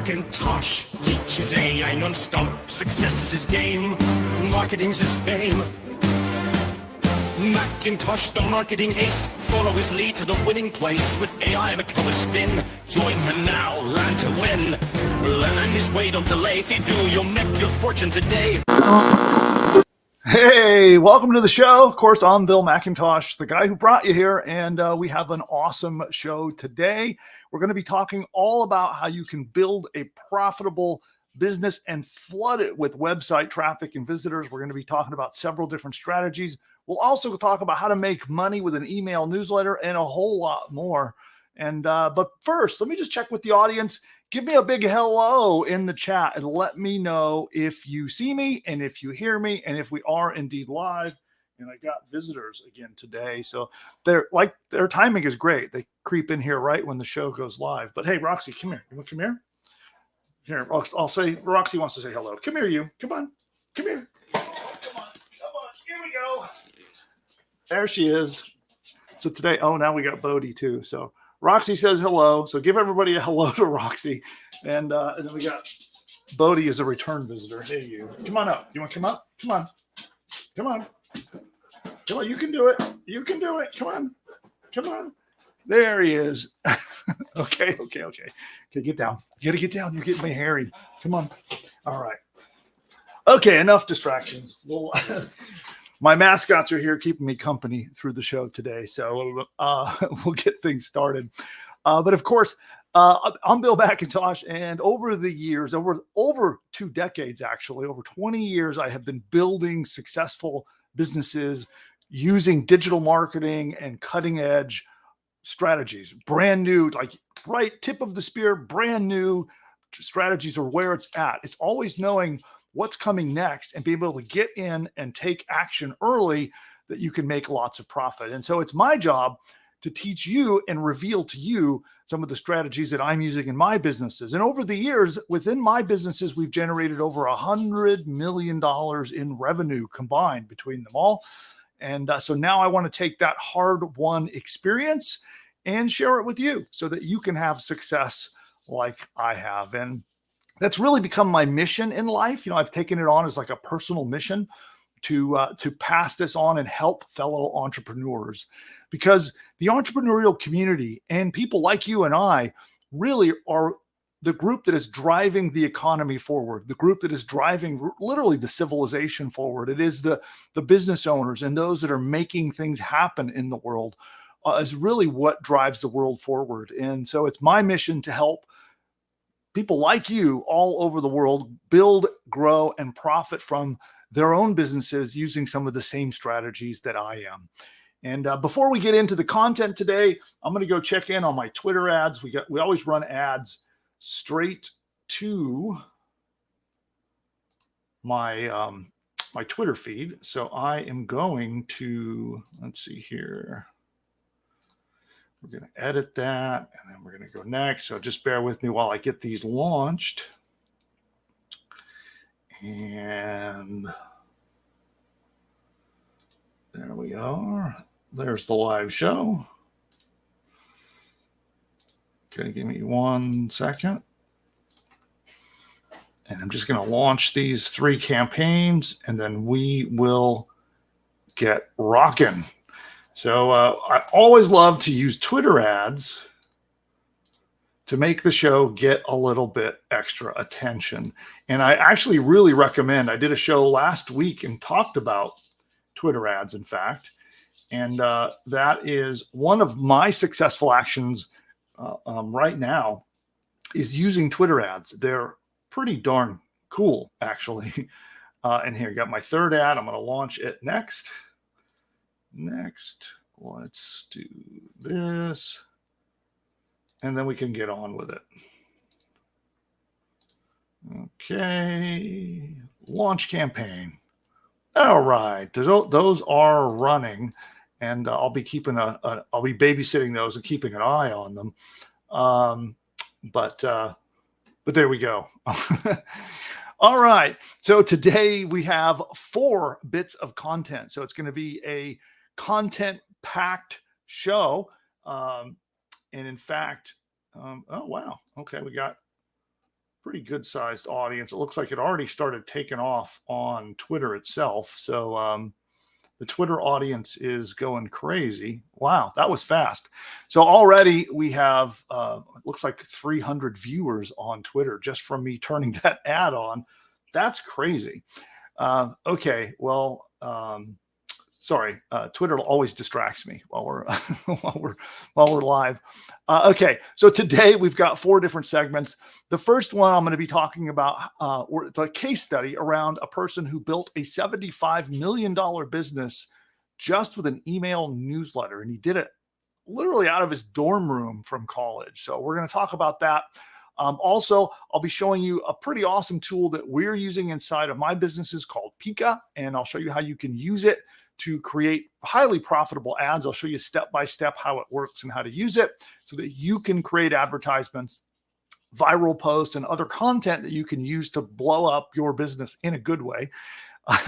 McIntosh teaches AI non-stop. Success is his game, marketing's his fame. McIntosh, the marketing ace, follow his lead to the winning place with AI and a clever spin. Join him now, learn to win. Learn his way, don't delay. If you do, you'll make your fortune today. Hey, welcome to the show. Of course, I'm Bill McIntosh, the guy who brought you here, and we have an awesome show today. We're going to be talking all about how you can build a profitable business and flood it with website traffic and visitors. We're going to be talking about several different strategies. We'll also talk about how to make money with an email newsletter and a whole lot more. And but first, let me just check with the audience. Give me a big hello in the chat and let me know if you see me and if you hear me and if we are indeed live. And I got visitors again today. So their timing is great. They creep in here right when the show goes live. But hey, Roxy, come here. You want to come here? Here, I'll say, Roxy wants to say hello. Come here, you. Come on. Come here. Come on. Here we go. There she is. So today, now we got Bodie too. So Roxy says hello. So give everybody a hello to Roxy. And then we got Bodie as a return visitor. Hey, you. Come on up. You want to come up? Come on. Come on. Come on. You can do it. You can do it. Come on. Come on. There he is. Okay. Get down. You got to get down. You're getting me hairy. Come on. All right. Okay. Enough distractions. Well, my mascots are here keeping me company through the show today. So we'll get things started. But of course, I'm Bill McIntosh. And over the years, over 2 decades, actually, over 20 years, I have been building successful businesses using digital marketing and cutting edge strategies. Brand new, like right tip of the spear, brand new strategies are where it's at. It's always knowing what's coming next and be able to get in and take action early that you can make lots of profit. And so it's my job to teach you and reveal to you some of the strategies that I'm using in my businesses. And over the years, within my businesses, we've generated over $100 million in revenue combined between them all. And so now I want to take that hard-won experience and share it with you so that you can have success like I have. And that's really become my mission in life. You know, I've taken it on as like a personal mission to pass this on and help fellow entrepreneurs, because the entrepreneurial community and people like you and I really are the group that is driving the economy forward, the group that is driving literally the civilization forward. It is the business owners and those that are making things happen in the world is really what drives the world forward. And so it's my mission to help people like you all over the world build, grow, and profit from their own businesses using some of the same strategies that I am. And before we get into the content today, I'm going to go check in on my Twitter ads. We always run ads straight to my my Twitter feed. So I am going to, let's see here. We're going to edit that, and then we're going to go next. So just bear with me while I get these launched. And there we are. There's the live show. Okay, give me 1 second. And I'm just going to launch these 3 campaigns, and then we will get rocking. So I always love to use Twitter ads to make the show get a little bit extra attention. And I actually really recommend, I did a show last week and talked about Twitter ads, in fact. And that is one of my successful actions right now is using Twitter ads. They're pretty darn cool, actually. And here, I got my 3rd ad. I'm going to launch it next. Next, let's do this. And then we can get on with it. Okay, launch campaign. All right, those are running, and I'll be keeping I'll be babysitting those and keeping an eye on them. But there we go. All right, so today we have 4 bits of content. So it's going to be a content-packed show. And in fact, oh, wow. Okay, we got pretty good sized audience. It looks like it already started taking off on Twitter itself. So the Twitter audience is going crazy. Wow, that was fast. So already we have, it looks like 300 viewers on Twitter just from me turning that ad on. That's crazy. Okay, well, sorry, Twitter always distracts me while we're while we're live. Okay, so today we've got 4 different segments. The first one I'm going to be talking about, it's a case study around a person who built a $75 million business just with an email newsletter, and he did it literally out of his dorm room from college. So we're going to talk about that. Also, I'll be showing you a pretty awesome tool that we're using inside of my businesses called Pika, and I'll show you how you can use it to create highly profitable ads. I'll show you step by step how it works and how to use it so that you can create advertisements, viral posts, and other content that you can use to blow up your business in a good way.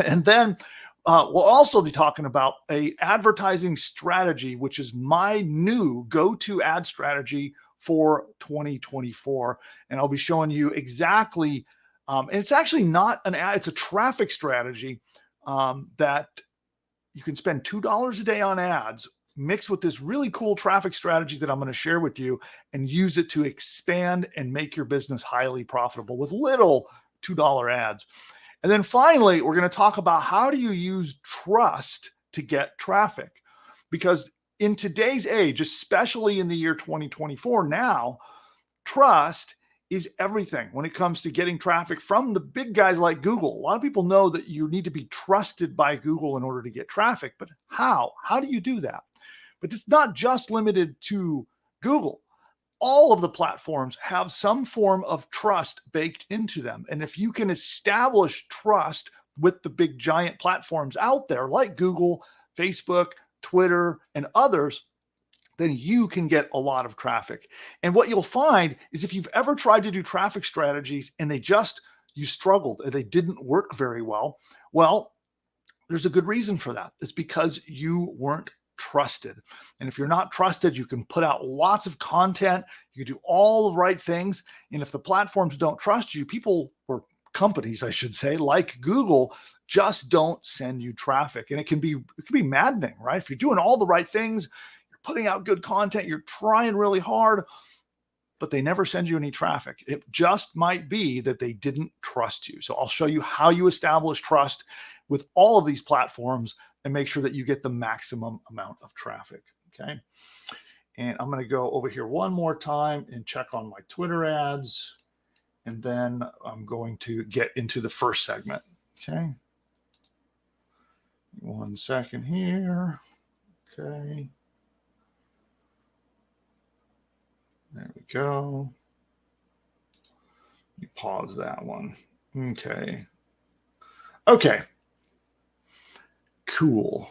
And then we'll also be talking about a advertising strategy, which is my new go-to ad strategy for 2024. And I'll be showing you exactly, and it's actually not an ad, it's a traffic strategy that you can spend $2 a day on ads mixed with this really cool traffic strategy that I'm going to share with you and use it to expand and make your business highly profitable with little $2 ads. And then finally, we're going to talk about how do you use trust to get traffic? Because in today's age, especially in the year 2024 now, trust is everything when it comes to getting traffic from the big guys like Google. A lot of people know that you need to be trusted by Google in order to get traffic, but how? How do you do that? But it's not just limited to Google. All of the platforms have some form of trust baked into them. And if you can establish trust with the big giant platforms out there like Google, Facebook, Twitter, and others, then you can get a lot of traffic. And what you'll find is if you've ever tried to do traffic strategies and you struggled and they didn't work very well, there's a good reason for that. It's because you weren't trusted. And if you're not trusted, you can put out lots of content, you can do all the right things. And if the platforms don't trust you, people, or companies, I should say, like Google, just don't send you traffic. And it can be maddening, right? If you're doing all the right things, putting out good content, you're trying really hard, but they never send you any traffic. It just might be that they didn't trust you. So I'll show you how you establish trust with all of these platforms and make sure that you get the maximum amount of traffic, okay? And I'm gonna go over here one more time and check on my Twitter ads, and then I'm going to get into the first segment, okay? 1 second here, okay. There we go. You pause that one. Okay. Okay. Cool.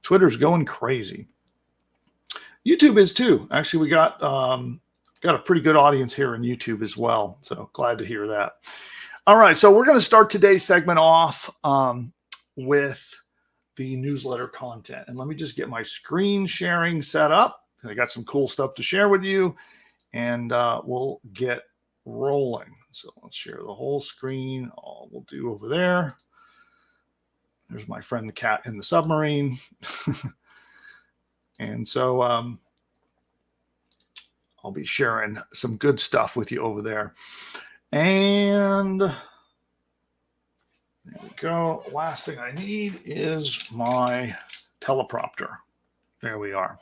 Twitter's going crazy. YouTube is too. Actually, we got a pretty good audience here in YouTube as well. So glad to hear that. All right. So we're going to start today's segment off with the newsletter content. And let me just get my screen sharing set up. I got some cool stuff to share with you, and we'll get rolling. So let's share the whole screen. All we'll do over there. There's my friend the cat in the submarine. And so I'll be sharing some good stuff with you over there. And there we go. Last thing I need is my teleprompter. There we are.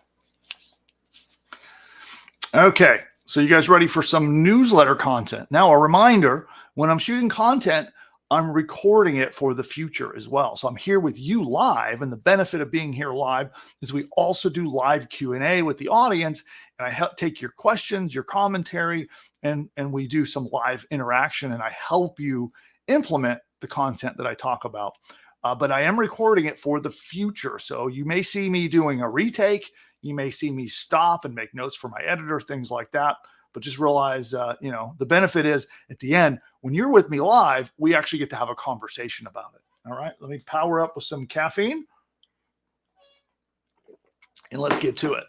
Okay, so you guys ready for some newsletter content? Now, a reminder, when I'm shooting content, I'm recording it for the future as well. So I'm here with you live, and the benefit of being here live is we also do live Q&A with the audience, and I help take your questions, your commentary, and we do some live interaction, and I help you implement the content that I talk about. But I am recording it for the future. So you may see me doing a retake. You may see me stop and make notes for my editor, things like that. But just realize, the benefit is at the end, when you're with me live, we actually get to have a conversation about it. All right, let me power up with some caffeine and let's get to it.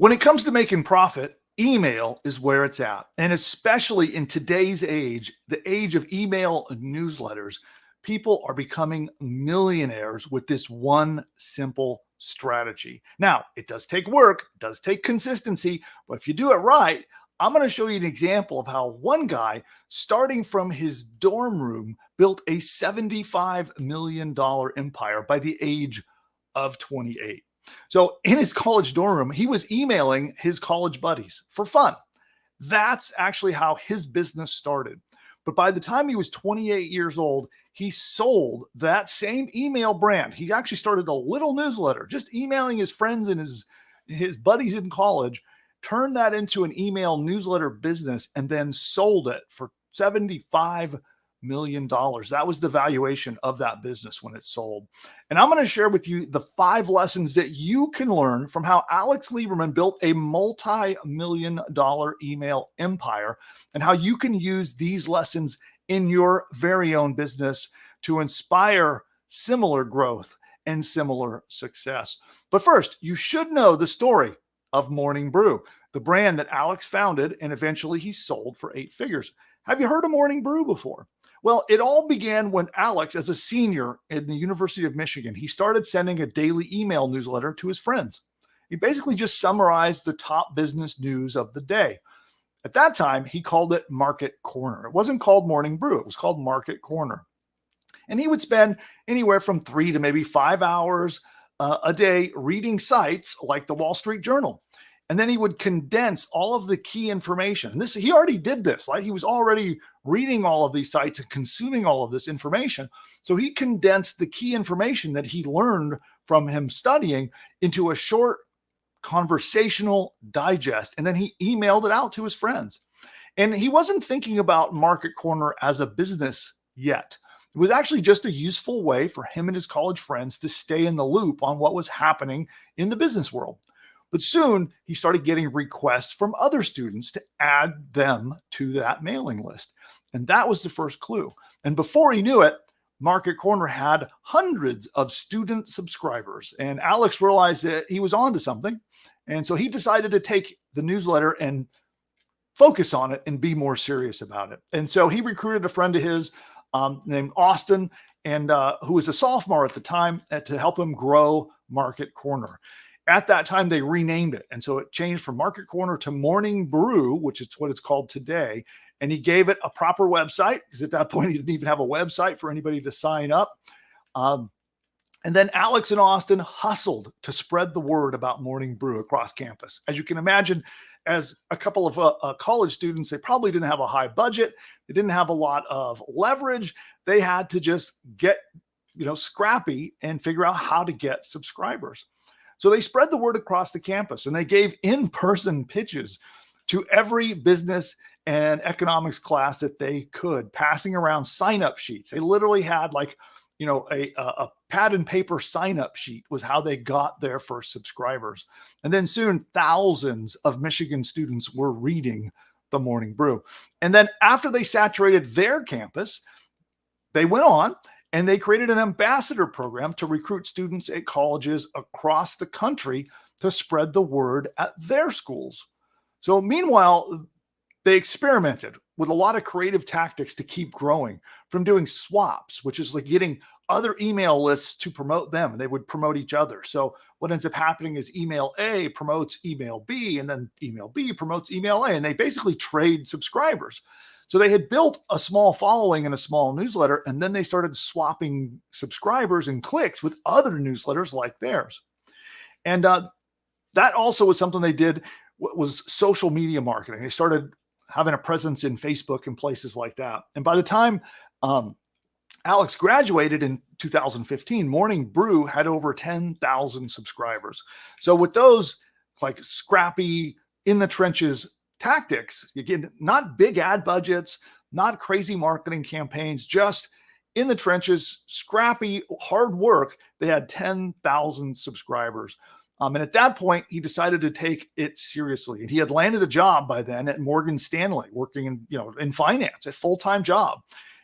When it comes to making profit, email is where it's at. And especially in today's age, the age of email newsletters, people are becoming millionaires with this one simple strategy. Now, it does take work, it does take consistency, but if you do it right, I'm going to show you an example of how one guy, starting from his dorm room, built a $75 million empire by the age of 28. So in his college dorm room, he was emailing his college buddies for fun. That's actually how his business started. But by the time he was 28 years old, he sold that same email brand. He actually started a little newsletter, just emailing his friends and his buddies in college, turned that into an email newsletter business, and then sold it for $75 million. That was the valuation of that business when it sold. And I'm going to share with you the 5 lessons that you can learn from how Alex Lieberman built a multi-million-dollar email empire, and how you can use these lessons in your very own business to inspire similar growth and similar success. But first, you should know the story of Morning Brew, the brand that Alex founded and eventually he sold for 8 figures. Have you heard of Morning Brew before? Well, it all began when Alex, as a senior in the University of Michigan, he started sending a daily email newsletter to his friends. He basically just summarized the top business news of the day. At that time, he called it Market Corner. It wasn't called Morning Brew. It was called Market Corner. And he would spend anywhere from 3 to maybe 5 hours a day reading sites like the Wall Street Journal. And then he would condense all of the key information. And he already did this, right? He was already reading all of these sites and consuming all of this information. So he condensed the key information that he learned from him studying into a short conversational digest. And then he emailed it out to his friends. And he wasn't thinking about Market Corner as a business yet. It was actually just a useful way for him and his college friends to stay in the loop on what was happening in the business world. But soon he started getting requests from other students to add them to that mailing list. And that was the first clue. And before he knew it, Market Corner had hundreds of student subscribers. And Alex realized that he was onto something. And so he decided to take the newsletter and focus on it and be more serious about it. And so he recruited a friend of his named Austin, and who was a sophomore at the time, to help him grow Market Corner. At that time, they renamed it. And so it changed from Market Corner to Morning Brew, which is what it's called today. And he gave it a proper website, because at that point, he didn't even have a website for anybody to sign up. And then Alex and Austin hustled to spread the word about Morning Brew across campus. As you can imagine, as a couple of college students, they probably didn't have a high budget. They didn't have a lot of leverage. They had to just get, scrappy and figure out how to get subscribers. So they spread the word across the campus, and they gave in-person pitches to every business and economics class that they could, passing around sign-up sheets. They literally had a pad and paper sign-up sheet was how they got their first subscribers. And then soon thousands of Michigan students were reading the Morning Brew. And then after they saturated their campus, they went on and they created an ambassador program to recruit students at colleges across the country to spread the word at their schools. So meanwhile, they experimented with a lot of creative tactics to keep growing, from doing swaps, which is like getting other email lists to promote them. They would promote each other. So what ends up happening is email A promotes email B, and then email B promotes email A, and they basically trade subscribers. So they had built a small following in a small newsletter, and then they started swapping subscribers and clicks with other newsletters like theirs. And that also was something they did, was social media marketing. They started having a presence in Facebook and places like that. And by the time Alex graduated in 2015, Morning Brew had over 10,000 subscribers. So with those like scrappy in the trenches tactics, again, not big ad budgets, not crazy marketing campaigns, just in the trenches, scrappy, hard work, they had 10,000 subscribers. And at that point, he decided to take it seriously. And he had landed a job by then at Morgan Stanley, working in finance, a full-time job.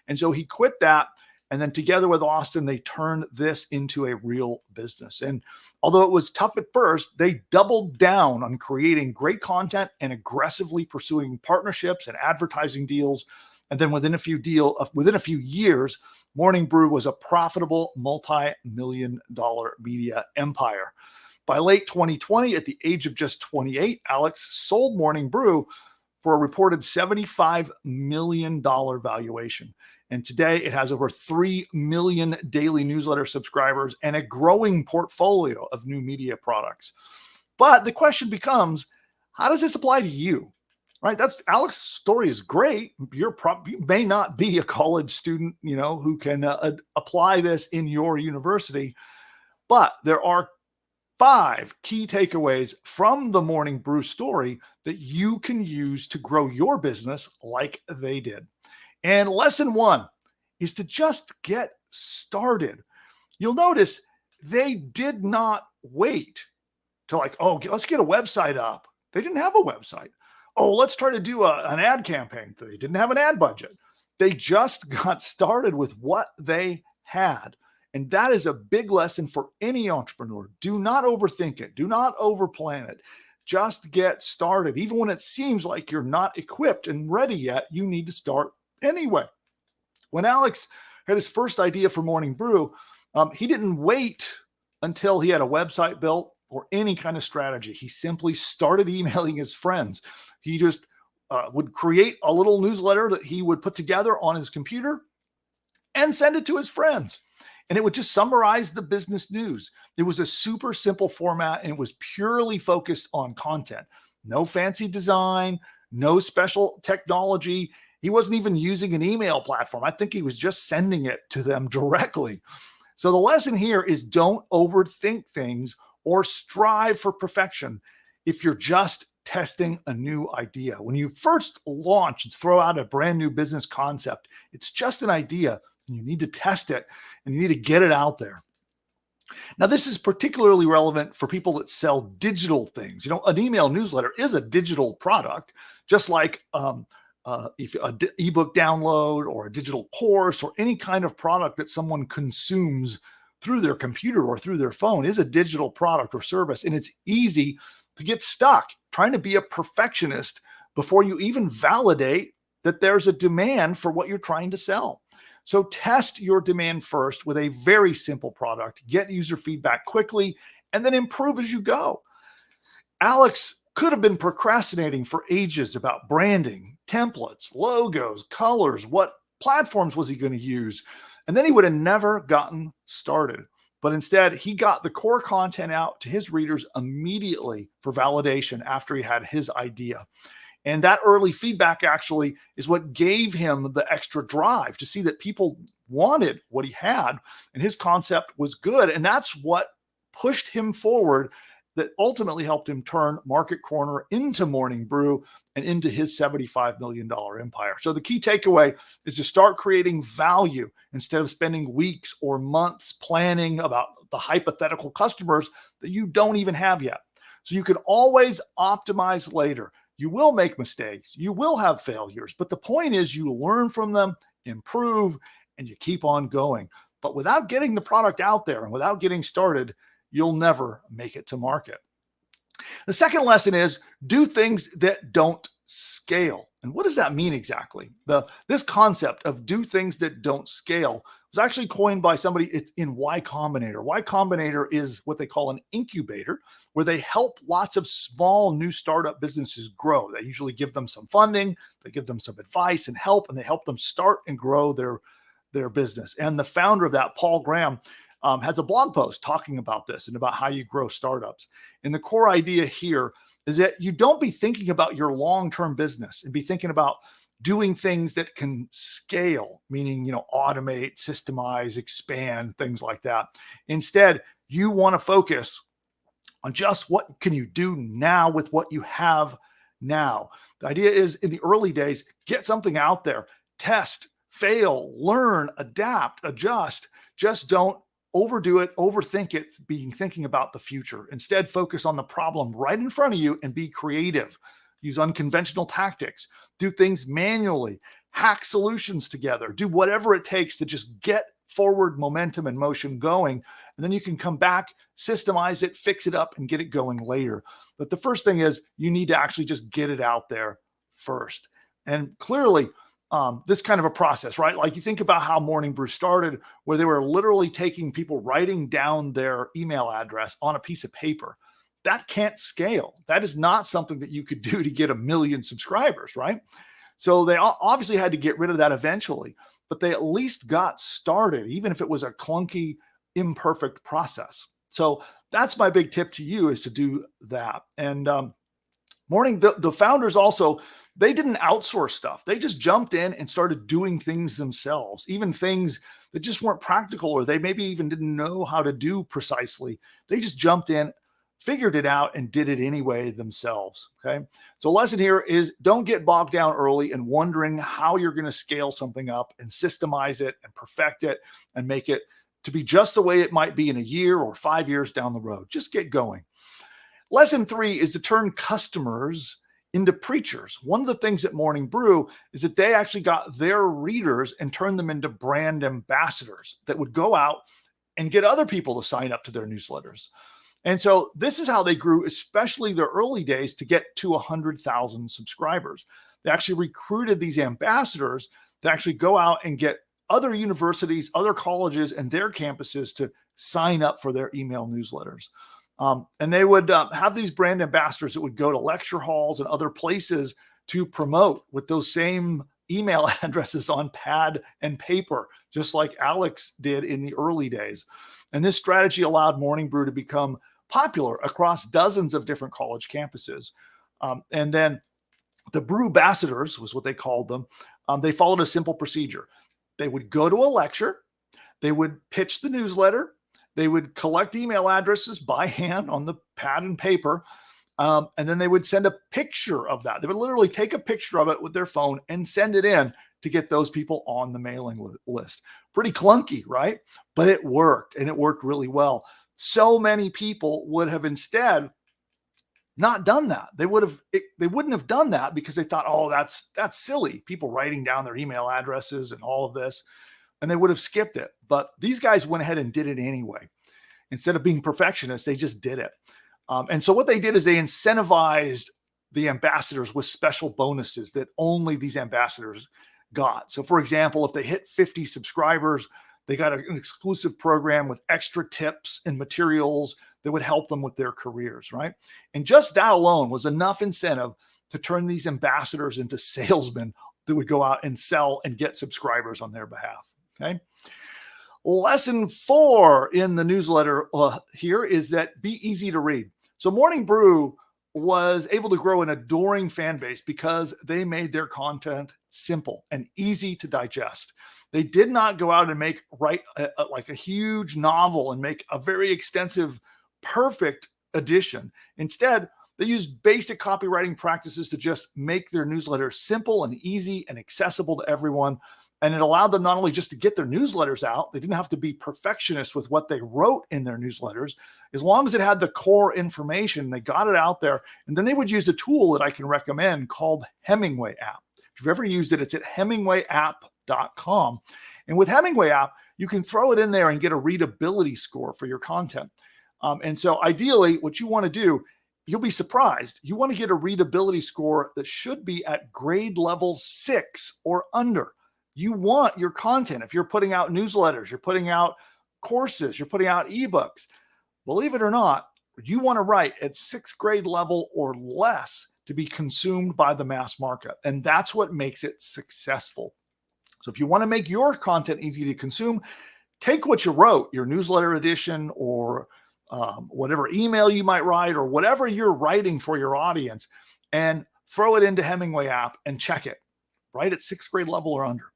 And so he quit that And then together with Austin, they turned this into a real business. And although it was tough at first, they doubled down on creating great content and aggressively pursuing partnerships and advertising deals. And then within a few years, Morning Brew was a profitable multi-million-dollar media empire. By late 2020, at the age of just 28, Alex sold Morning Brew for a reported $75 million valuation. And today it has over 3 million daily newsletter subscribers and a growing portfolio of new media products. But the question becomes, how does this apply to you? Right? That's Alex's story is great. You may not be a college student, who can apply this in your university, but there are 5 key takeaways from the Morning Brew story that you can use to grow your business like they did. And lesson 1 is to just get started. You'll notice they did not wait to let's get a website up. They didn't have a website. Oh, let's try to do an ad campaign. They didn't have an ad budget. They just got started with what they had. And that is a big lesson for any entrepreneur. Do not overthink it. Do not overplan it. Just get started. Even when it seems like you're not equipped and ready yet, you need to start anyway. When Alex had his first idea for Morning Brew, he didn't wait until he had a website built or any kind of strategy. He simply started emailing his friends. He just would create a little newsletter that he would put together on his computer and send it to his friends. And it would just summarize the business news. It was a super simple format, and it was purely focused on content. No fancy design, no special technology. He wasn't even using an email platform. I think he was just sending it to them directly. So the lesson here is don't overthink things or strive for perfection if you're just testing a new idea. When you first launch and throw out a brand new business concept, it's just an idea. You need to test it and you need to get it out there. Now, this is particularly relevant for people that sell digital things. An email newsletter is a digital product, just like if an ebook download or a digital course or any kind of product that someone consumes through their computer or through their phone is a digital product or service. And it's easy to get stuck trying to be a perfectionist before you even validate that there's a demand for what you're trying to sell. So test your demand first with a very simple product, get user feedback quickly, and then improve as you go. Alex could have been procrastinating for ages about branding, templates, logos, colors, what platforms was he going to use? And then he would have never gotten started. But instead, he got the core content out to his readers immediately for validation after he had his idea. And that early feedback actually is what gave him the extra drive to see that people wanted what he had and his concept was good. And that's what pushed him forward, that ultimately helped him turn Market Corner into Morning Brew and into his $75 million empire. So the key takeaway is to start creating value instead of spending weeks or months planning about the hypothetical customers that you don't even have yet. So you can always optimize later. You will make mistakes. You will have failures. But the point is you learn from them, improve, and you keep on going. But without getting the product out there and without getting started, you'll never make it to market. The second lesson is do things that don't scale. And what does that mean exactly? This concept of do things that don't scale was actually coined by somebody. It's in Y Combinator. Y Combinator is what they call an incubator, where they help lots of small new startup businesses grow. They usually give them some funding, they give them some advice and help, and they help them start and grow their business. And the founder of that, Paul Graham, has a blog post talking about this and about how you grow startups. And the core idea here is that you don't be thinking about your long-term business and be thinking about doing things that can scale, meaning, automate, systemize, expand, things like that. Instead, you want to focus on just what can you do now with what you have now. The idea is in the early days, get something out there, test, fail, learn, adapt, adjust. Just don't overdo it, overthink it, thinking about the future. Instead, focus on the problem right in front of you and be creative. Use unconventional tactics, do things manually, hack solutions together, do whatever it takes to just get forward momentum and motion going. And then you can come back, systemize it, fix it up, and get it going later. But the first thing is you need to actually just get it out there first. And clearly, this kind of a process, right? Like you think about how Morning Brew started, where they were literally taking people writing down their email address on a piece of paper. That can't scale. That is not something that you could do to get 1 million subscribers, right? So they obviously had to get rid of that eventually, but they at least got started, even if it was a clunky, imperfect process. So that's my big tip to you, is to do that. And the founders also, they didn't outsource stuff. They just jumped in and started doing things themselves, even things that just weren't practical, or they maybe even didn't know how to do precisely. They just jumped in, figured it out, and did it anyway themselves. Okay. So lesson here is don't get bogged down early and wondering how you're going to scale something up and systemize it and perfect it and make it to be just the way it might be in a year or 5 years down the road. Just get going. Lesson 3 is to turn customers into preachers. One of the things at Morning Brew is that they actually got their readers and turned them into brand ambassadors that would go out and get other people to sign up to their newsletters. And so this is how they grew, especially the early days, to get to 100,000 subscribers. They actually recruited these ambassadors to actually go out and get other universities, other colleges, and their campuses to sign up for their email newsletters. And they would have these brand ambassadors that would go to lecture halls and other places to promote with those same email addresses on pad and paper, just like Alex did in the early days. And this strategy allowed Morning Brew to become popular across dozens of different college campuses. And then the Brew ambassadors was what they called them. They followed a simple procedure. They would go to a lecture, they would pitch the newsletter, they would collect email addresses by hand on the pad and paper, and then they would send a picture of that. They would literally take a picture of it with their phone and send it in to get those people on the mailing list. Pretty clunky, right? But it worked, and it worked really well. So many people would have instead not done that. They wouldn't have done that because they thought, oh, that's silly. People writing down their email addresses and all of this, and they would have skipped it. But these guys went ahead and did it anyway. Instead of being perfectionists, they just did it. And so what they did is they incentivized the ambassadors with special bonuses that only these ambassadors got. So for example, if they hit 50 subscribers, they got an exclusive program with extra tips and materials that would help them with their careers, right? And just that alone was enough incentive to turn these ambassadors into salesmen that would go out and sell and get subscribers on their behalf, okay? Lesson 4 in the newsletter here is that be easy to read. So Morning Brew was able to grow an adoring fan base because they made their content simple and easy to digest. They did not go out and write like a huge novel and make a very extensive, perfect edition. Instead, they used basic copywriting practices to just make their newsletter simple and easy and accessible to everyone. And it allowed them not only just to get their newsletters out, they didn't have to be perfectionists with what they wrote in their newsletters. As long as it had the core information, they got it out there. And then they would use a tool that I can recommend called Hemingway app. If you've ever used it, it's at hemingwayapp.com. And with Hemingway app, you can throw it in there and get a readability score for your content. And so ideally, what you want to do, you'll be surprised. You want to get a readability score that should be at grade level 6 or under. You want your content, if you're putting out newsletters, you're putting out courses, you're putting out ebooks, believe it or not, you want to write at 6th grade level or less to be consumed by the mass market. And that's what makes it successful. So if you want to make your content easy to consume, take what you wrote, your newsletter edition or whatever email you might write or whatever you're writing for your audience, and throw it into Hemingway app and check it right at 6th grade level or under.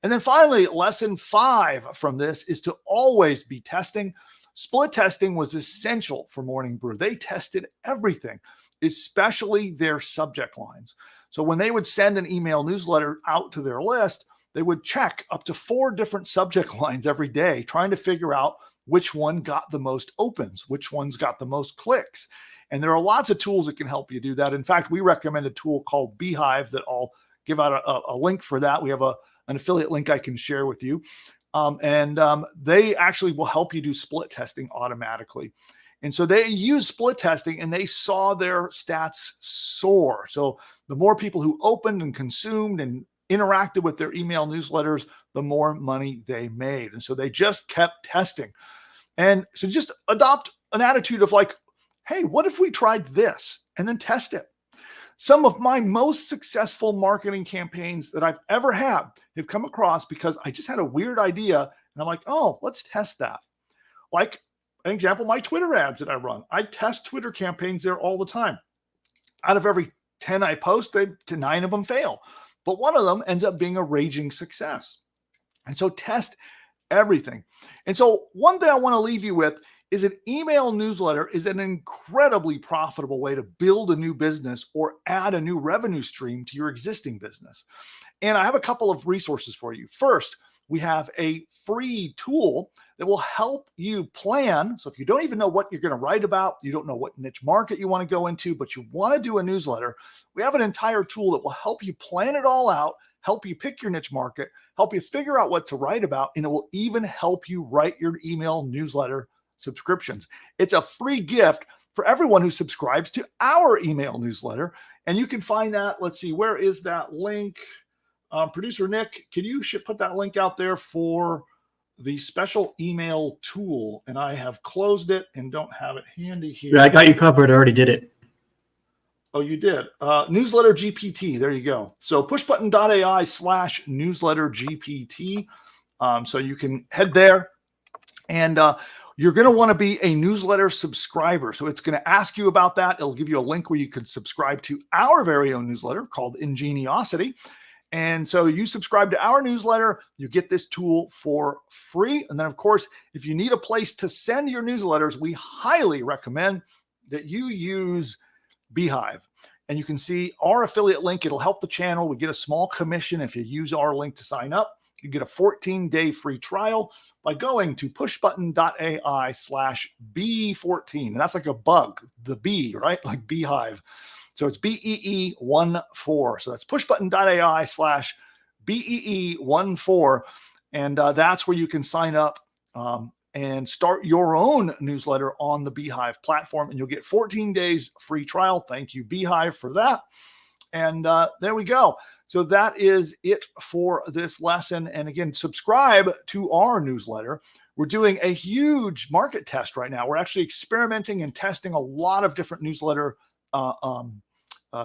And then finally, lesson 5 from this is to always be testing. Split testing was essential for Morning Brew. They tested everything, especially their subject lines. So when they would send an email newsletter out to their list, they would check up to 4 different subject lines every day, trying to figure out which one got the most opens, which one's got the most clicks. And there are lots of tools that can help you do that. In fact, we recommend a tool called Beehive that I'll give out a link for that. We have an affiliate link I can share with you. They actually will help you do split testing automatically. And so they use split testing and they saw their stats soar. So the more people who opened and consumed and interacted with their email newsletters, the more money they made. And so they just kept testing. And so just adopt an attitude of like, hey, what if we tried this and then test it? Some of my most successful marketing campaigns that I've ever had have come across because I just had a weird idea and I'm like, oh, let's test that. Like an example, my Twitter ads that I run. I test Twitter campaigns there all the time. Out of every 10 I post, 9 of them fail. But one of them ends up being a raging success. And so test everything. And so one thing I want to leave you with is an email newsletter is an incredibly profitable way to build a new business or add a new revenue stream to your existing business. And I have a couple of resources for you. First, we have a free tool that will help you plan. So if you don't even know what you're going to write about, you don't know what niche market you want to go into, but you want to do a newsletter, we have an entire tool that will help you plan it all out, help you pick your niche market, help you figure out what to write about, and it will even help you write your email newsletter subscriptions. It's a free gift for everyone who subscribes to our email newsletter. And you can find that. Let's see, where is that link? Producer Nick, can you put that link out there for the special email tool? And I have closed it and don't have it handy here. Yeah, I got you covered. I already did it. Oh, you did. Newsletter GPT. There you go. So pushbutton.ai/newsletter GPT. So you can head there and you're going to want to be a newsletter subscriber. So it's going to ask you about that. It'll give you a link where you can subscribe to our very own newsletter called Ingeniosity. And so you subscribe to our newsletter, you get this tool for free. And then, of course, if you need a place to send your newsletters, we highly recommend that you use Beehive. And you can see our affiliate link. It'll help the channel. We get a small commission if you use our link to sign up. You get a 14-day free trial by going to pushbutton.ai/B14. And that's like a bug, the bee, right? Like Beehive. So it's BEE14. So that's pushbutton.ai/BEE14. And that's where you can sign up and start your own newsletter on the Beehive platform. And you'll get 14 days free trial. Thank you, Beehive, for that. And there we go. So that is it for this lesson. And again, subscribe to our newsletter. We're doing a huge market test right now. We're actually experimenting and testing a lot of different newsletter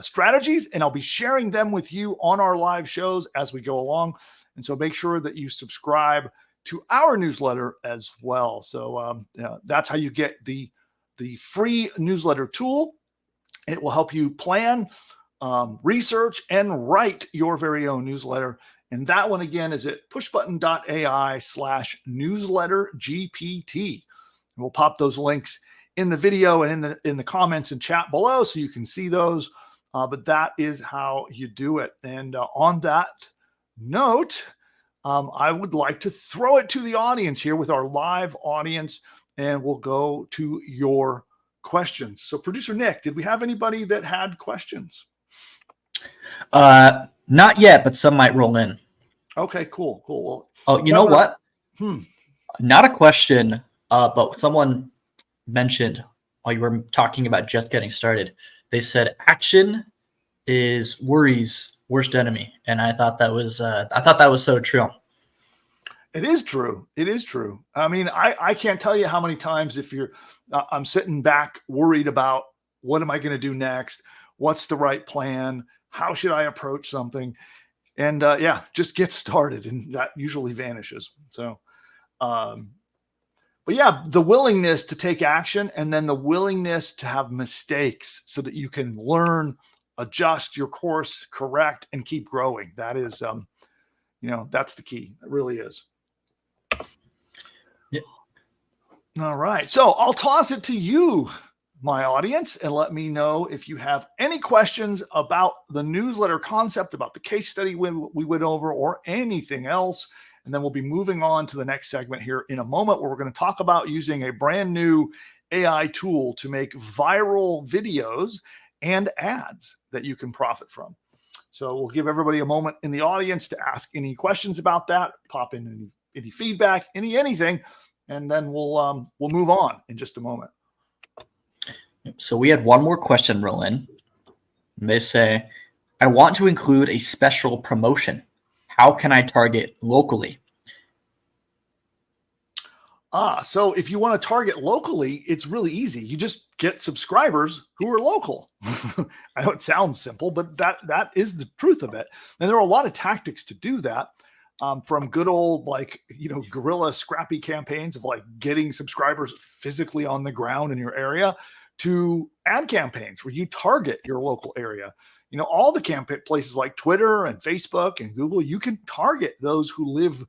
strategies, and I'll be sharing them with you on our live shows as we go along. And so make sure that you subscribe to our newsletter as well. So that's how you get the free newsletter tool. It will help you plan, research, and write your very own newsletter. And that one again is at pushbutton.ai/newsletter GPT. And we'll pop those links in the video and in the comments and chat below so you can see those. But that is how you do it. And on that note, I would like to throw it to the audience here with our live audience, and we'll go to your questions. So producer Nick, did we have anybody that had questions? Not yet, but some might roll in. Okay, cool. Well, oh, you know what? Not a question, but someone mentioned while you were talking about just getting started, they said action is worry's worst enemy. And I thought that was so true. It is true. It is true. I mean, I can't tell you how many times I'm sitting back worried about what am I going to do next? What's the right plan? How should I approach something? And just get started, and that usually vanishes. So, but yeah, the willingness to take action, and then the willingness to have mistakes so that you can learn, adjust your course, correct, and keep growing. That is, that's the key. It really is. Yeah. All right. So I'll toss it to you, my audience, and let me know if you have any questions about the newsletter concept, about the case study we went over, or anything else. And then we'll be moving on to the next segment here in a moment, where we're going to talk about using a brand new AI tool to make viral videos and ads that you can profit from. So we'll give everybody a moment in the audience to ask any questions about that. Pop in any any feedback, anything, and then we'll move on in just a moment. So we had one more question roll in. They say, I want to include a special promotion. How can I target locally? So if you want to target locally, it's really easy. You just get subscribers who are local. I know it sounds simple, but that is the truth of it. And there are a lot of tactics to do that, from good old, guerrilla scrappy campaigns of like getting subscribers physically on the ground in your area, to ad campaigns where you target your local area. All the campaign places like Twitter and Facebook and Google, you can target those who live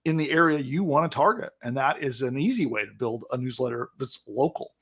in the area you want to target. And that is an easy way to build a newsletter that's local.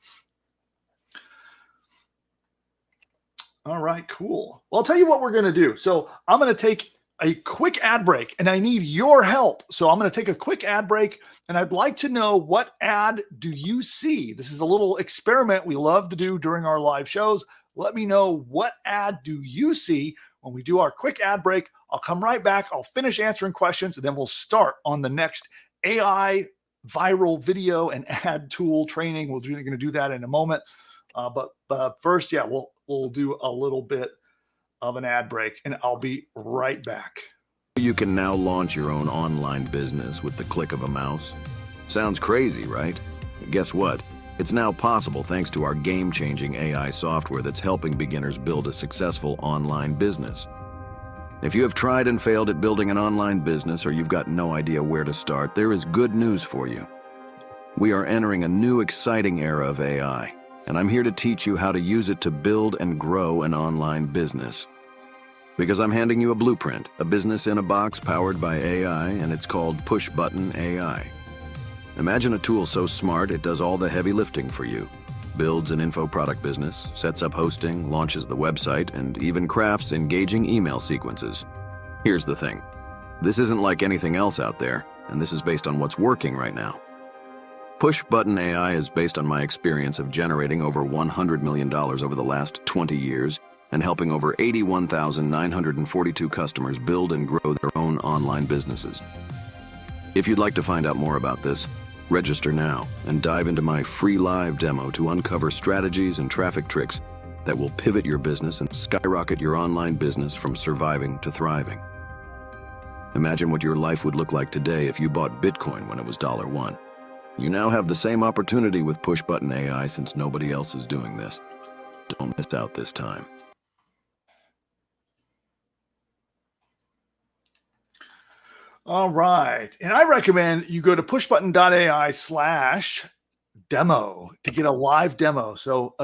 All right, cool. Well, I'll tell you what we're going to do. So I'm going to take a quick ad break, and I need your help. So I'm going to take a quick ad break, and I'd like to know, what ad do you see? This is a little experiment we love to do during our live shows. Let me know, what ad do you see when we do our quick ad break. I'll come right back. I'll finish answering questions, and then we'll start on the next AI viral video and ad tool training. We're going to do that in a moment. But first, we'll do a little bit of an ad break, and I'll be right back. You can now launch your own online business with the click of a mouse. Sounds crazy, right? Guess what? It's now possible thanks to our game-changing AI software that's helping beginners build a successful online business. If you have tried and failed at building an online business, or you've got no idea where to start, there is good news for you. We are entering a new exciting era of AI, and I'm here to teach you how to use it to build and grow an online business. Because I'm handing you a blueprint, a business in a box powered by AI, and it's called PushButton AI. Imagine a tool so smart it does all the heavy lifting for you. Builds an info product business, sets up hosting, launches the website, and even crafts engaging email sequences. Here's the thing. This isn't like anything else out there, and this is based on what's working right now. PushButton AI is based on my experience of generating over $100 million over the last 20 years and helping over 81,942 customers build and grow their own online businesses. If you'd like to find out more about this, register now and dive into my free live demo to uncover strategies and traffic tricks that will pivot your business and skyrocket your online business from surviving to thriving. Imagine what your life would look like today if you bought Bitcoin when it was $1. You now have the same opportunity with PushButton AI, since nobody else is doing this. Don't miss out this time. All right. And I recommend you go to pushbutton.ai/demo to get a live demo. So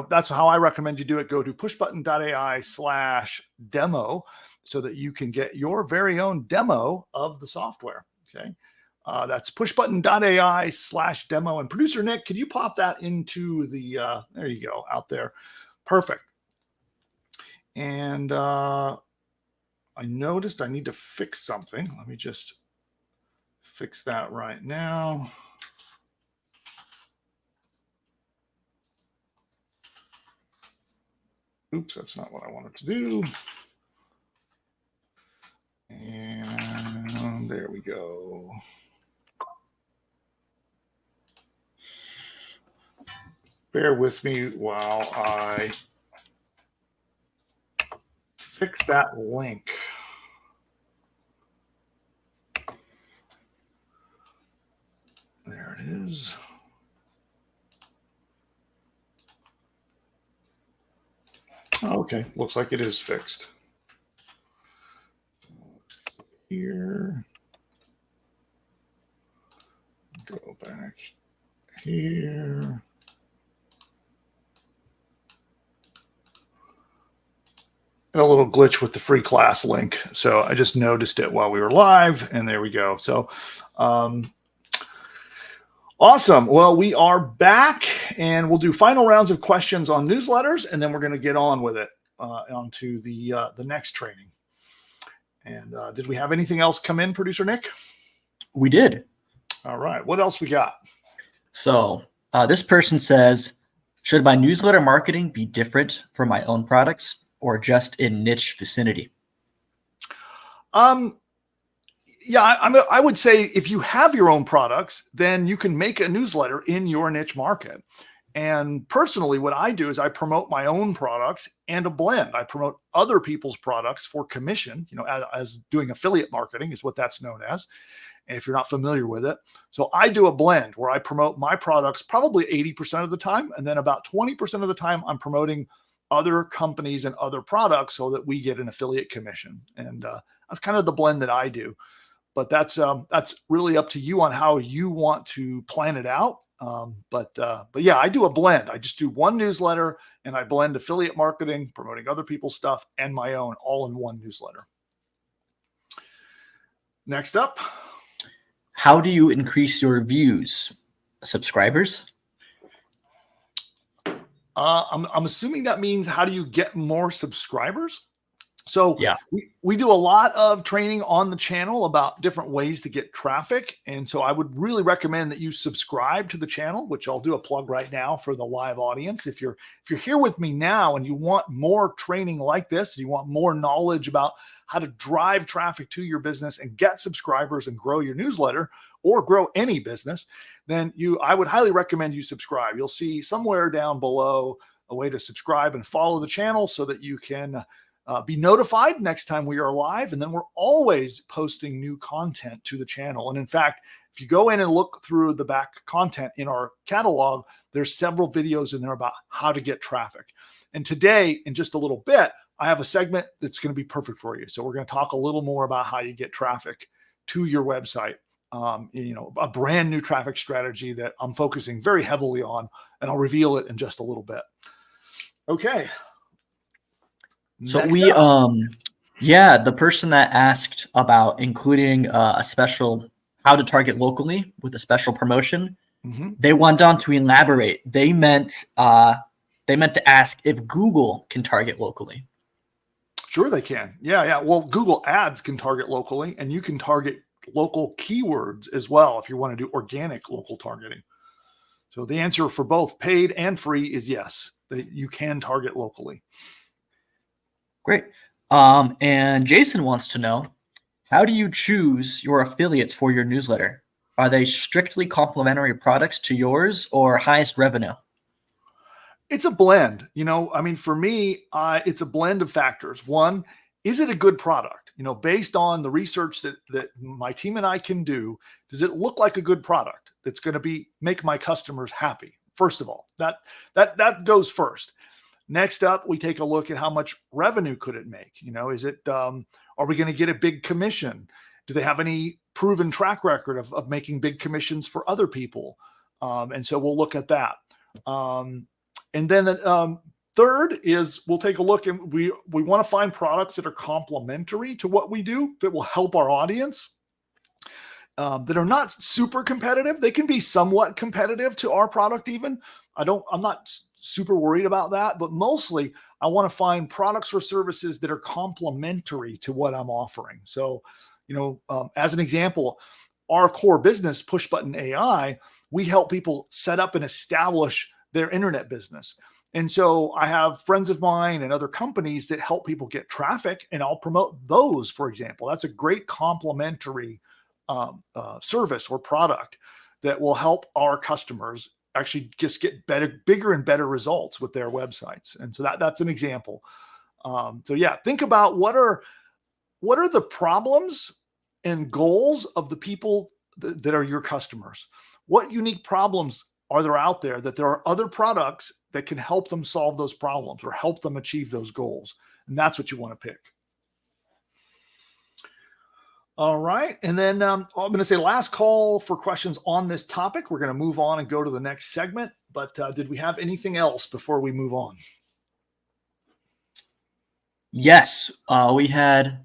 that's how I recommend you do it. Go to pushbutton.ai/demo so that you can get your very own demo of the software. Okay. That's pushbutton.ai/demo. And producer Nick, could you pop that into the, there you go, out there. Perfect. And I noticed I need to fix something. Let me just fix that right now. Oops, that's not what I wanted to do. And there we go. Bear with me while I fix that link. There it is. Okay, looks like it is fixed. Here. Go back here. A little glitch with the free class link. So I just noticed it while we were live, and there we go. So awesome. Well, we are back, and we'll do final rounds of questions on newsletters, and then we're going to get on with it onto the next training. And did we have anything else come in, producer Nick? We did. All right. What else we got? So this person says, should my newsletter marketing be different for my own products or just in niche vicinity? Yeah, I would say if you have your own products, then you can make a newsletter in your niche market. And personally, what I do is I promote my own products and a blend. I promote other people's products for commission, as doing affiliate marketing is what that's known as, if you're not familiar with it. So I do a blend where I promote my products probably 80% of the time. And then about 20% of the time, I'm promoting other companies and other products so that we get an affiliate commission. And that's kind of the blend that I do. But that's really up to you on how you want to plan it out. But yeah, I do a blend. I just do one newsletter and I blend affiliate marketing, promoting other people's stuff, and my own all in one newsletter. Next up. How do you increase your views? Subscribers? I'm assuming that means how do you get more subscribers? So yeah, we do a lot of training on the channel about different ways to get traffic. And so I would really recommend that you subscribe to the channel, which I'll do a plug right now for the live audience. If you're here with me now and you want more training like this, you want more knowledge about how to drive traffic to your business and get subscribers and grow your newsletter or grow any business, then I would highly recommend you subscribe. You'll see somewhere down below a way to subscribe and follow the channel so that you can be notified next time we are live. And then we're always posting new content to the channel. And in fact, if you go in and look through the back content in our catalog, there's several videos in there about how to get traffic. And today, in just a little bit, I have a segment that's going to be perfect for you. So we're going to talk a little more about how you get traffic to your website. A brand new traffic strategy that I'm focusing very heavily on, and I'll reveal it in just a little bit. Okay. So the person that asked about including a special, how to target locally with a special promotion, they went on to elaborate. They meant to ask if Google can target locally. Sure, they can. Yeah. Well, Google Ads can target locally, and you can target local keywords as well if you want to do organic local targeting. So the answer for both paid and free is yes, that you can target locally. Great. And Jason wants to know, how do you choose your affiliates for your newsletter? Are they strictly complementary products to yours or highest revenue? It's a blend. For me, it's a blend of factors. One, is it a good product? Based on the research that my team and I can do, does it look like a good product that's going to make my customers happy? First of all, that goes first. Next up, we take a look at how much revenue could it make? Is it, are we going to get a big commission? Do they have any proven track record of making big commissions for other people? And so we'll look at that. And then third is we'll take a look and we want to find products that are complementary to what we do, that will help our audience, that are not super competitive. They can be somewhat competitive to our product even. I'm not super worried about that, but mostly I want to find products or services that are complementary to what I'm offering. So, as an example, our core business, PushButton AI, we help people set up and establish their internet business. And so I have friends of mine and other companies that help people get traffic, and I'll promote those, for example. That's a great complementary service or product that will help our customers actually just get bigger and better results with their websites. And so that's an example. So yeah, think about what are the problems and goals of the people that are your customers. What unique problems are there out there that there are other products that can help them solve those problems or help them achieve those goals? And that's what you want to pick. All right. And then I'm going to say last call for questions on this topic. We're going to move on and go to the next segment. But did we have anything else before we move on? Yes. We had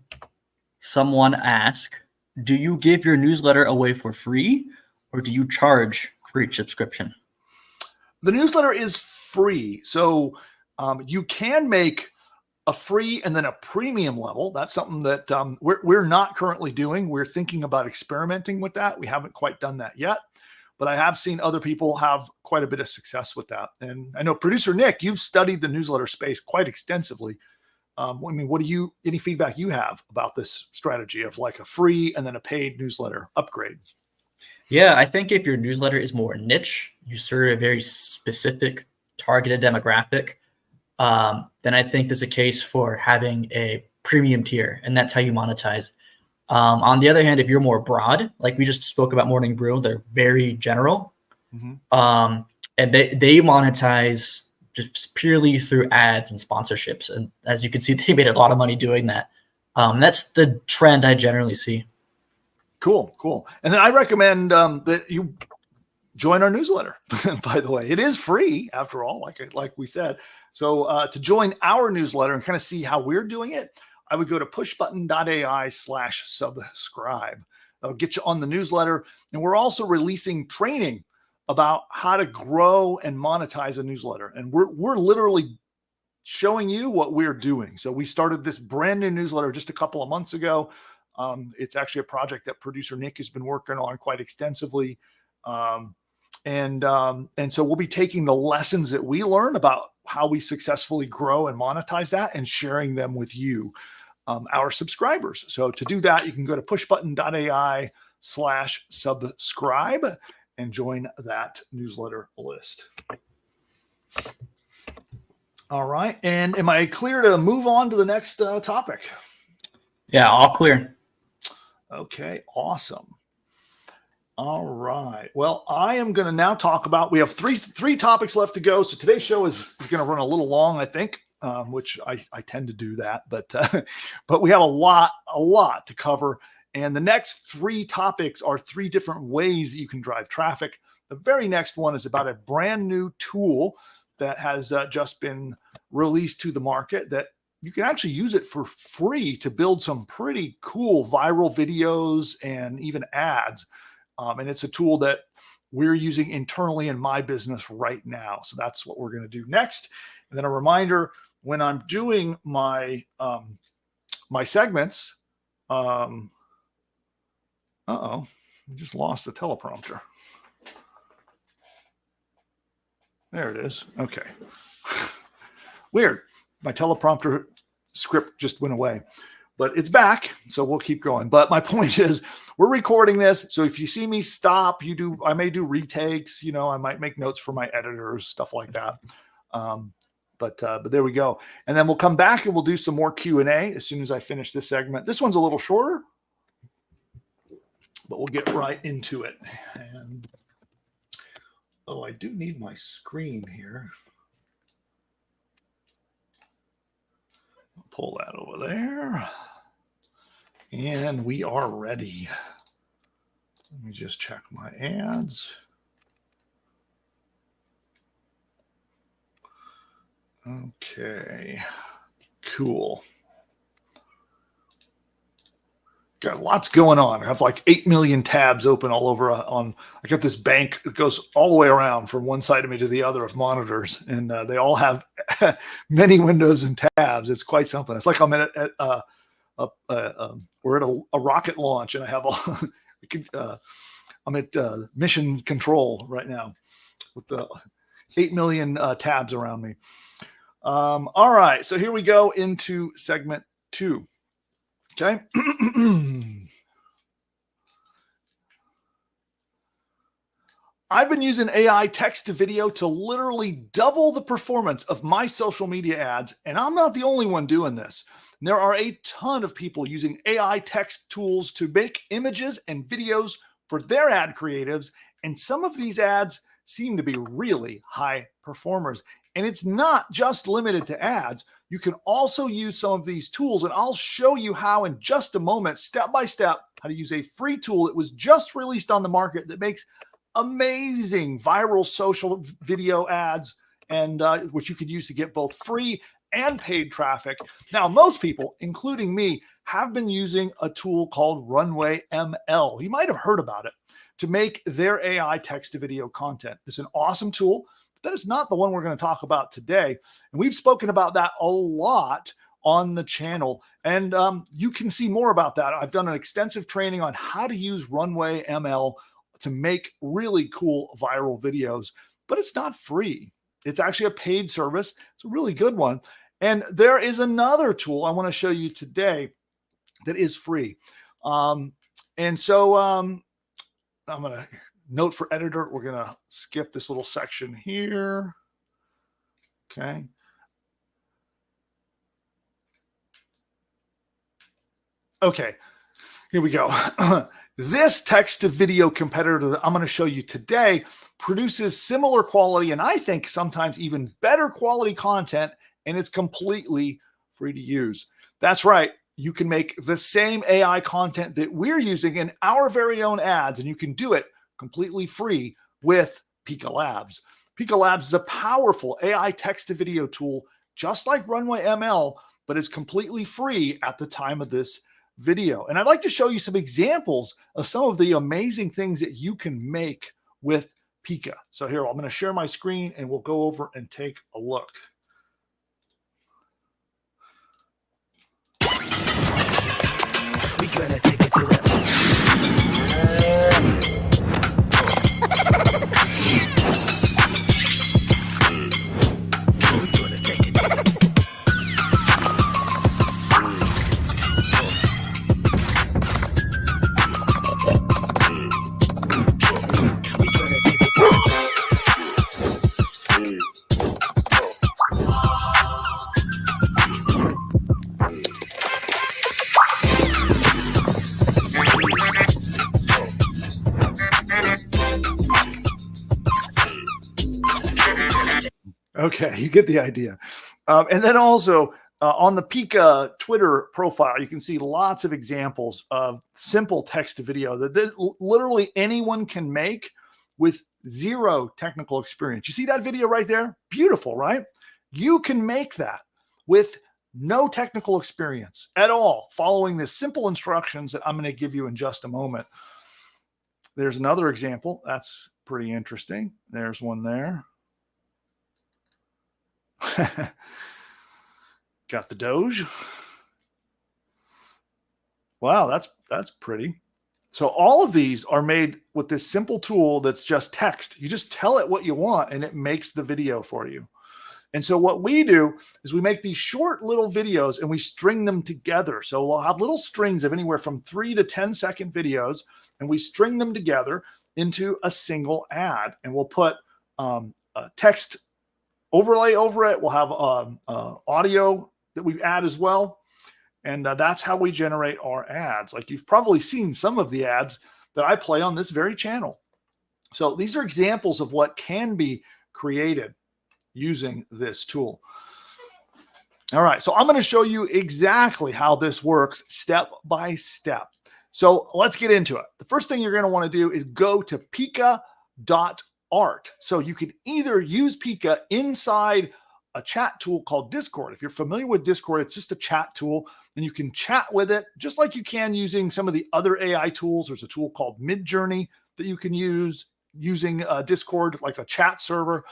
someone ask, do you give your newsletter away for free or do you charge for each subscription? The newsletter is free. So you can make a free and then a premium level. That's something that we're not currently doing. We're thinking about experimenting with that. We haven't quite done that yet, but I have seen other people have quite a bit of success with that. And I know producer Nick, you've studied the newsletter space quite extensively. What any feedback you have about this strategy of like a free and then a paid newsletter upgrade? Yeah, I think if your newsletter is more niche, you serve a very specific targeted demographic, then I think there's a case for having a premium tier, and that's how you monetize. On the other hand, if you're more broad, like we just spoke about Morning Brew, they're very general, and they monetize just purely through ads and sponsorships. And as you can see, they made a lot of money doing that. That's the trend I generally see. Cool. And then I recommend that you join our newsletter. By the way, it is free after all, like we said. So to join our newsletter and kind of see how we're doing it, I would go to pushbutton.ai/subscribe. That'll get you on the newsletter. And we're also releasing training about how to grow and monetize a newsletter. And we're literally showing you what we're doing. So we started this brand new newsletter just a couple of months ago. It's actually a project that producer Nick has been working on quite extensively. And so we'll be taking the lessons that we learn about how we successfully grow and monetize that and sharing them with you, our subscribers. So to do that, you can go to pushbutton.ai/subscribe and join that newsletter list. All right. And am I clear to move on to the next topic? Yeah, all clear. Okay, awesome. All right. Well, I am going to now talk about, we have three topics left to go. So today's show is going to run a little long, I think, which I tend to do that, but we have a lot to cover. And the next three topics are three different ways that you can drive traffic. The very next one is about a brand new tool that has just been released to the market that you can actually use it for free to build some pretty cool viral videos and even ads. And it's a tool that we're using internally in my business right now. So that's what we're going to do next. And then a reminder, when I'm doing my my segments, I just lost the teleprompter. There it is. Okay. Weird. My teleprompter script just went away, but it's back. So we'll keep going. But my point is, we're recording this. So if you see me stop, I may do retakes, I might make notes for my editors, stuff like that. But there we go. And then we'll come back and we'll do some more Q&A as soon as I finish this segment. This one's a little shorter, but we'll get right into it. And I do need my screen here. I'll pull that over there. And we are ready. Let me just check my ads. Okay, cool. Got lots going on. I have like 8 million tabs open all over I got this bank that goes all the way around from one side of me to the other of monitors, and they all have many windows and tabs. It's quite something. It's like I'm we're at a rocket launch, and I have I'm at mission control right now with the 8 million tabs around me. All right, so here we go into segment 2. Okay. I've been using AI text to video to literally double the performance of my social media ads, and I'm not the only one doing this. There are a ton of people using AI text tools to make images and videos for their ad creatives, and some of these ads seem to be really high performers. And it's not just limited to ads. You can also use some of these tools, and I'll show you how in just a moment, step by step, how to use a free tool that was just released on the market that makes amazing viral social video ads, and which you could use to get both free and paid traffic. Now, most people, including me, have been using a tool called Runway ML. You might have heard about it, to make their AI text to video content. It's an awesome tool. That is not the one we're going to talk about today. And we've spoken about that a lot on the channel. And you can see more about that. I've done an extensive training on how to use Runway ML to make really cool viral videos, but it's not free. It's actually a paid service. It's a really good one. And there is another tool I want to show you today that is free. And so I'm going to note for editor, we're going to skip this little section here. Okay. Okay, here we go. This text to video competitor that I'm going to show you today produces similar quality and I think sometimes even better quality content, and it's completely free to use. That's right. You can make the same AI content that we're using in our very own ads, and you can do it completely free with Pika Labs. Pika Labs is a powerful AI text to video tool, just like Runway ML, but it's completely free at the time of this video. And I'd like to show you some examples of some of the amazing things that you can make with Pika. So here, I'm going to share my screen and we'll go over and take a look. We're gonna take it to the Okay, you get the idea. And then also on the Pika Twitter profile, you can see lots of examples of simple text to video that literally anyone can make with zero technical experience. You see that video right there? Beautiful, right? You can make that with no technical experience at all, following the simple instructions that I'm going to give you in just a moment. There's another example. That's pretty interesting. There's one there. Got the Doge. Wow, that's pretty. So all of these are made with this simple tool that's just text. You just tell it what you want and it makes the video for you. And so what we do is we make these short little videos and we string them together. So we'll have little strings of anywhere from 3 to 10-second videos, and we string them together into a single ad. And we'll put a text overlay over it. We'll have audio that we add as well. And that's how we generate our ads. Like you've probably seen some of the ads that I play on this very channel. So these are examples of what can be created using this tool. All right, so I'm going to show you exactly how this works step by step. So let's get into it. The first thing you're going to want to do is go to pika.art. So you can either use Pika inside a chat tool called Discord. If you're familiar with Discord, it's just a chat tool and you can chat with it just like you can using some of the other AI tools. There's a tool called Midjourney that you can use using Discord, like a chat server.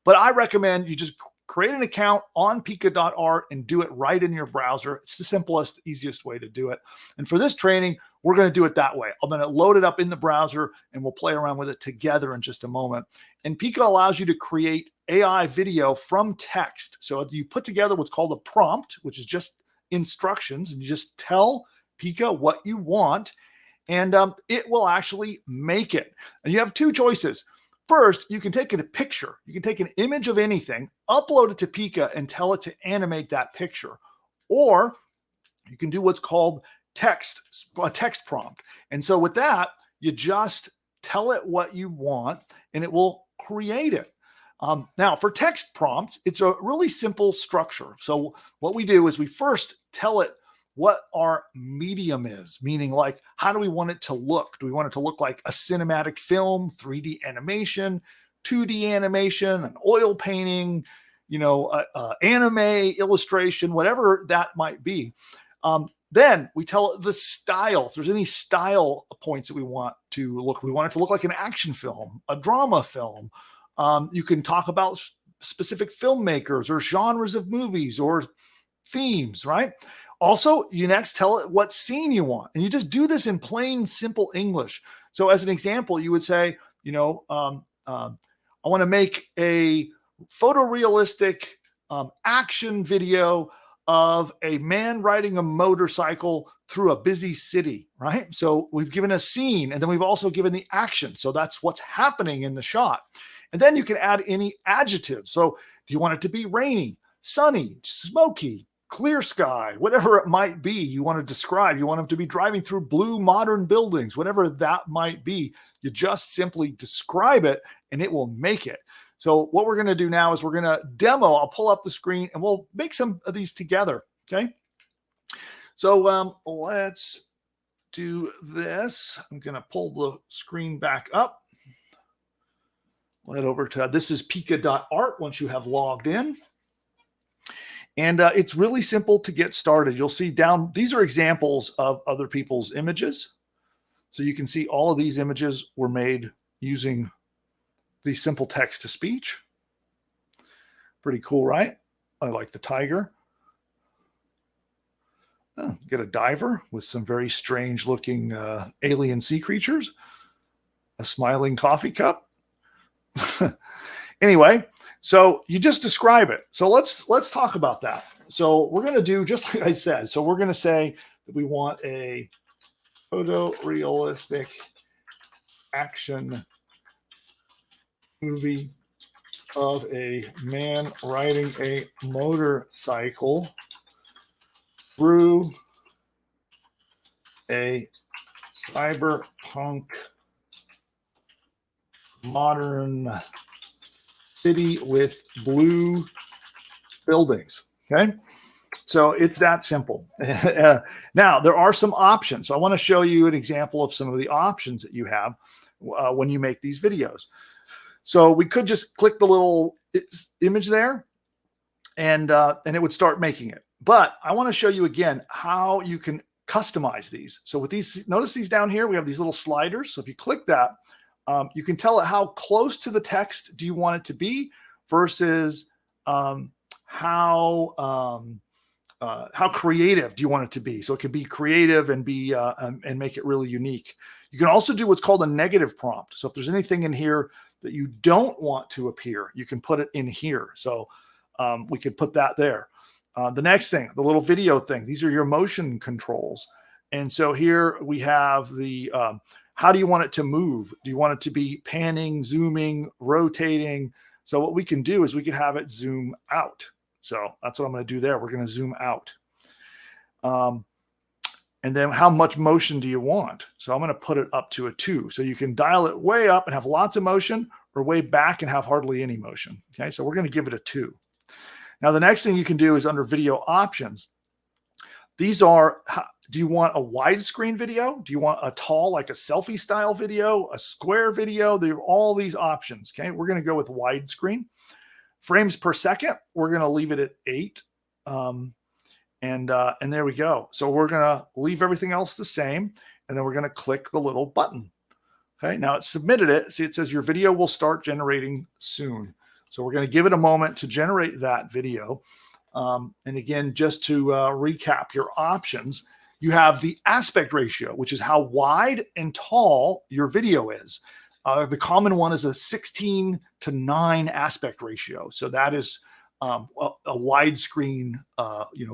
But I recommend you just create an account on pika.art and do it right in your browser. It's the simplest, easiest way to do it. And for this training, we're going to do it that way. I'm going to load it up in the browser and we'll play around with it together in just a moment. And Pika allows you to create AI video from text. So you put together what's called a prompt, which is just instructions, and you just tell Pika what you want, and it will actually make it. And you have two choices. First, you can take a picture. You can take an image of anything, upload it to Pika, and tell it to animate that picture. Or you can do what's called a text prompt. And so with that, you just tell it what you want, and it will create it. Now, for text prompts, it's a really simple structure. So what we do is we first tell it what our medium is, meaning like, how do we want it to look? Do we want it to look like a cinematic film, 3D animation, 2D animation, an oil painting, anime illustration, whatever that might be. Then we tell it the style. If there's any style points that we want it to look like an action film, a drama film. You can talk about specific filmmakers or genres of movies or themes, right? Also, you next tell it what scene you want. And you just do this in plain, simple English. So as an example, you would say, I want to make a photorealistic action video of a man riding a motorcycle through a busy city, right? So we've given a scene, and then we've also given the action. So that's what's happening in the shot. And then you can add any adjective. So do you want it to be rainy, sunny, smoky, clear sky, whatever it might be you want to describe? You want them to be driving through blue modern buildings, whatever that might be. You just simply describe it and it will make it. So what we're going to do now is we're going to demo. I'll pull up the screen and we'll make some of these together. Okay. So let's do this. I'm going to pull the screen back up. We'll head over to, this is Pika.art once you have logged in. And it's really simple to get started. You'll see down, these are examples of other people's images. So you can see all of these images were made using the simple text to speech. Pretty cool, right? I like the tiger. Oh, get a diver with some very strange looking alien sea creatures. A smiling coffee cup. Anyway, so you just describe it. So let's talk about that. So we're going to do just like I said. So we're going to say that we want a photorealistic action movie of a man riding a motorcycle through a cyberpunk modern city with blue buildings. Okay. So it's that simple. Now there are some options. So I want to show you an example of some of the options that you have when you make these videos. So we could just click the little image there and it would start making it. But I want to show you again how you can customize these. So with these, notice these down here, we have these little sliders. So if you click that, you can tell it how close to the text do you want it to be versus how creative do you want it to be. So it can be creative and be and make it really unique. You can also do what's called a negative prompt. So if there's anything in here that you don't want to appear, you can put it in here. So we could put that there. The next thing, the little video thing, these are your motion controls. And so here we have the, how do you want it to move? Do you want it to be panning, zooming, rotating? So what we can do is we can have it zoom out. So that's what I'm going to do there. We're going to zoom out. And then how much motion do you want? So I'm going to put it up to a 2. So you can dial it way up and have lots of motion or way back and have hardly any motion. Okay, so we're going to give it a 2. Now the next thing you can do is under video options. These are, do you want a widescreen video? Do you want a tall, like a selfie style video, a square video? There are all these options. Okay, we're going to go with widescreen. Frames per second, we're going to leave it at 8. And there we go. So we're going to leave everything else the same. And then we're going to click the little button. Okay, now it's submitted it. See, it says your video will start generating soon. So we're going to give it a moment to generate that video. And again, just to recap your options, you have the aspect ratio, which is how wide and tall your video is. The common one is a 16:9 aspect ratio. So that is a widescreen,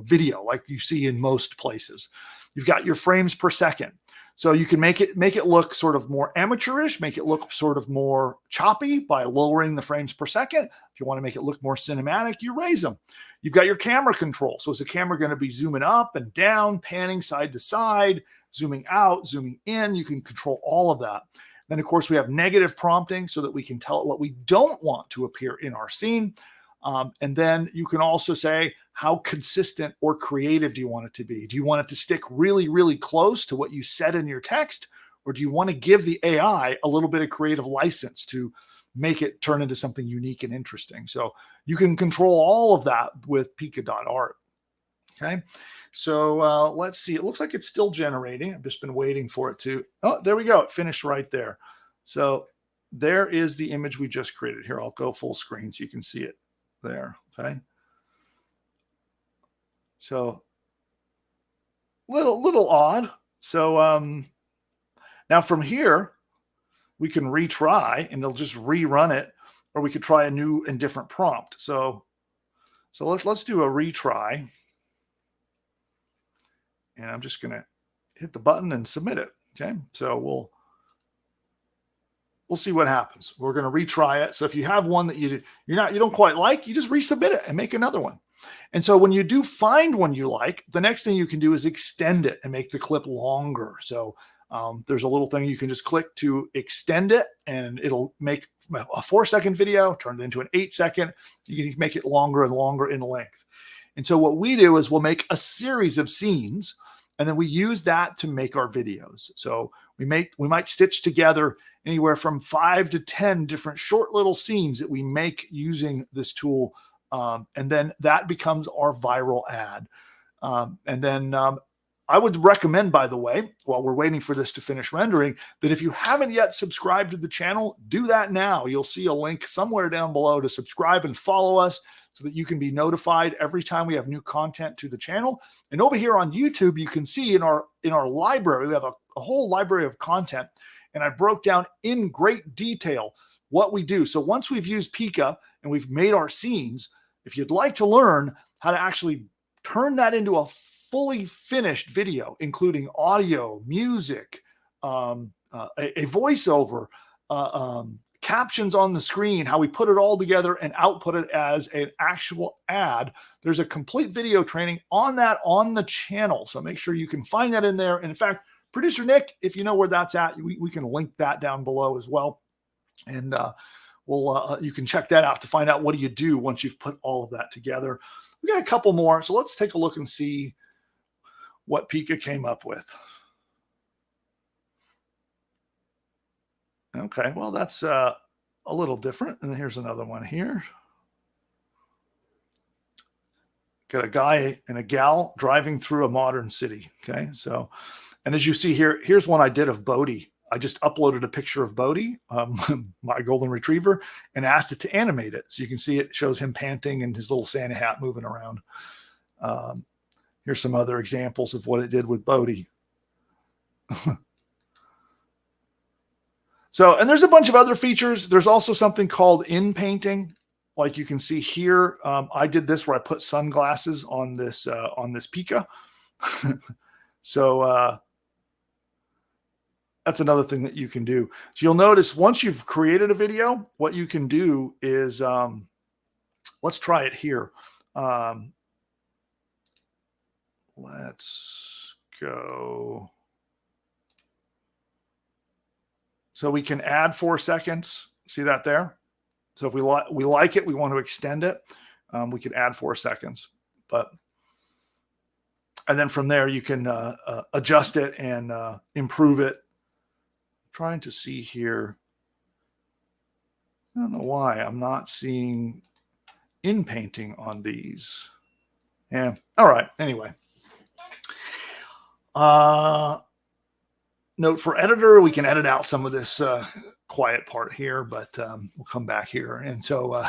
video like you see in most places. You've got your frames per second. So you can make it look sort of more amateurish, make it look sort of more choppy by lowering the frames per second. If you want to make it look more cinematic, you raise them. You've got your camera control. So is the camera going to be zooming up and down, panning side to side, zooming out, zooming in? You can control all of that. Then, of course, we have negative prompting so that we can tell it what we don't want to appear in our scene. And then you can also say, how consistent or creative do you want it to be? Do you want it to stick really, really close to what you said in your text? Or do you want to give the AI a little bit of creative license to make it turn into something unique and interesting? So you can control all of that with Pika.art. Okay, so let's see. It looks like it's still generating. I've just been waiting for it to. Oh, there we go. It finished right there. So there is the image we just created. Here, I'll go full screen so you can see it there. Okay. So little odd. So now from here, we can retry and it'll just rerun it, or we could try a new and different prompt. So So let's do a retry. And I'm just going to hit the button and submit it. Okay. So we'll see what happens. We're going to retry it. So if you have one that you don't quite like, you just resubmit it and make another one. And so when you do find one you like, the next thing you can do is extend it and make the clip longer. So there's a little thing you can just click to extend it, and it'll make a 4-second video turn it into an 8-second. You can make it longer and longer in length. And so what we do is we'll make a series of scenes, and then we use that to make our videos. So we might stitch together anywhere from 5 to 10 different short little scenes that we make using this tool. And then that becomes our viral ad. And then I would recommend, by the way, while we're waiting for this to finish rendering, that if you haven't yet subscribed to the channel, do that now. You'll see a link somewhere down below to subscribe and follow us so that you can be notified every time we have new content to the channel. And over here on YouTube, you can see in our library, we have a whole library of content, and I broke down in great detail what we do. So once we've used Pika and we've made our scenes, if you'd like to learn how to actually turn that into a fully finished video, including audio, music, a voiceover, captions on the screen, how we put it all together and output it as an actual ad, there's a complete video training on that on the channel. So make sure you can find that in there. And in fact, Producer Nick, if you know where that's at, we can link that down below as well. And you can check that out to find out what do you do once you've put all of that together. We got a couple more. So let's take a look and see what Pika came up with. Okay, well, that's a little different. And here's another one here. Got a guy and a gal driving through a modern city. Okay, so, and as you see here, here's one I did of Bodhi. I just uploaded a picture of Bodhi, my golden retriever, and asked it to animate it. So you can see it shows him panting and his little Santa hat moving around. Here's some other examples of what it did with Bodhi. So, and there's a bunch of other features. There's also something called in painting. Like you can see here, I did this where I put sunglasses on this Pika. So that's another thing that you can do. So you'll notice once you've created a video, what you can do is, let's try it here. Let's go. So we can add 4 seconds. See that there? So if we like it, we want to extend it, we can add 4 seconds. And then from there, you can adjust it and improve it. I'm trying to see here. I don't know why I'm not seeing in painting on these. Yeah. All right. Anyway. Note for editor, we can edit out some of this quiet part here, but we'll come back here. And so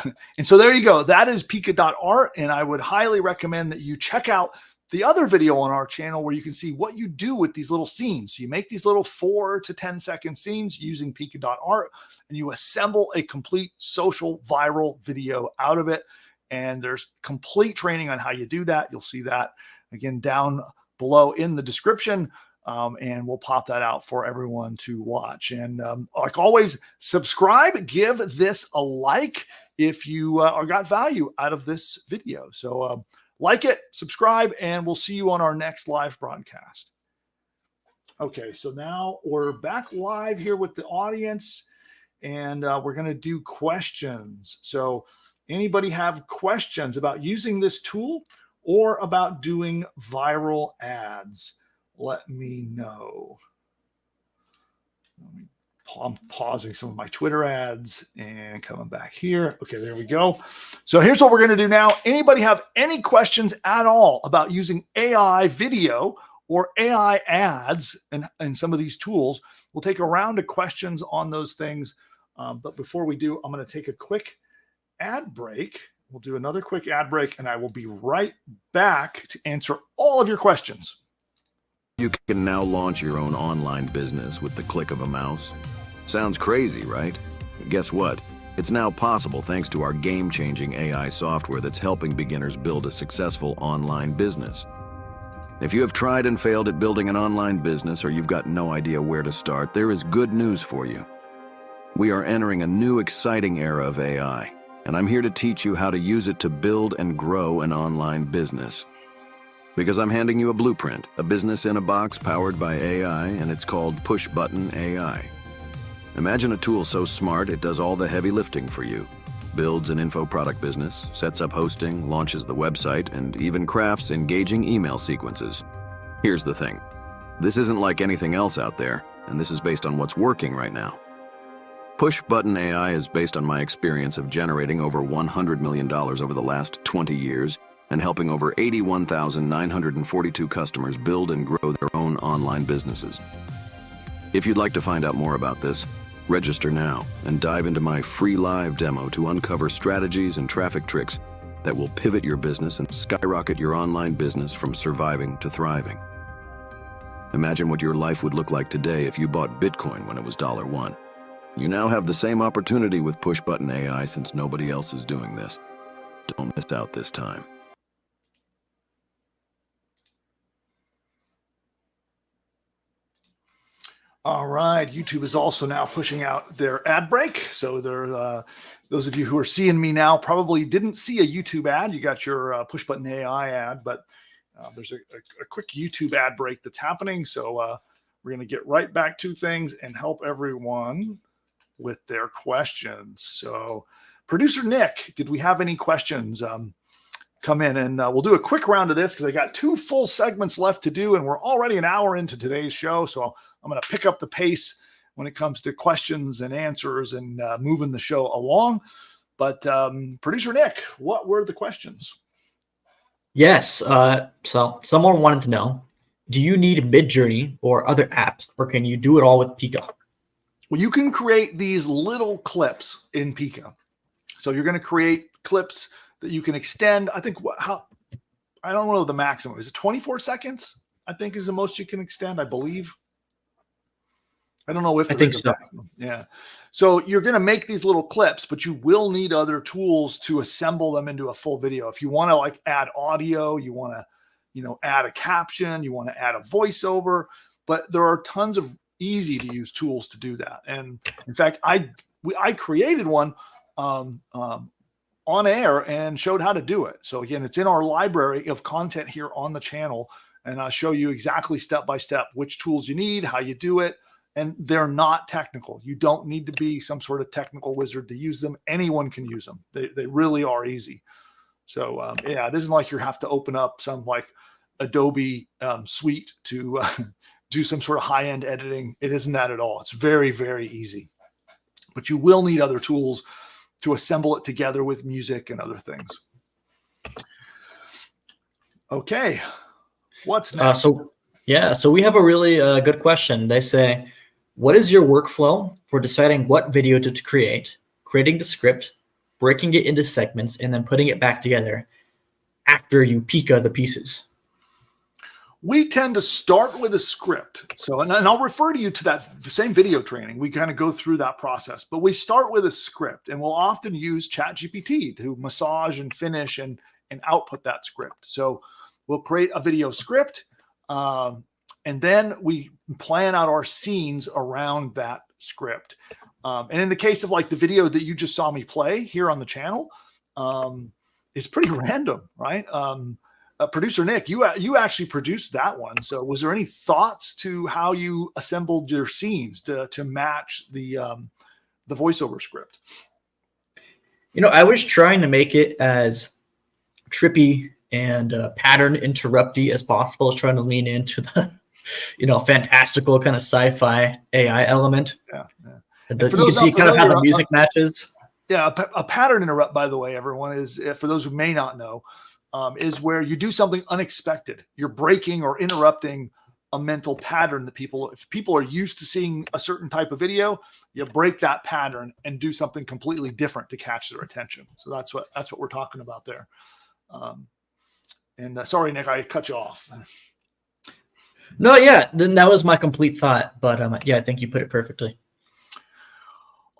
there you go. That is Pika.art, and I would highly recommend that you check out the other video on our channel where you can see what you do with these little scenes. So you make these little 4 to 10 second scenes using Pika.art, and you assemble a complete social viral video out of it. And there's complete training on how you do that. You'll see that again down below in the description. And we'll pop that out for everyone to watch. And like always, subscribe, give this a like if you got value out of this video. So like it, subscribe, and we'll see you on our next live broadcast. Okay, so now we're back live here with the audience, and we're going to do questions. So anybody have questions about using this tool or about doing viral ads? Let me know. I'm pausing some of my Twitter ads and coming back here. Okay, there we go. So here's what we're going to do now. Anybody have any questions at all about using AI video or AI ads and some of these tools? We'll take a round of questions on those things. But before we do, I'm going to take a quick ad break. We'll do another quick ad break, and I will be right back to answer all of your questions. You can now launch your own online business with the click of a mouse. Sounds crazy, right? Guess what? It's now possible thanks to our game-changing AI software that's helping beginners build a successful online business. If you have tried and failed at building an online business or you've got no idea where to start, there is good news for you. We are entering a new exciting era of AI, and I'm here to teach you how to use it to build and grow an online business. Because I'm handing you a blueprint, a business in a box powered by AI, and it's called PushButton AI. Imagine a tool so smart it does all the heavy lifting for you. Builds an info product business, sets up hosting, launches the website, and even crafts engaging email sequences. Here's the thing. This isn't like anything else out there, and this is based on what's working right now. PushButton AI is based on my experience of generating over $100 million over the last 20 years and helping over 81,942 customers build and grow their own online businesses. If you'd like to find out more about this, register now and dive into my free live demo to uncover strategies and traffic tricks that will pivot your business and skyrocket your online business from surviving to thriving. Imagine what your life would look like today if you bought Bitcoin when it was $1. You now have the same opportunity with PushButton AI since nobody else is doing this. Don't miss out this time. All right, YouTube is also now pushing out their ad break. So those of you who are seeing me now probably didn't see a YouTube ad. You got your PushButton AI ad, but there's a quick YouTube ad break that's happening. So we're going to get right back to things and help everyone with their questions. So producer Nick, did we have any questions come in? And we'll do a quick round of this because I got 2 full segments left to do, and we're already an hour into today's show. So I'm going to pick up the pace when it comes to questions and answers and moving the show along. But producer Nick, what were the questions? Yes. So someone wanted to know, do you need Midjourney or other apps, or can you do it all with Pika? Well, you can create these little clips in Pika. So you're going to create clips that you can extend. I think I don't know the maximum. Is it 24 seconds? I think is the most you can extend, I believe. I don't know if I think so. Yeah. So you're going to make these little clips, but you will need other tools to assemble them into a full video. If you want to like add audio, you want to, add a caption, you want to add a voiceover, but there are tons of easy to use tools to do that. And in fact, I created one on air and showed how to do it. So again, it's in our library of content here on the channel, and I'll show you exactly step by step which tools you need, how you do it. And they're not technical. You don't need to be some sort of technical wizard to use them. Anyone can use them. They really are easy. So yeah, it isn't like you have to open up some like Adobe suite to do some sort of high-end editing. It isn't that at all. It's very, very easy. But you will need other tools to assemble it together with music and other things. Okay, what's next? So we have a really good question. They say, what is your workflow for deciding what video to create, creating the script, breaking it into segments, and then putting it back together after you Pika the pieces? We tend to start with a script. So, and I'll refer to you to that same video training. We kind of go through that process, but we start with a script, and we'll often use ChatGPT to massage and finish and output that script. So we'll create a video script, and then we plan out our scenes around that script. And in the case of like the video that you just saw me play here on the channel, it's pretty random, right? Producer Nick, you actually produced that one. So was there any thoughts to how you assembled your scenes to match the voiceover script? I was trying to make it as trippy and pattern interrupty as possible. I was trying to lean into the, fantastical kind of sci-fi AI element. Yeah. You can see kind of how the music matches. Yeah, a pattern interrupt, by the way, everyone, is, for those who may not know, is where you do something unexpected. You're breaking or interrupting a mental pattern that if people are used to seeing a certain type of video, you break that pattern and do something completely different to catch their attention. So that's what we're talking about there. Sorry, Nick, I cut you off. No, yeah, then that was my complete thought. But yeah, I think you put it perfectly.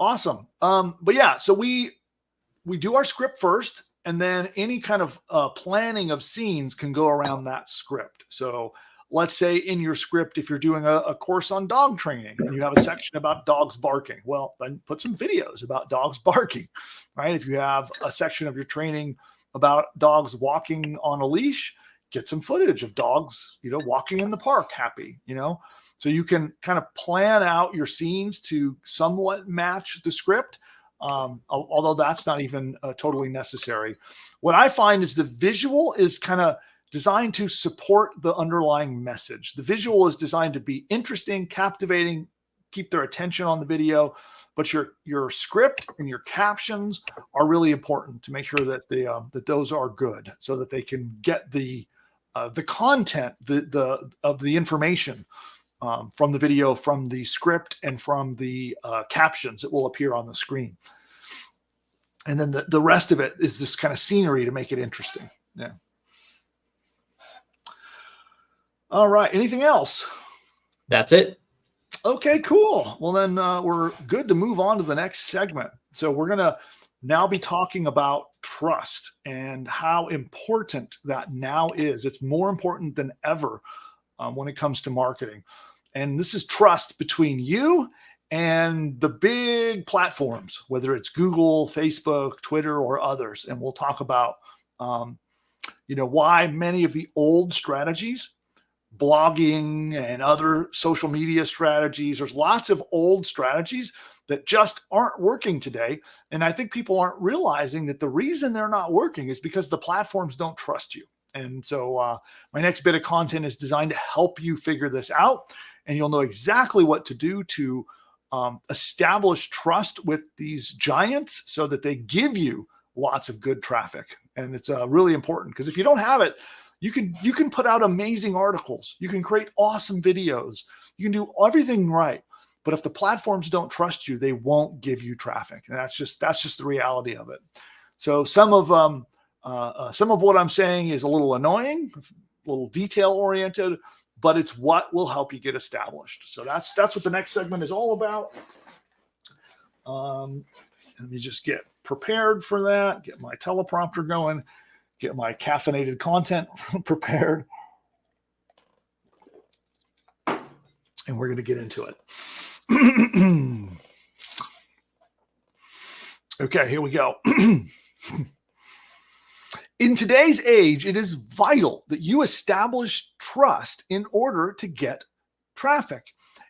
Awesome. But yeah, so we do our script first, and then any kind of planning of scenes can go around that script. So let's say in your script, if you're doing a course on dog training and you have a section about dogs barking, well, then put some videos about dogs barking, right? If you have a section of your training about dogs walking on a leash, get some footage of dogs, walking in the park happy, so you can kind of plan out your scenes to somewhat match the script. Although that's not even totally necessary. What I find is the visual is kind of designed to support the underlying message. The visual is designed to be interesting, captivating, keep their attention on the video, but your script and your captions are really important to make sure that that those are good, so that they can get the content, of the information from the video, from the script, and from the captions that will appear on the screen. And then the rest of it is this kind of scenery to make it interesting. Yeah. All right. Anything else? That's it. Okay, cool. Well, then we're good to move on to the next segment. So we're going to now be talking about trust and how important that now is. It's more important than ever when it comes to marketing. And this is trust between you and the big platforms, whether it's Google, Facebook, Twitter, or others. And we'll talk about, why many of the old strategies, blogging and other social media strategies, there's lots of old strategies that just aren't working today. And I think people aren't realizing that the reason they're not working is because the platforms don't trust you. And so my next bit of content is designed to help you figure this out. And you'll know exactly what to do to establish trust with these giants so that they give you lots of good traffic. And it's really important, because if you don't have it, you can put out amazing articles. You can create awesome videos. You can do everything right. But if the platforms don't trust you, they won't give you traffic. And that's just the reality of it. So some of what I'm saying is a little annoying, a little detail oriented, but it's what will help you get established. So that's what the next segment is all about. Let me just get prepared for that, get my teleprompter going, get my caffeinated content prepared. And we're going to get into it. Okay, here we go. In today's age, it is vital that you establish trust in order to get traffic.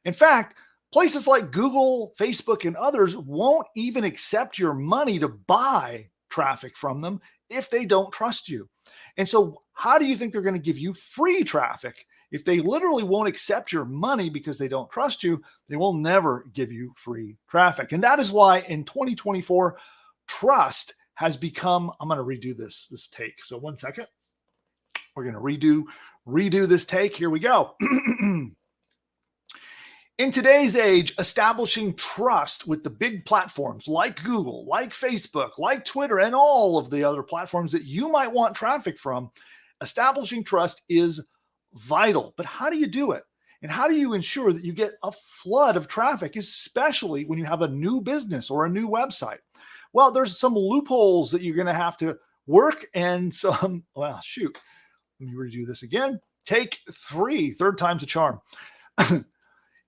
In fact, places like Google, Facebook, and others won't even accept your money to buy traffic from them if they don't trust you. And so how do you think they're going to give you free traffic? If they literally won't accept your money because they don't trust you, they will never give you free traffic. And that is why in 2024, trust has become, I'm going to redo this take. So 1 second. We're going to redo this take. Here we go. In today's age, establishing trust with the big platforms like Google, like Facebook, like Twitter, and all of the other platforms that you might want traffic from, establishing trust is vital. But how do you do it? And how do you ensure that you get a flood of traffic, especially when you have a new business or a new website? Well, there's some loopholes that you're going to have to work, and some, well, shoot. Let me redo this again. Take 3, third time's a charm.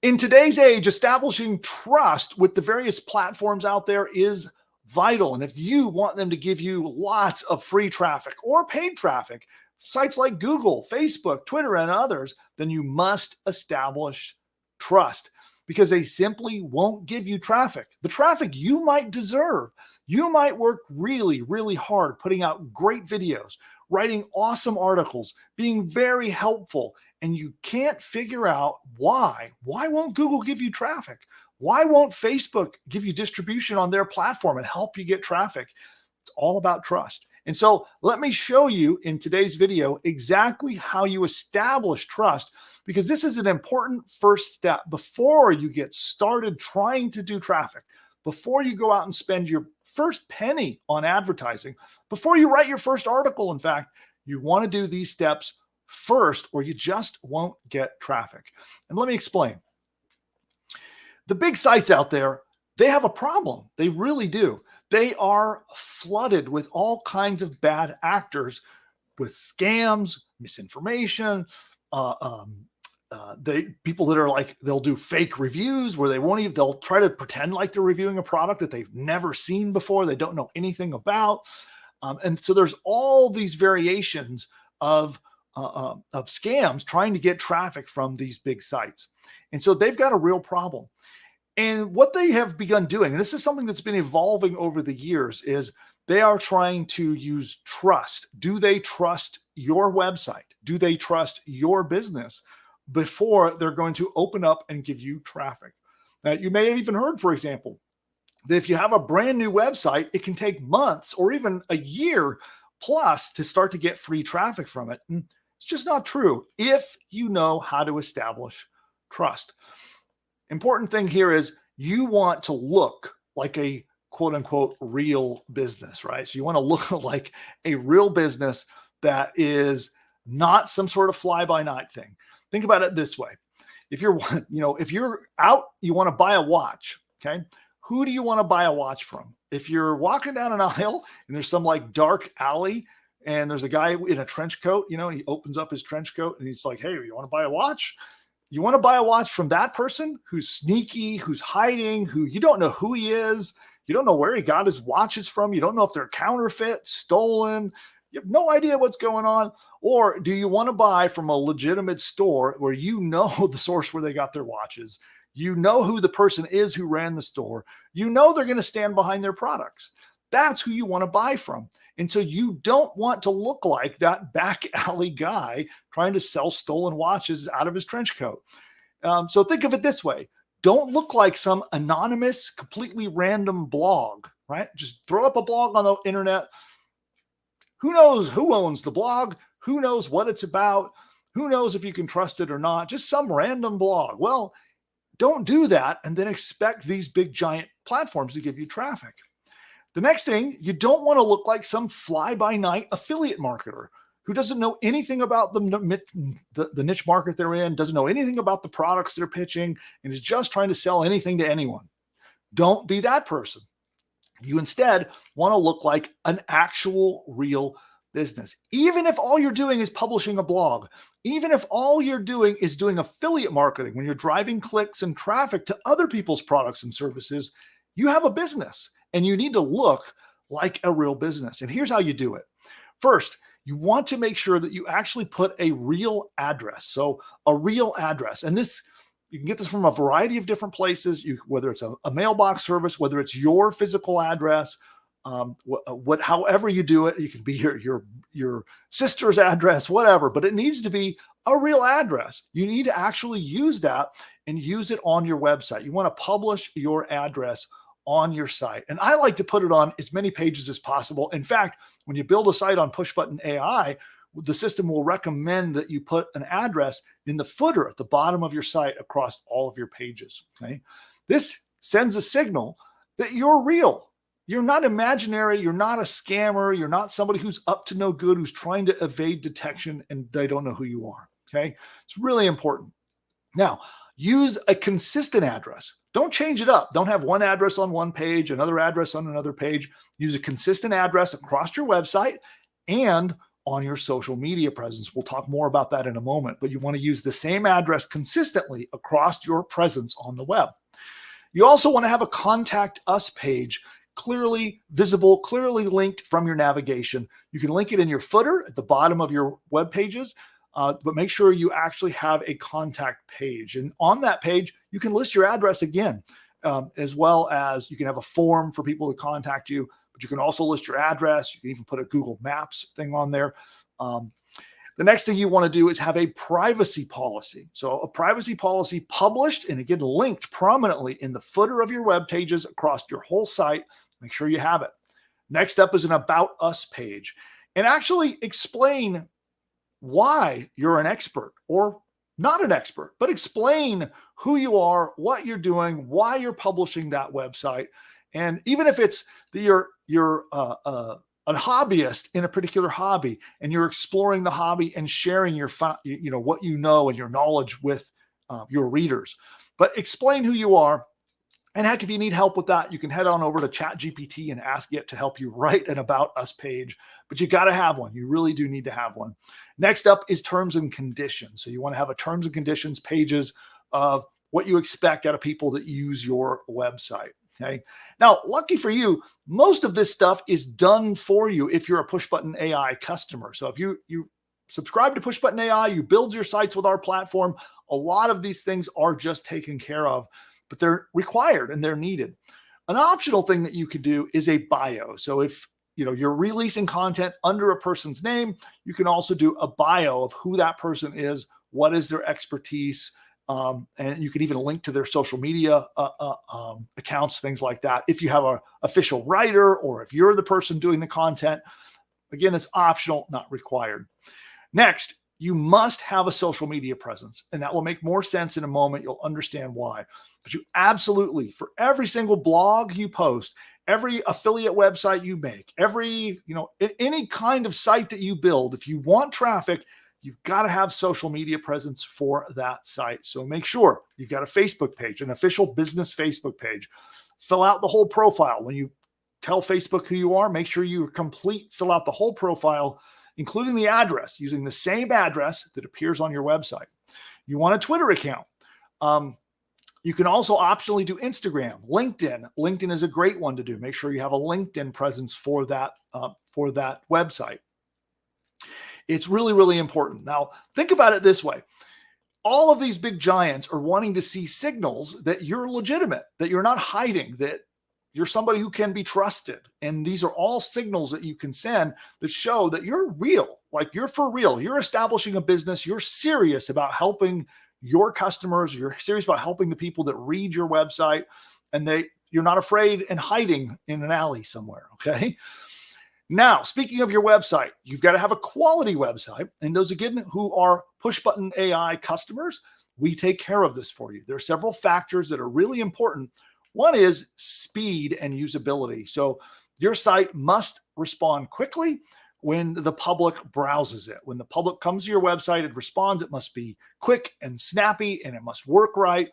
In today's age, establishing trust with the various platforms out there is vital. And if you want them to give you lots of free traffic or paid traffic, sites like Google, Facebook, Twitter, and others, then you must establish trust, because they simply won't give you traffic. The traffic you might deserve. You might work really, really hard putting out great videos, writing awesome articles, being very helpful, and you can't figure out why. Why won't Google give you traffic? Why won't Facebook give you distribution on their platform and help you get traffic? It's all about trust. And so let me show you in today's video exactly how you establish trust, because this is an important first step before you get started trying to do traffic, before you go out and spend your first penny on advertising, before you write your first article. In fact, you want to do these steps first, or you just won't get traffic. And let me explain. The big sites out there, they have a problem. They really do. They are flooded with all kinds of bad actors, with scams, misinformation, people that are like, they'll do fake reviews where they'll try to pretend like they're reviewing a product that they've never seen before, they don't know anything about. And so there's all these variations of scams trying to get traffic from these big sites. And so they've got a real problem. And what they have begun doing, and this is something that's been evolving over the years, is they are trying to use trust. Do they trust your website? Do they trust your business before they're going to open up and give you traffic? Now, you may have even heard, for example, that if you have a brand new website, it can take months or even a year plus to start to get free traffic from it. And it's just not true if you know how to establish trust. Important thing here is you want to look like a quote unquote real business, right? So you want to look like a real business that is not some sort of fly by night thing. Think about it this way. If you're out, you want to buy a watch. Okay. Who do you want to buy a watch from? If you're walking down an aisle and there's some like dark alley and there's a guy in a trench coat, and he opens up his trench coat and he's like, hey, you want to buy a watch? You want to buy a watch from that person who's sneaky, who's hiding, who you don't know who he is. You don't know where he got his watches from. You don't know if they're counterfeit, stolen. You have no idea what's going on. Or do you want to buy from a legitimate store where you know the source where they got their watches? You know who the person is who ran the store. You know they're going to stand behind their products. That's who you want to buy from. And so you don't want to look like that back alley guy trying to sell stolen watches out of his trench coat. So think of it this way. Don't look like some anonymous, completely random blog, right? Just throw up a blog on the internet. Who knows who owns the blog? Who knows what it's about? Who knows if you can trust it or not? Just some random blog. Well, don't do that and then expect these big giant platforms to give you traffic. The next thing, you don't want to look like some fly-by-night affiliate marketer who doesn't know anything about the niche market they're in, doesn't know anything about the products they're pitching, and is just trying to sell anything to anyone. Don't be that person. You instead want to look like an actual real business. Even if all you're doing is publishing a blog, even if all you're doing is doing affiliate marketing, when you're driving clicks and traffic to other people's products and services, you have a business. And you need to look like a real business. And here's how you do it. First, you want to make sure that you actually put a real address. So a real address. And this, you can get this from a variety of different places, whether it's a mailbox service, whether it's your physical address, however you do it. It can be your sister's address, whatever, but it needs to be a real address. You need to actually use that and use it on your website. You want to publish your address on your site. And I like to put it on as many pages as possible. In fact, when you build a site on PushButton AI, the system will recommend that you put an address in the footer at the bottom of your site across all of your pages. Okay? This sends a signal that you're real. You're not imaginary. You're not a scammer. You're not somebody who's up to no good, who's trying to evade detection and they don't know who you are. Okay? It's really important. Now, use a consistent address. Don't change it up. Don't have one address on one page, another address on another page. Use a consistent address across your website and on your social media presence. We'll talk more about that in a moment, but you want to use the same address consistently across your presence on the web. You also want to have a contact us page, clearly visible, clearly linked from your navigation. You can link it in your footer at the bottom of your web pages. But make sure you actually have a contact page. And on that page, you can list your address again, as well as you can have a form for people to contact you, but you can also list your address. You can even put a Google Maps thing on there. The next thing you want to do is have a privacy policy. So a privacy policy published and again, linked prominently in the footer of your web pages across your whole site. Make sure you have it. Next up is an About Us page. And actually explain why you're an expert or not an expert, but explain who you are, what you're doing, why you're publishing that website. And even if it's that you're a hobbyist in a particular hobby and you're exploring the hobby and sharing your what you know and your knowledge with your readers, but explain who you are And heck, if you need help with that, you can head on over to ChatGPT and ask it to help you write an About Us page. But you got to have one. You really do need to have one. Next up is terms and conditions. So you want to have a terms and conditions pages of what you expect out of people that use your website. Okay. Now, lucky for you, most of this stuff is done for you if you're a PushButton AI customer. So if you subscribe to PushButton AI, you build your sites with our platform, a lot of these things are just taken care of, but they're required and they're needed. An optional thing that you could do is a bio. So if you're releasing content under a person's name, you can also do a bio of who that person is, what is their expertise, and you can even link to their social media accounts, things like that. If you have an official writer or if you're the person doing the content, again, it's optional, not required. Next, you must have a social media presence, and that will make more sense in a moment. You'll understand why. But you absolutely, for every single blog you post, every affiliate website you make, every, any kind of site that you build, if you want traffic, you've got to have social media presence for that site. So make sure you've got a Facebook page, an official business Facebook page. Fill out the whole profile. When you tell Facebook who you are, make sure you fill out the whole profile, including the address, using the same address that appears on your website. You want a Twitter account. You can also optionally do Instagram, LinkedIn. LinkedIn is a great one to do. Make sure you have a LinkedIn presence for that website. It's really, really important. Now, think about it this way. All of these big giants are wanting to see signals that you're legitimate, that you're not hiding, that you're somebody who can be trusted. And these are all signals that you can send that show that you're real, like you're for real. You're establishing a business. You're serious about helping your customers. You're serious about helping the people that read your website, and you're not afraid and hiding in an alley somewhere, okay? Now, speaking of your website, you've got to have a quality website. And those, again, who are PushButton AI customers, we take care of this for you. There are several factors that are really important. One is speed and usability. So your site must respond quickly when the public browses it. When the public comes to your website and responds, it must be quick and snappy, and it must work right.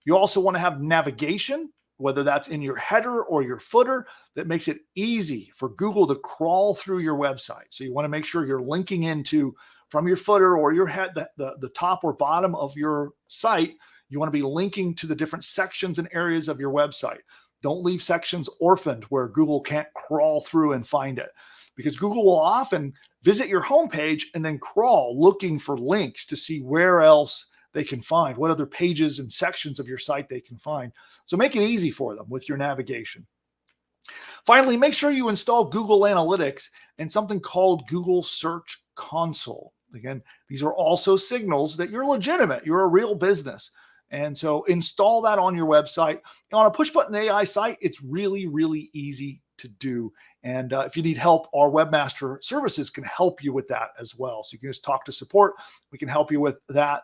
You also want to have navigation, whether that's in your header or your footer, that makes it easy for Google to crawl through your website. So you want to make sure you're linking into, from your footer or your head, the top or bottom of your site, you want to be linking to the different sections and areas of your website. Don't leave sections orphaned where Google can't crawl through and find it, because Google will often visit your homepage and then crawl looking for links to see where else they can find, what other pages and sections of your site they can find. So make it easy for them with your navigation. Finally, make sure you install Google Analytics and something called Google Search Console. Again, these are also signals that you're legitimate, you're a real business. And so install that on your website. On a PushButton AI site, it's really, really easy to do. And if you need help, our webmaster services can help you with that as well. So you can just talk to support. We can help you with that.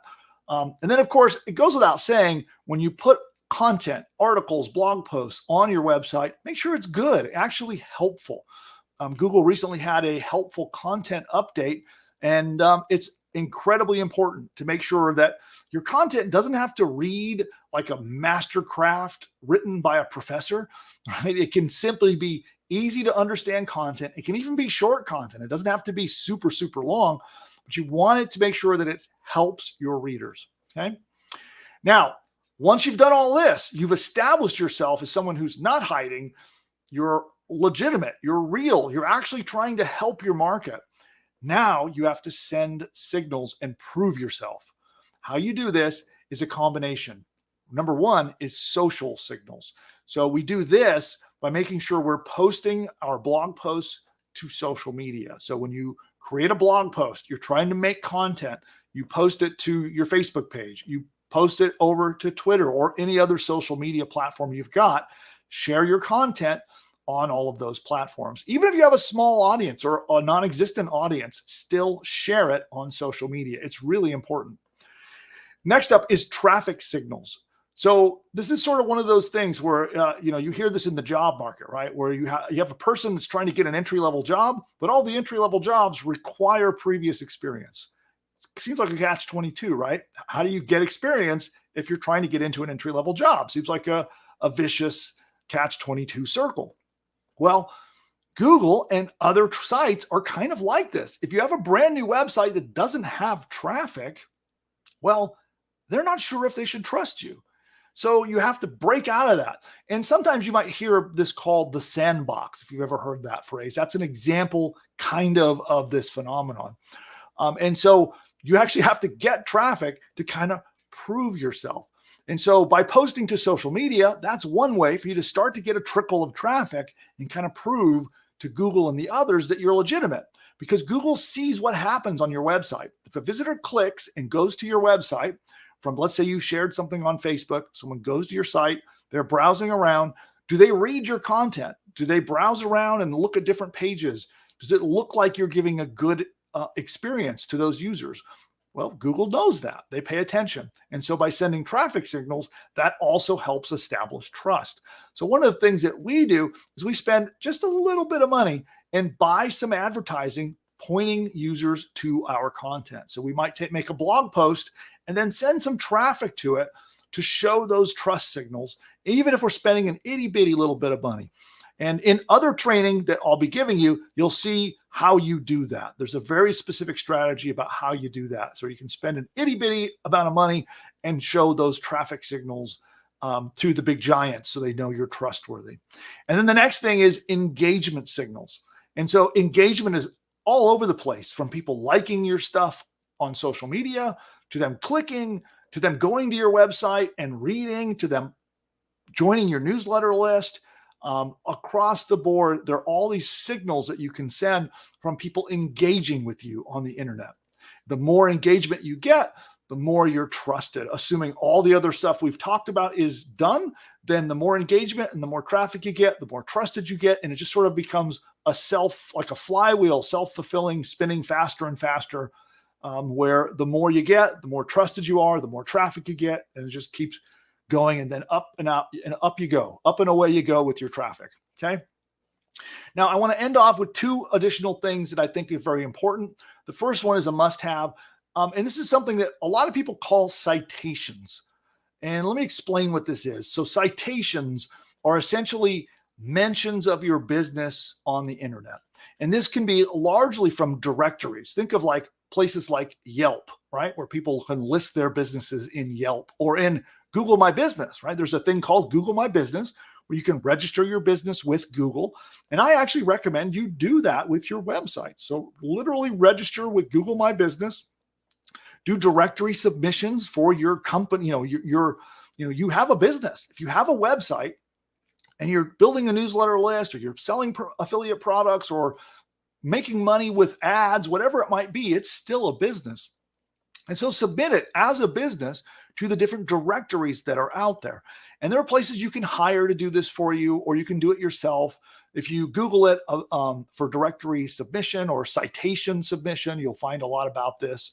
And then, of course, it goes without saying, when you put content, articles, blog posts on your website, make sure it's good, actually helpful. Google recently had a helpful content update, and it's incredibly important to make sure that your content doesn't have to read like a mastercraft written by a professor, right? It can simply be easy to understand content. It can even be short content. It doesn't have to be super, super long, but you want it to make sure that it helps your readers, okay? Now, once you've done all this, you've established yourself as someone who's not hiding, you're legitimate, you're real, you're actually trying to help your market. Now you have to send signals and prove yourself. How you do this is a combination. Number one is social signals. So we do this by making sure we're posting our blog posts to social media. So when you create a blog post, you're trying to make content, you post it to your Facebook page, you post it over to Twitter or any other social media platform you've got, share your content on all of those platforms. Even if you have a small audience or a non-existent audience, still share it on social media. It's really important. Next up is traffic signals. So this is sort of one of those things where, you hear this in the job market, right? Where you have a person that's trying to get an entry-level job, but all the entry-level jobs require previous experience. Seems like a catch-22, right? How do you get experience if you're trying to get into an entry-level job? Seems like a a vicious catch-22 circle. Well, Google and other sites are kind of like this. If you have a brand new website that doesn't have traffic, well, they're not sure if they should trust you. So you have to break out of that. And sometimes you might hear this called the sandbox, if you've ever heard that phrase. That's an example kind of this phenomenon. And so you actually have to get traffic to kind of prove yourself. And so by posting to social media, that's one way for you to start to get a trickle of traffic and kind of prove to Google and the others that you're legitimate, because Google sees what happens on your website. If a visitor clicks and goes to your website from, let's say you shared something on Facebook, someone goes to your site, they're browsing around. Do they read your content? Do they browse around and look at different pages? Does it look like you're giving a good experience to those users? Well, Google knows that. They pay attention. And so by sending traffic signals, that also helps establish trust. So one of the things that we do is we spend just a little bit of money and buy some advertising pointing users to our content. So we might make a blog post and then send some traffic to it to show those trust signals, even if we're spending an itty bitty little bit of money. And in other training that I'll be giving you, you'll see how you do that. There's a very specific strategy about how you do that. So you can spend an itty bitty amount of money and show those traffic signals to the big giants so they know you're trustworthy. And then the next thing is engagement signals. And so engagement is all over the place, from people liking your stuff on social media, to them clicking, to them going to your website and reading, to them joining your newsletter list. Across the board, there are all these signals that you can send from people engaging with you on the internet. The more engagement you get, the more you're trusted. Assuming all the other stuff we've talked about is done, then the more engagement and the more traffic you get, the more trusted you get. And it just sort of becomes like a flywheel, self-fulfilling, spinning faster and faster, where the more you get, the more trusted you are, the more traffic you get, and it just keeps going, and then up and out and up you go, up and away you go with your traffic. Okay. Now I want to end off with two additional things that I think are very important. The first one is a must-have, and this is something that a lot of people call citations. And let me explain what this is. So citations are essentially mentions of your business on the internet, and this can be largely from directories. Think of like places like Yelp, right, where people can list their businesses in Yelp, or in Google My Business, right? There's a thing called Google My Business where you can register your business with Google. And I actually recommend you do that with your website. So literally register with Google My Business, do directory submissions for your company. You have a business. If you have a website and you're building a newsletter list, or you're selling affiliate products, or making money with ads, whatever it might be, it's still a business. And so submit it as a business to the different directories that are out there. And there are places you can hire to do this for you, or you can do it yourself. If you Google it for directory submission or citation submission, you'll find a lot about this.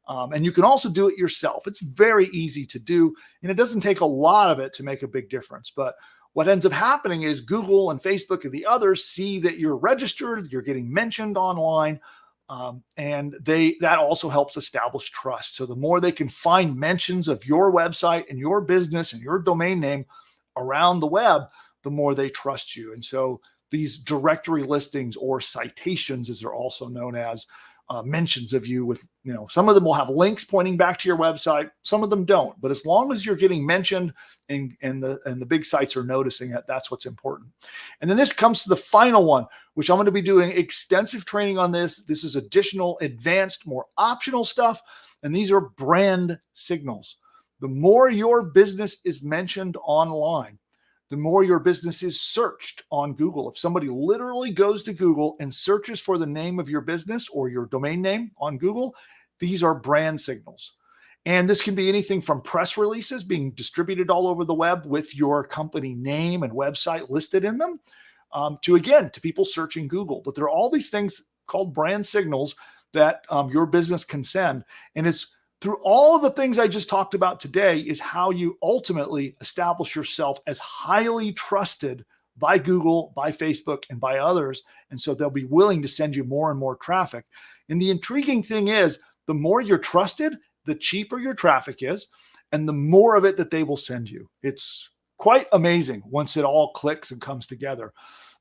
And you can also do it yourself. It's very easy to do, and it doesn't take a lot of it to make a big difference. But what ends up happening is Google and Facebook and the others see that you're registered, you're getting mentioned online, and that also helps establish trust. So the more they can find mentions of your website and your business and your domain name around the web, the more they trust you. And so these directory listings, or citations as they're also known as, mentions of you with, some of them will have links pointing back to your website, some of them don't. But as long as you're getting mentioned and the big sites are noticing it, that's what's important. And then this comes to the final one, which I'm going to be doing extensive training on this. This is additional, advanced, more optional stuff. And these are brand signals. The more your business is mentioned online, the more your business is searched on Google. If somebody literally goes to Google and searches for the name of your business or your domain name on Google, these are brand signals. And this can be anything from press releases being distributed all over the web with your company name and website listed in them, to people searching Google. But there are all these things called brand signals that your business can send. And it's through all of the things I just talked about today is how you ultimately establish yourself as highly trusted by Google, by Facebook, and by others. And so they'll be willing to send you more and more traffic. And the intriguing thing is, the more you're trusted, the cheaper your traffic is, and the more of it that they will send you. It's quite amazing once it all clicks and comes together.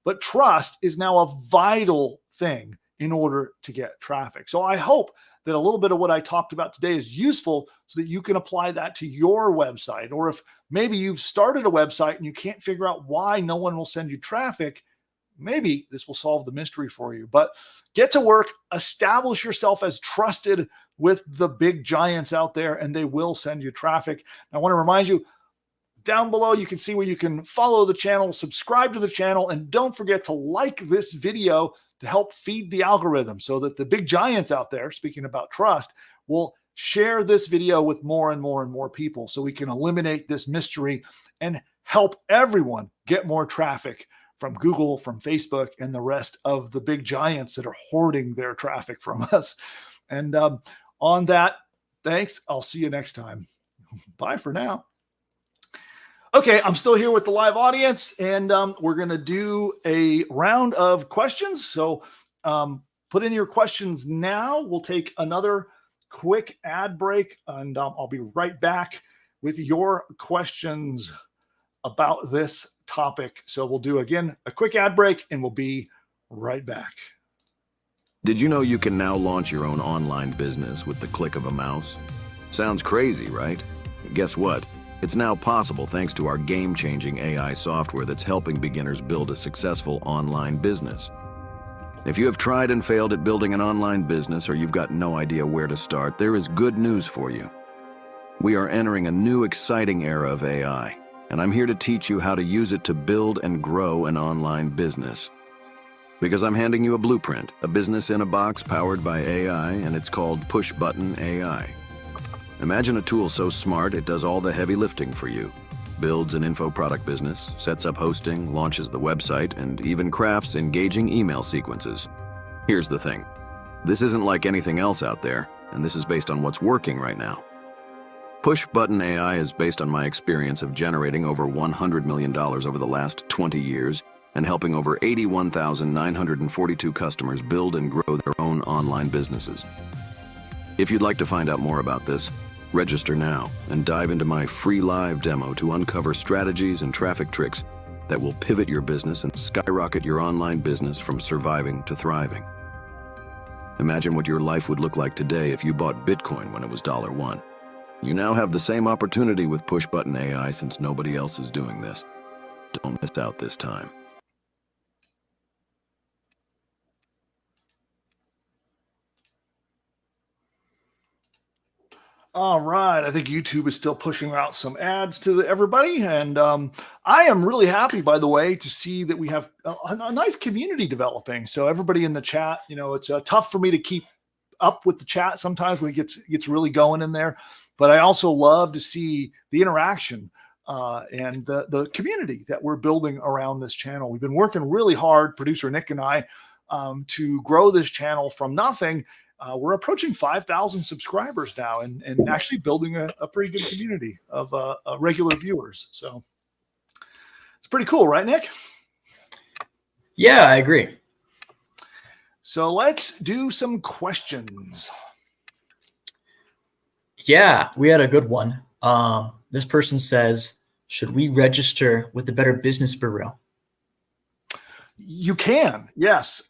But trust is now a vital thing in order to get traffic. So I hope that a little bit of what I talked about today is useful so that you can apply that to your website. Or if maybe you've started a website and you can't figure out why no one will send you traffic, maybe this will solve the mystery for you. But get to work, establish yourself as trusted with the big giants out there, and they will send you traffic. I want to remind you, down below, you can see where you can follow the channel, subscribe to the channel, and don't forget to like this video to help feed the algorithm so that the big giants out there, speaking about trust, will share this video with more and more and more people so we can eliminate this mystery and help everyone get more traffic from Google, from Facebook, and the rest of the big giants that are hoarding their traffic from us. And on that, thanks. I'll see you next time. Bye for now. Okay, I'm still here with the live audience, and we're going to do a round of questions. So put in your questions now. We'll take another quick ad break, and I'll be right back with your questions about this topic. So we'll do, again, a quick ad break, and we'll be right back. Did you know you can now launch your own online business with the click of a mouse? Sounds crazy, right? Guess what? It's now possible thanks to our game-changing AI software that's helping beginners build a successful online business. If you have tried and failed at building an online business, or you've got no idea where to start, there is good news for you. We are entering a new exciting era of AI, and I'm here to teach you how to use it to build and grow an online business. Because I'm handing you a blueprint, a business in a box powered by AI, and it's called PushButton AI. Imagine a tool so smart it does all the heavy lifting for you. Builds an info product business, sets up hosting, launches the website, and even crafts engaging email sequences. Here's the thing. This isn't like anything else out there, and this is based on what's working right now. PushButton AI is based on my experience of generating over $100 million over the last 20 years and helping over 81,942 customers build and grow their own online businesses. If you'd like to find out more about this, register now and dive into my free live demo to uncover strategies and traffic tricks that will pivot your business and skyrocket your online business from surviving to thriving. Imagine what your life would look like today if you bought Bitcoin when it was $1. You now have the same opportunity with PushButton AI since nobody else is doing this. Don't miss out this time. All right. I think YouTube is still pushing out some ads to everybody. And I am really happy, by the way, to see that we have a nice community developing. So everybody in the chat, it's tough for me to keep up with the chat sometimes when it gets really going in there. But I also love to see the interaction and the community that we're building around this channel. We've been working really hard, producer Nick and I, to grow this channel from nothing. We're approaching 5,000 subscribers now and actually building a pretty good community of regular viewers. So it's pretty cool, right, Nick? Yeah, I agree. So let's do some questions. Yeah, we had a good one. This person says, should we register with the Better Business Bureau? You can, yes.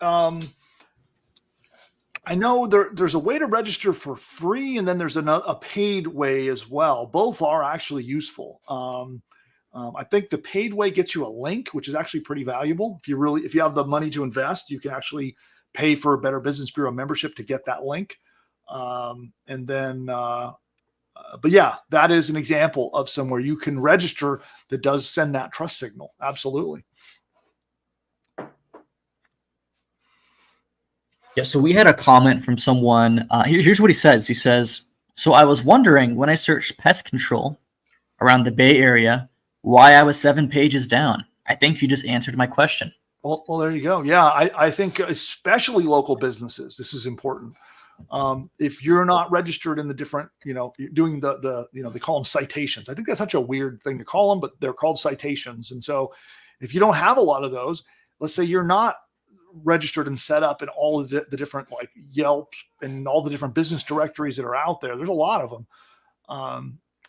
I know there's a way to register for free, and then there's a paid way as well. Both are actually useful. I think the paid way gets you a link, which is actually pretty valuable. If you have the money to invest, you can actually pay for a Better Business Bureau membership to get that link. But yeah, that is an example of somewhere you can register that does send that trust signal. Absolutely. Yeah, so we had a comment from someone. Here's what he says. He says, so I was wondering when I searched pest control around the Bay Area, why I was 7 pages down. I think you just answered my question. Well, there you go. Yeah, I think especially local businesses, this is important. If you're not registered in the different, you're doing they call them citations. I think that's such a weird thing to call them, but they're called citations. And so if you don't have a lot of those, let's say you're not registered and set up in all of the different like Yelp and all the different business directories that are out there. There's a lot of them.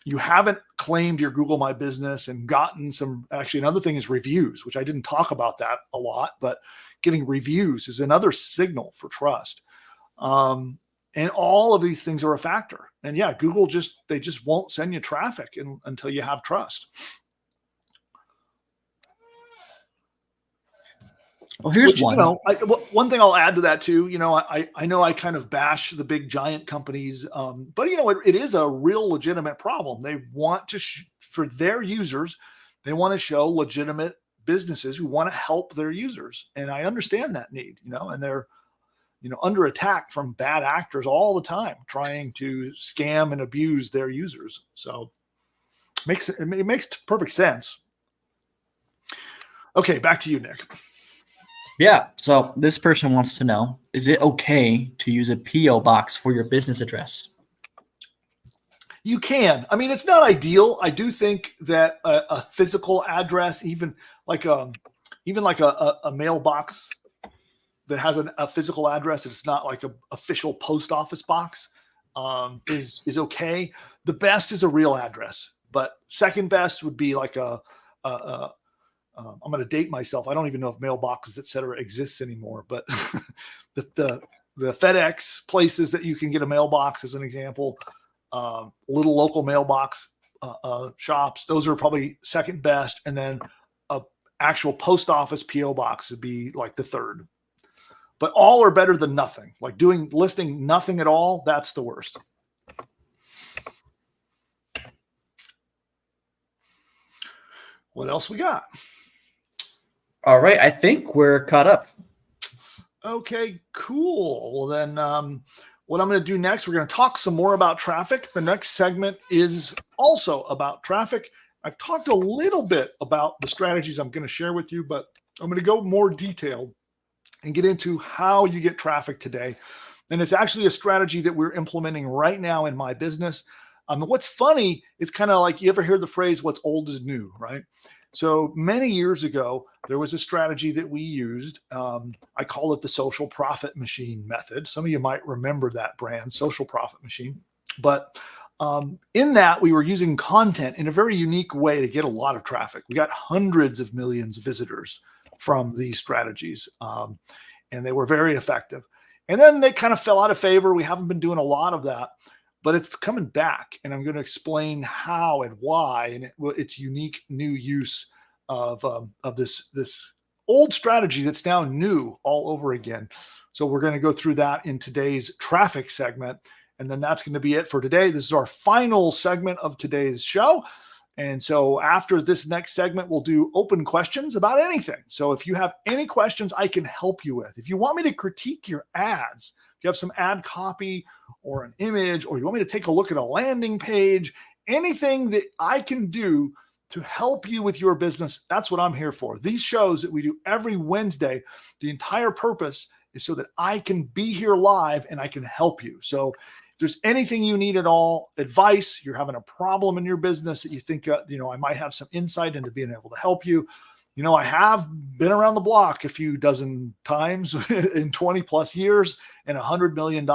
you haven't claimed your Google My Business and gotten some, actually another thing is reviews, which I didn't talk about that a lot, but getting reviews is another signal for trust. And all of these things are a factor. And yeah, Google they just won't send you traffic until you have trust. Well, here's Which, one. One thing I'll add to that too. I know I kind of bash the big giant companies, but it is a real legitimate problem. They want to for their users, they want to show legitimate businesses who want to help their users, and I understand that need. And they're under attack from bad actors all the time, trying to scam and abuse their users. So it makes perfect sense. Okay, back to you, Nick. Yeah. So this person wants to know, is it okay to use a P.O. box for your business address? You can. I mean, it's not ideal. I do think that a physical address, even like a mailbox that has a physical address, it's not like an official post office box, is okay. The best is a real address, but second best would be like I'm going to date myself. I don't even know if mailboxes, et cetera, exists anymore, but the FedEx places that you can get a mailbox, as an example, little local mailbox shops, those are probably second best. And then a actual post office PO box would be like the third. But all are better than nothing. Like listing nothing at all, that's the worst. What else we got? All right. I think we're caught up. Okay, cool. Well, then what I'm going to do next, we're going to talk some more about traffic. The next segment is also about traffic. I've talked a little bit about the strategies I'm going to share with you, but I'm going to go more detailed and get into how you get traffic today. And it's actually a strategy that we're implementing right now in my business. What's funny, it's kind of like, you ever hear the phrase, what's old is new, right? So many years ago, there was a strategy that we used. I call it the social profit machine method. Some of you might remember that brand, social profit machine. But in that, we were using content in a very unique way to get a lot of traffic. We got hundreds of millions of visitors from these strategies, and they were very effective. And then they kind of fell out of favor. We haven't been doing a lot of that, but it's coming back, and I'm going to explain how and why, and its unique new use of this old strategy that's now new all over again. So we're going to go through that in today's traffic segment, and then that's going to be it for today. This is our final segment of today's show. And so after this next segment, we'll do open questions about anything. So if you have any questions I can help you with, if you want me to critique your ads, if you have some ad copy or an image, or you want me to take a look at a landing page, anything that I can do to help you with your business, that's what I'm here for. These shows that we do every Wednesday, the entire purpose is so that I can be here live and I can help you. So if there's anything you need at all, advice, you're having a problem in your business that you think, I might have some insight into being able to help you. I have been around the block a few dozen times in 20 plus years and $100 million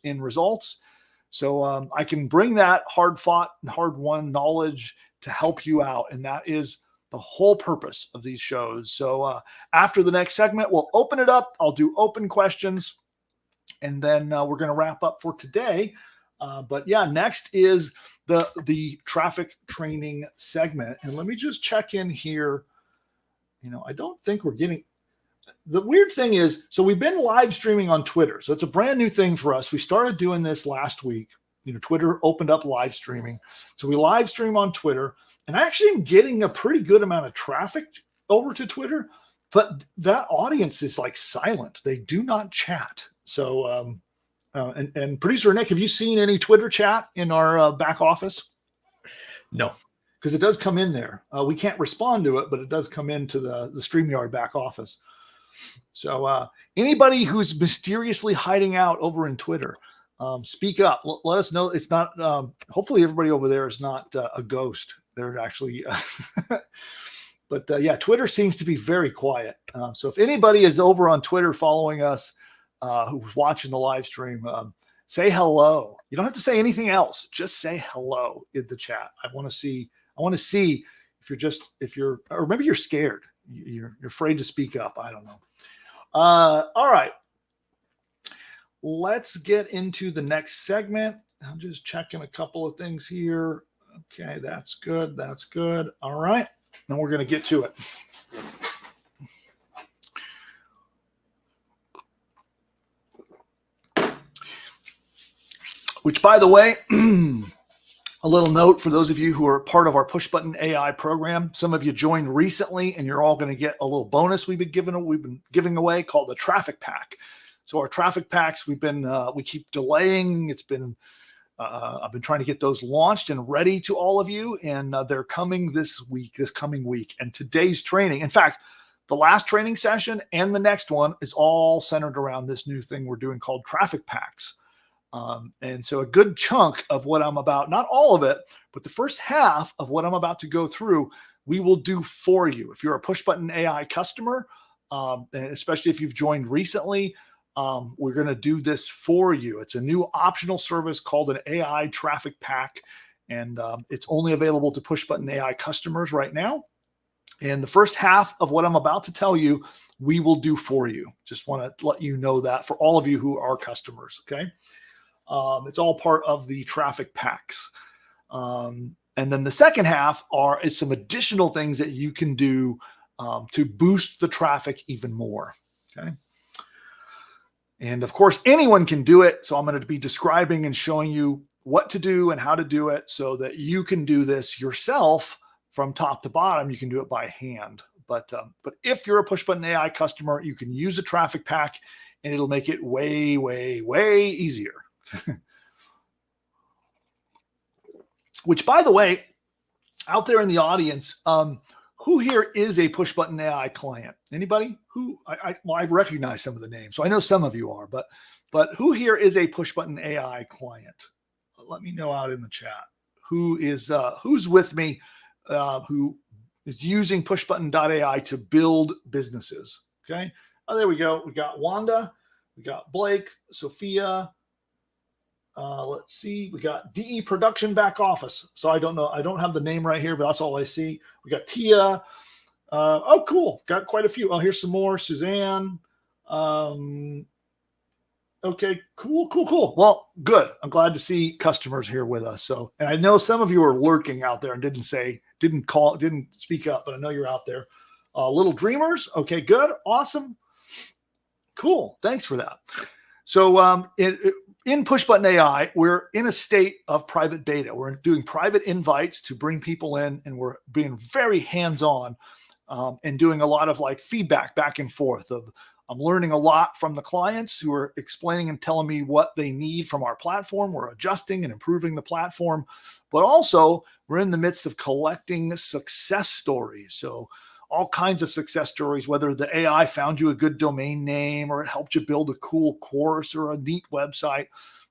in results. So I can bring that hard fought and hard won knowledge to help you out. And that is the whole purpose of these shows. So after the next segment, we'll open it up. I'll do open questions. And then we're going to wrap up for today. But yeah, next is the traffic training segment. And let me just check in here. I don't think we're getting, the weird thing is, so we've been live streaming on Twitter. So it's a brand new thing for us. We started doing this last week. Twitter opened up live streaming. So we live stream on Twitter, and I actually am getting a pretty good amount of traffic over to Twitter, but that audience is like silent. They do not chat. So, and producer Nick, have you seen any Twitter chat in our back office? No. Because it does come in there. We can't respond to it, but it does come into the StreamYard back office. So anybody who's mysteriously hiding out over in Twitter, speak up. Let us know. It's not, hopefully everybody over there is not a ghost. They're actually, but yeah, Twitter seems to be very quiet. So if anybody is over on Twitter following us, who's watching the live stream, say hello. You don't have to say anything else. Just say hello in the chat. I want to see if you're, or maybe you're scared. You're afraid to speak up. I don't know. All right. Let's get into the next segment. I'm just checking a couple of things here. Okay, that's good. That's good. All right. Then we're going to get to it. Which, by the way, a little note for those of you who are part of our PushButton AI program. Some of you joined recently, and you're all going to get a little bonus we've been giving away called the Traffic Pack. So our Traffic Packs, we keep delaying. I've been trying to get those launched and ready to all of you, and they're coming this coming week. And today's training, in fact, the last training session and the next one is all centered around this new thing we're doing called Traffic Packs. And so a good chunk of what I'm about, not all of it, but the first half of what I'm about to go through, we will do for you. If you're a PushButton AI customer, and especially if you've joined recently, we're going to do this for you. It's a new optional service called an AI Traffic Pack, and it's only available to PushButton AI customers right now. And the first half of what I'm about to tell you, we will do for you. Just want to let you know that for all of you who are customers, okay? It's all part of the Traffic Packs. And then the second half is some additional things that you can do to boost the traffic even more, okay? And of course, anyone can do it. So I'm going to be describing and showing you what to do and how to do it so that you can do this yourself from top to bottom. You can do it by hand. But if you're a PushButton AI customer, you can use a Traffic Pack and it'll make it way, way, way easier. Which, by the way, out there in the audience, who here is a PushButton AI client? Anybody? Who? I recognize some of the names, so I know some of you are. But who here is a PushButton AI client? Let me know out in the chat. Who's with me? Who is using PushButton.ai to build businesses? Okay. Oh, there we go. We got Wanda. We got Blake, Sophia. Let's see. We got DE Production Back Office. So I don't know. I don't have the name right here, but that's all I see. We got Tia. Oh, cool. Got quite a few. Oh, here's some more. Suzanne. Okay, cool. Well, good. I'm glad to see customers here with us. So, and I know some of you are lurking out there and didn't speak up, but I know you're out there. Little Dreamers. Okay, good. Awesome. Cool. Thanks for that. So in PushButton AI, we're in a state of private beta. We're doing private invites to bring people in, and we're being very hands-on and doing a lot of like feedback back and forth. I'm learning a lot from the clients who are explaining and telling me what they need from our platform. We're adjusting and improving the platform, but also we're in the midst of collecting success stories. So all kinds of success stories, whether the AI found you a good domain name or it helped you build a cool course or a neat website,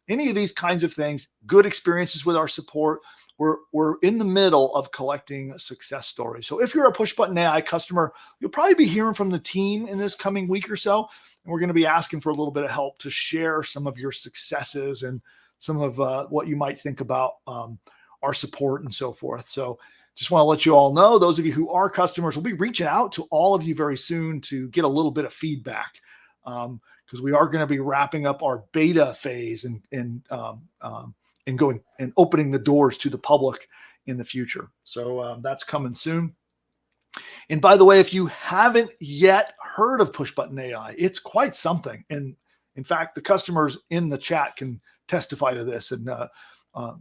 any of these kinds of things, good experiences with our support. We're in the middle of collecting success stories. So if you're a PushButton AI customer, you'll probably be hearing from the team in this coming week or so. And we're going to be asking for a little bit of help to share some of your successes and some of what you might think about our support and so forth. So just want to let you all know, those of you who are customers, we'll be reaching out to all of you very soon to get a little bit of feedback, because we are going to be wrapping up our beta phase and going and opening the doors to the public in the future. So that's coming soon. And by the way, if you haven't yet heard of PushButton AI, it's quite something. And in fact, the customers in the chat can testify to this and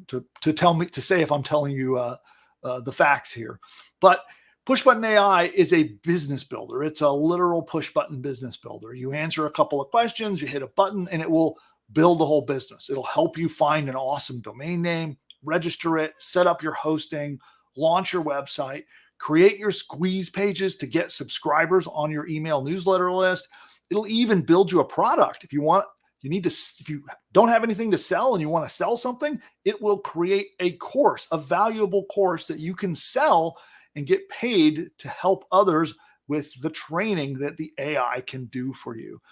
to say if I'm telling you the facts here. But PushButton AI is a business builder. It's a literal push button business builder. You answer a couple of questions, you hit a button, and it will build the whole business. It'll help you find an awesome domain name, register it, set up your hosting, launch your website, create your squeeze pages to get subscribers on your email newsletter list. It'll even build you a product. If you don't have anything to sell and you want to sell something, it will create a course, a valuable course that you can sell and get paid to help others with the training that the AI can do for you.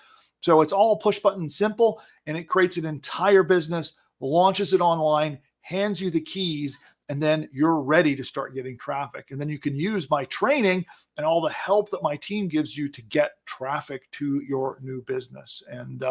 So it's all push button simple, and it creates an entire business launches it online, hands you the keys, and then you're ready to start getting traffic. And then you can use my training and all the help that my team gives you to get traffic to your new business. And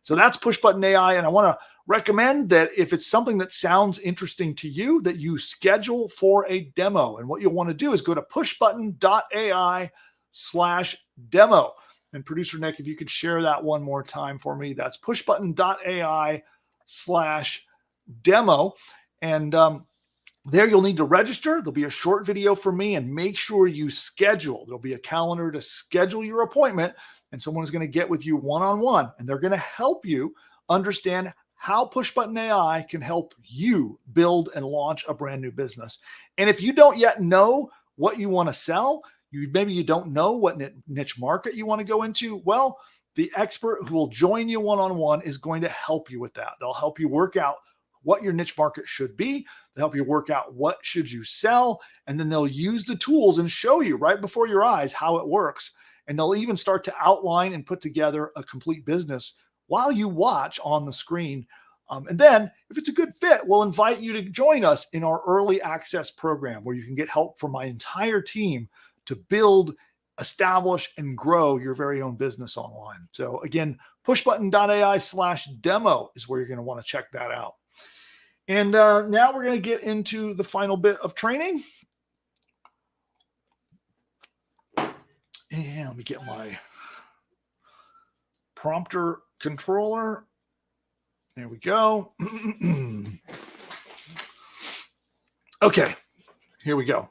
so that's PushButton AI. And I want to recommend that if it's something that sounds interesting to you, that you schedule for a demo. And what you'll want to do is go to pushbutton.ai/demo. And producer Nick, if you could share that one more time for me, that's pushbutton.ai/demo. And there you'll need to register. There'll be a short video for me, and make sure you schedule. There'll be a calendar to schedule your appointment, and someone is going to get with you one-on-one, and they're going to help you understand how PushButton AI can help you build and launch a brand new business. And if you don't yet know what you want to sell, maybe you don't know what niche market you want to go into, well, the expert who will join you one-on-one is going to help you with that. They'll help you work out what your niche market should be. They'll help you work out what should you sell, and then they'll use the tools and show you right before your eyes how it works. And they'll even start to outline and put together a complete business while you watch on the screen. And then if it's a good fit, we'll invite you to join us in our early access program, where you can get help from my entire team to build, establish, and grow your very own business online. So again, pushbutton.ai/demo is where you're going to want to check that out. And now we're going to get into the final bit of training. And let me get my prompter controller. There we go. Okay, here we go.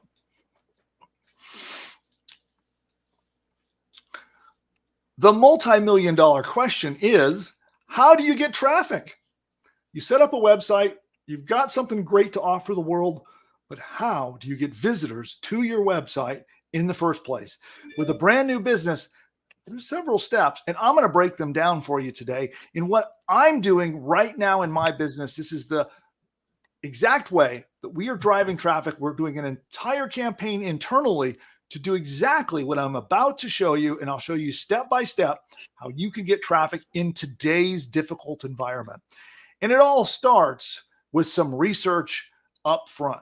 The multi-million-dollar question is, how do you get traffic? You set up a website, you've got something great to offer the world, but how do you get visitors to your website in the first place? With a brand new business, there's several steps, and I'm going to break them down for you today in what I'm doing right now in my business. This is the exact way that we are driving traffic. We're doing an entire campaign internally to do exactly what I'm about to show you, and I'll show you step by step how you can get traffic in today's difficult environment. And it all starts with some research up front.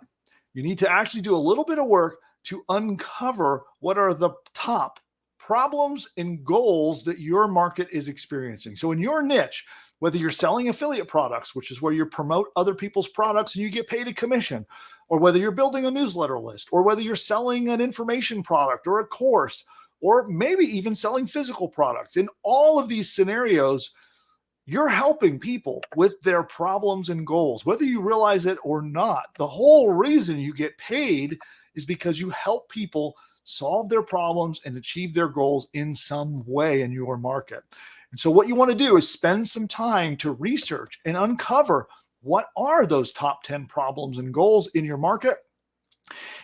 You need to actually do a little bit of work to uncover what are the top problems and goals that your market is experiencing. So in your niche, whether you're selling affiliate products, which is where you promote other people's products and you get paid a commission, or whether you're building a newsletter list, or whether you're selling an information product or a course, or maybe even selling physical products, in all of these scenarios, you're helping people with their problems and goals, whether you realize it or not. The whole reason you get paid is because you help people solve their problems and achieve their goals in some way in your market. And so what you want to do is spend some time to research and uncover what are those top 10 problems and goals in your market.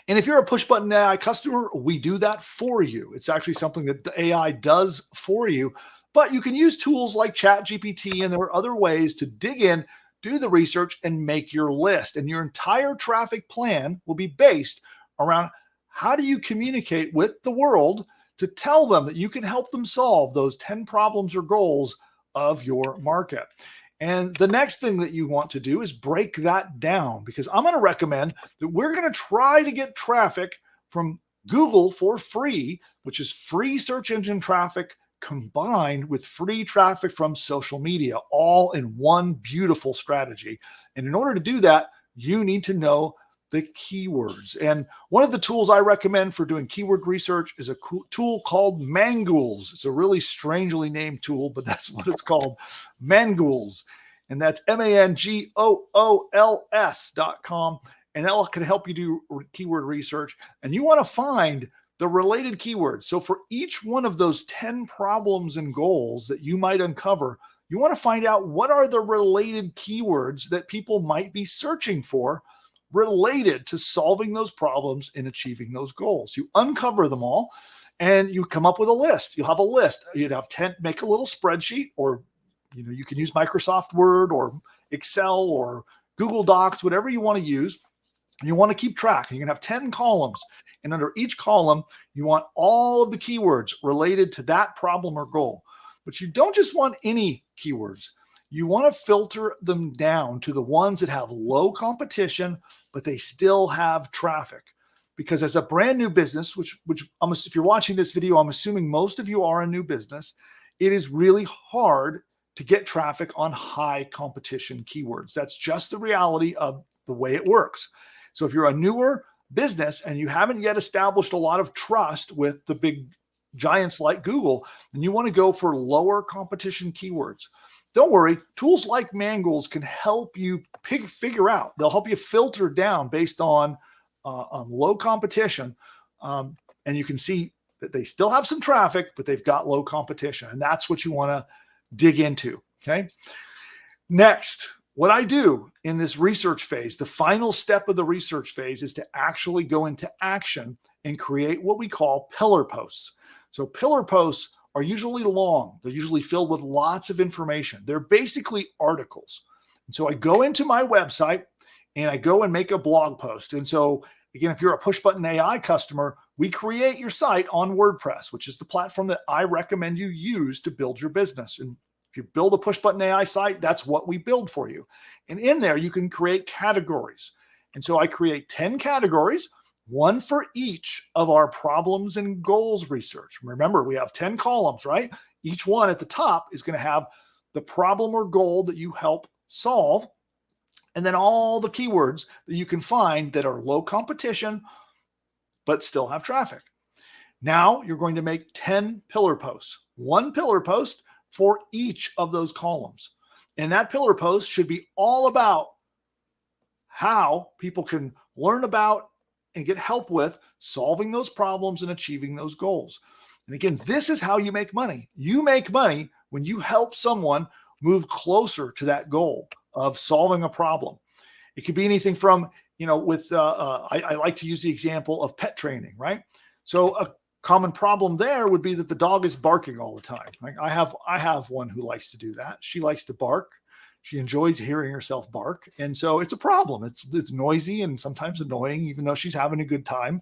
And if you're a PushButton AI customer, we do that for you. It's actually something that the AI does for you, but you can use tools like ChatGPT, and there are other ways to dig in, do the research, and make your list. And your entire traffic plan will be based around how do you communicate with the world to tell them that you can help them solve those 10 problems or goals of your market. And the next thing that you want to do is break that down, because I'm going to recommend that we're going to try to get traffic from Google for free, which is free search engine traffic combined with free traffic from social media, all in one beautiful strategy. And in order to do that, you need to know the keywords. And one of the tools I recommend for doing keyword research is a tool called Mangools. It's a really strangely named tool, but that's what it's called, Mangools. And that's MANGOOLS.com. And that can help you do keyword research. And you want to find the related keywords. So for each one of those 10 problems and goals that you might uncover, you want to find out what are the related keywords that people might be searching for related to solving those problems and achieving those goals. You uncover them all and you come up with a list. You'll have a list. You'd have 10, make a little spreadsheet, or you can use Microsoft Word or Excel or Google Docs, whatever you want to use. And you want to keep track. You're going to have 10 columns. And under each column, you want all of the keywords related to that problem or goal. But you don't just want any keywords. you want to filter them down to the ones that have low competition, but they still have traffic. Because as a brand new business, which if you're watching this video, I'm assuming most of you are a new business, it is really hard to get traffic on high competition keywords. That's just the reality of the way it works. So if you're a newer business and you haven't yet established a lot of trust with the big giants like Google, then you want to go for lower competition keywords. Don't worry, tools like Mangools can help you figure out. They'll help you filter down based on low competition. And you can see that they still have some traffic, but they've got low competition. And that's what you want to dig into. Okay. Next, what I do in this research phase, the final step of the research phase, is to actually go into action and create what we call pillar posts. So pillar posts are usually long. They're usually filled with lots of information. They're basically articles. And so I go into my website and I go and make a blog post. And so again, if you're a PushButton AI customer, we create your site on WordPress, which is the platform that I recommend you use to build your business. And if you build a PushButton AI site, that's what we build for you. And in there, you can create categories. And so I create 10 categories, one for each of our problems and goals research. Remember, we have 10 columns, right? Each one at the top is going to have the problem or goal that you help solve, and then all the keywords that you can find that are low competition, but still have traffic. Now you're going to make 10 pillar posts, one pillar post for each of those columns. And that pillar post should be all about how people can learn about and get help with solving those problems and achieving those goals. And again, this is how you make money. You make money when you help someone move closer to that goal of solving a problem. It could be anything from, I like to use the example of pet training, right? So a common problem there would be that the dog is barking all the time. Right? I have one who likes to do that. She likes to bark. She enjoys hearing herself bark. And so it's a problem. It's noisy and sometimes annoying, even though she's having a good time.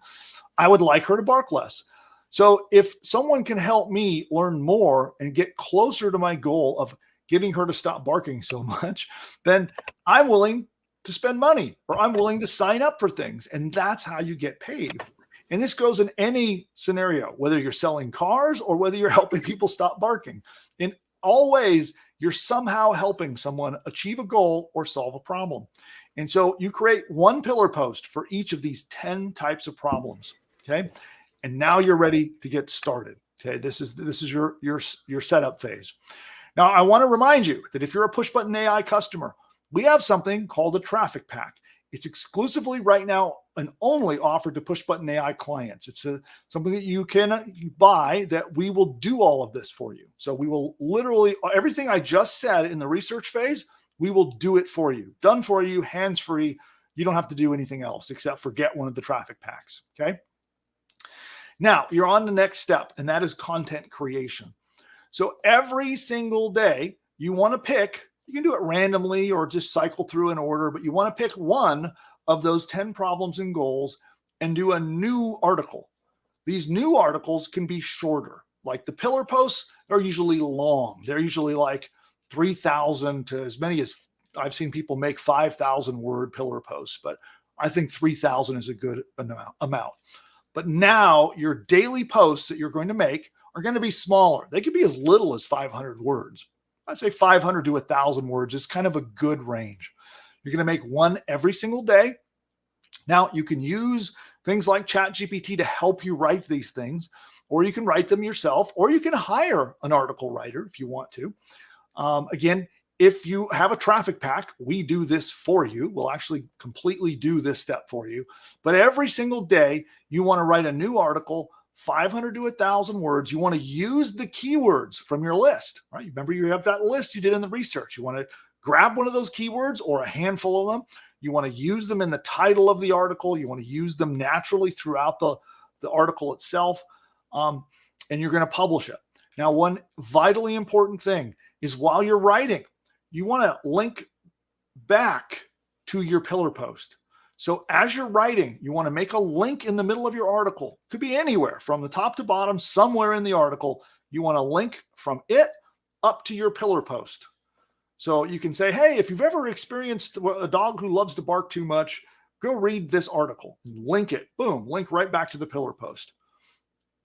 I would like her to bark less. So if someone can help me learn more and get closer to my goal of getting her to stop barking so much, then I'm willing to spend money, or I'm willing to sign up for things. And that's how you get paid. And this goes in any scenario, whether you're selling cars or whether you're helping people stop barking. In all ways, you're somehow helping someone achieve a goal or solve a problem. And so you create one pillar post for each of these 10 types of problems. Okay. And now you're ready to get started. Okay. This is your setup phase. Now, I want to remind you that if you're a PushButton AI customer, we have something called a traffic pack. It's exclusively right now and only offered to PushButton AI clients. It's something that you can buy that we will do all of this for you. So we will literally, everything I just said in the research phase, we will do it for you. Done for you, hands-free. You don't have to do anything else except for get one of the traffic packs, okay? Now, you're on the next step, and that is content creation. So every single day, you want to pick, you can do it randomly or just cycle through an order, but you want to pick one of those 10 problems and goals and do a new article. These new articles can be shorter. Like the pillar posts are usually long. They're usually like 3,000 to as many as I've seen people make 5,000 word pillar posts, but I think 3,000 is a good amount. But now your daily posts that you're going to make are going to be smaller. They could be as little as 500 words. I'd say 500 to 1,000 words is kind of a good range. You're going to make one every single day. Now, you can use things like ChatGPT to help you write these things, or you can write them yourself, or you can hire an article writer if you want to. Again, if you have a traffic pack, we do this for you. We'll actually completely do this step for you. But every single day, you want to write a new article, 500 to 1,000 words. You want to use the keywords from your list, right? Remember, you have that list you did in the research. You want to grab one of those keywords or a handful of them. You want to use them in the title of the article. You want to use them naturally throughout the article itself. And you're going to publish it. Now, one vitally important thing is while you're writing, you want to link back to your pillar post. So as you're writing, you want to make a link in the middle of your article. Could be anywhere from the top to bottom, somewhere in the article. You want to link from it up to your pillar post. So you can say, hey, if you've ever experienced a dog who loves to bark too much, go read this article, link it, boom, link right back to the pillar post.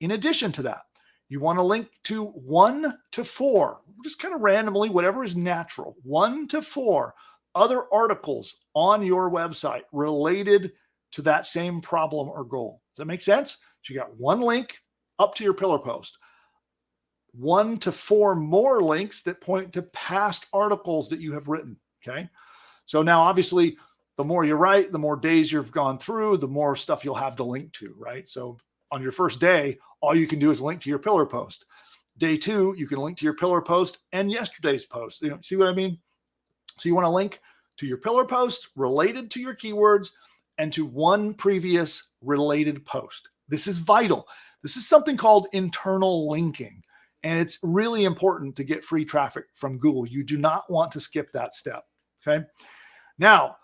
In addition to that, you want to link to 1 to 4, just kind of randomly, whatever is natural, 1 to 4 other articles on your website related to that same problem or goal. Does that make sense? So you got one link up to your pillar post, 1 to 4 more links that point to past articles that you have written. Okay. So now obviously the more you write, the more days you've gone through, the more stuff you'll have to link to, right? So on your first day, all you can do is link to your pillar post. Day 2, you can link to your pillar post and yesterday's post. You know, see what I mean? So you want to link to your pillar post related to your keywords and to one previous related post. This is vital. This is something called internal linking. And it's really important to get free traffic from Google. You do not want to skip that step. Okay. Now,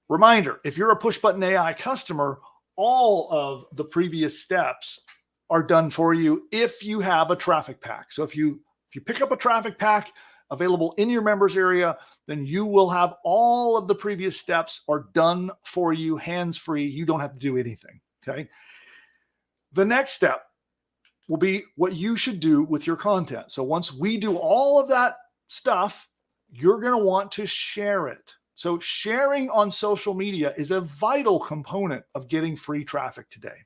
reminder, if you're a PushButton AI customer, all of the previous steps are done for you if you have a traffic pack. So if you pick up a traffic pack available in your members area, then you will have all of the previous steps are done for you hands-free. You don't have to do anything. Okay. The next step will be what you should do with your content. So once we do all of that stuff, you're going to want to share it. So sharing on social media is a vital component of getting free traffic today.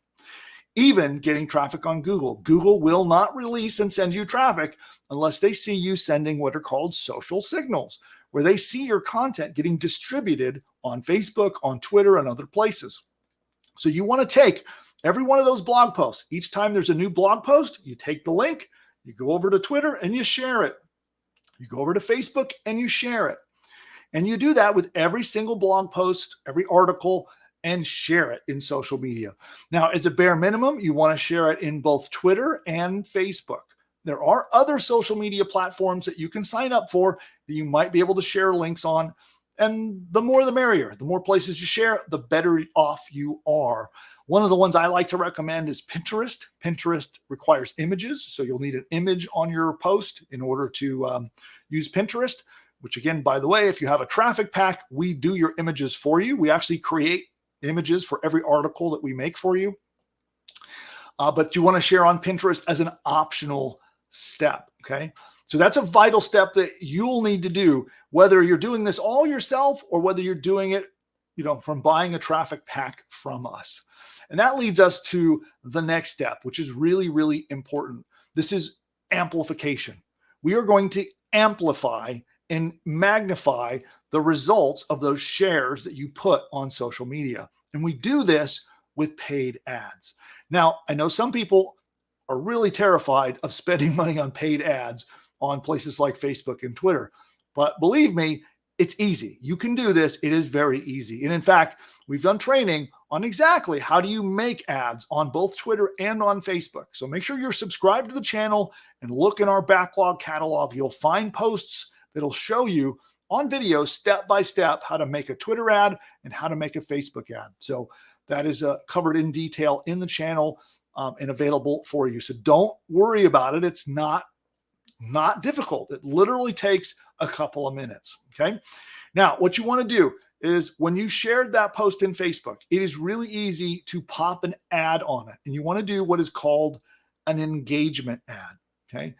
Even getting traffic on Google. Google will not release and send you traffic unless they see you sending what are called social signals, where they see your content getting distributed on Facebook, on Twitter, and other places. So you want to take every one of those blog posts. Each time there's a new blog post, you take the link, you go over to Twitter and you share it. You go over to Facebook and you share it. And you do that with every single blog post, every article, and share it in social media. Now, as a bare minimum, you want to share it in both Twitter and Facebook. There are other social media platforms that you can sign up for that you might be able to share links on. And the more the merrier. The more places you share, the better off you are. One of the ones I like to recommend is Pinterest. Pinterest requires images, so you'll need an image on your post in order to use Pinterest, which again, by the way, if you have a traffic pack, we do your images for you. We actually create images for every article that we make for you. But you want to share on Pinterest as an optional step, okay? So that's a vital step that you'll need to do, whether you're doing this all yourself or whether you're doing it, you know, from buying a traffic pack from us. And that leads us to the next step, which is really, really important. This is amplification. We are going to amplify and magnify the results of those shares that you put on social media. And we do this with paid ads. Now, I know some people are really terrified of spending money on paid ads on places like Facebook and Twitter. But believe me, it's easy. You can do this. It is very easy. And in fact, we've done training on exactly how do you make ads on both Twitter and on Facebook. So make sure you're subscribed to the channel and look in our backlog catalog. You'll find posts that'll show you on video, step by step, how to make a Twitter ad and how to make a Facebook ad. So that is covered in detail in the channel and available for you. So don't worry about it. It's not difficult. It literally takes a couple of minutes. Okay. Now, what you want to do is when you shared that post in Facebook, it is really easy to pop an ad on it. And you want to do what is called an engagement ad. Okay.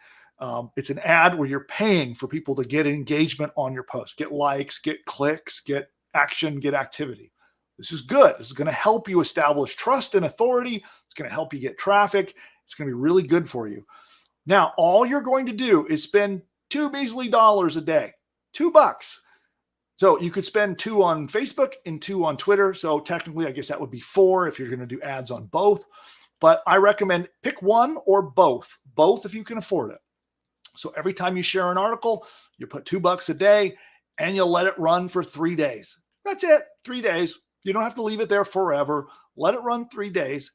It's an ad where you're paying for people to get engagement on your post, get likes, get clicks, get action, get activity. This is good. This is going to help you establish trust and authority. It's going to help you get traffic. It's going to be really good for you. Now, all you're going to do is spend $2 measly a day, $2. So you could spend 2 on Facebook and 2 on Twitter. So technically, I guess that would be 4 if you're going to do ads on both. But I recommend pick one or both if you can afford it. So every time you share an article, you put $2 a day and you'll let it run for 3 days. That's it, 3 days. You don't have to leave it there forever. Let it run 3 days.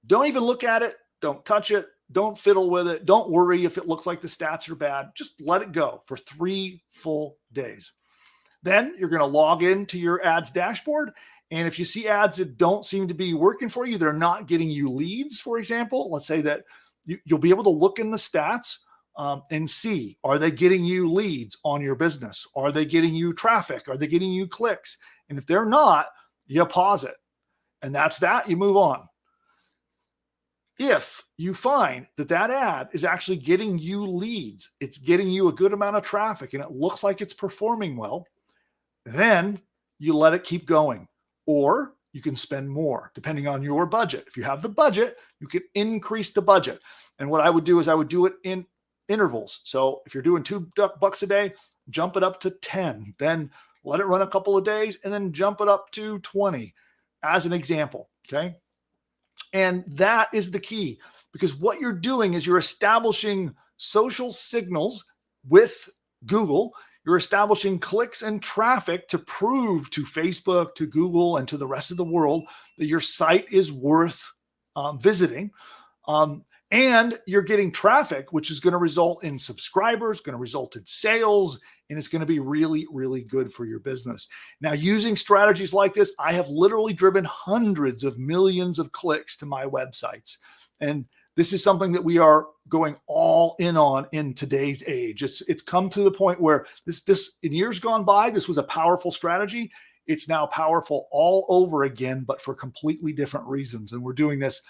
Don't even look at it. Don't touch it. Don't fiddle with it. Don't worry if it looks like the stats are bad. Just let it go for 3 full days. Then you're going to log into your ads dashboard. And if you see ads that don't seem to be working for you, they're not getting you leads, for example, let's say that you'll be able to look in the stats and see, are they getting you leads on your business? Are they getting you traffic? Are they getting you clicks? And if they're not, you pause it. And that's that. You move on. If you find that that ad is actually getting you leads, it's getting you a good amount of traffic, and it looks like it's performing well, then you let it keep going. Or you can spend more depending on your budget. If you have the budget, you can increase the budget. And what I would do is I would do it in intervals. So if you're doing $2 a day, jump it up to 10, then let it run a couple of days, and then jump it up to 20 as an example. Okay. And that is the key, because what you're doing is you're establishing social signals with Google. You're establishing clicks and traffic to prove to Facebook, to Google, and to the rest of the world that your site is worth visiting. And you're getting traffic, which is going to result in subscribers, going to result in sales, and it's going to be really, really good for your business. Now, using strategies like this, I have literally driven hundreds of millions of clicks to my websites. And this is something that we are going all in on in today's age. It's come to the point where this in years gone by, this was a powerful strategy. It's now powerful all over again, but for completely different reasons. And we're doing this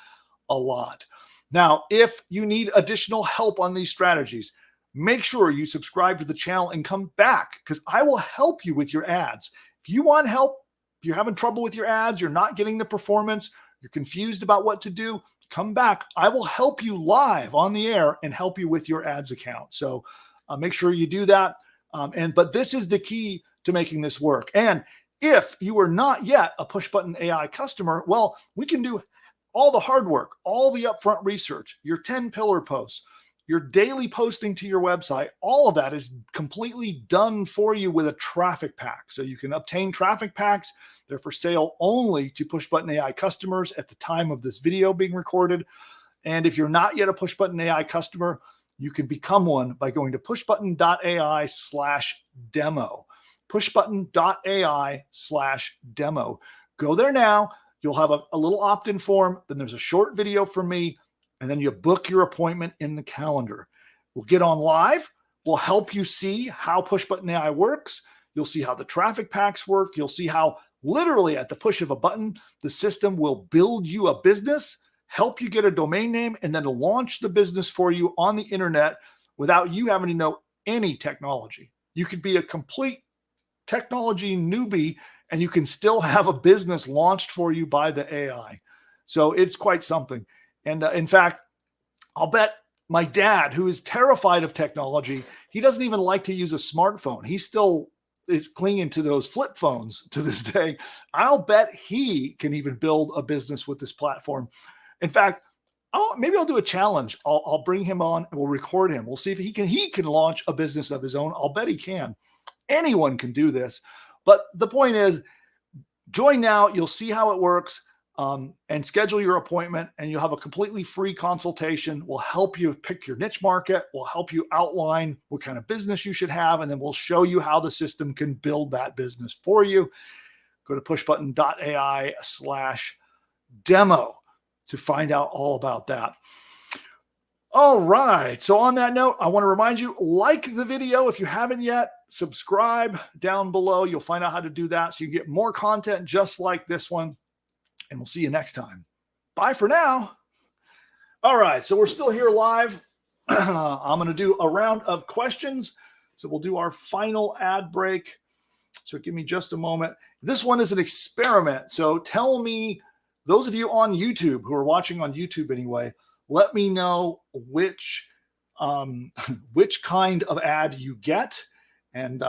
a lot. Now, if you need additional help on these strategies, make sure you subscribe to the channel and come back, because I will help you with your ads. If you want help, if you're having trouble with your ads, you're not getting the performance, you're confused about what to do, come back. I will help you live on the air and help you with your ads account. So make sure you do that. But this is the key to making this work. And if you are not yet a PushButton AI customer, well, we can do all the hard work, all the upfront research, your 10-pillar posts, your daily posting to your website. All of that is completely done for you with a traffic pack. So you can obtain traffic packs. They're for sale only to PushButton AI customers at the time of this video being recorded. And if you're not yet a PushButton AI customer, you can become one by going to pushbutton.ai/demo. pushbutton.ai/demo. Go there now. You'll have a little opt-in form. Then there's a short video from me, and then you book your appointment in the calendar. We'll get on live. We'll help you see how PushButton AI works. You'll see how the traffic packs work. You'll see how literally at the push of a button, the system will build you a business, help you get a domain name, and then launch the business for you on the internet without you having to know any technology. You could be a complete technology newbie, and you can still have a business launched for you by the AI. So it's quite something. And in fact, I'll bet my dad, who is terrified of technology, he doesn't even like to use a smartphone. He still is clinging to those flip phones to this day. I'll bet he can even build a business with this platform. In fact, maybe I'll do a challenge. I'll bring him on and we'll record him. We'll see if he can launch a business of his own. I'll bet he can. Anyone can do this. But the point is, join now. You'll see how it works, and schedule your appointment, and you'll have a completely free consultation. We'll help you pick your niche market. We'll help you outline what kind of business you should have, and then we'll show you how the system can build that business for you. Go to pushbutton.ai/demo to find out all about that. All right. So on that note, I want to remind you, like the video if you haven't yet. Subscribe down below. You'll find out how to do that so you get more content just like this one. And we'll see you next time. Bye for now. All right. So we're still here live. I'm going to do a round of questions. So we'll do our final ad break. So give me just a moment. This one is an experiment. So tell me, those of you on YouTube who are watching on YouTube anyway, let me know which kind of ad you get. And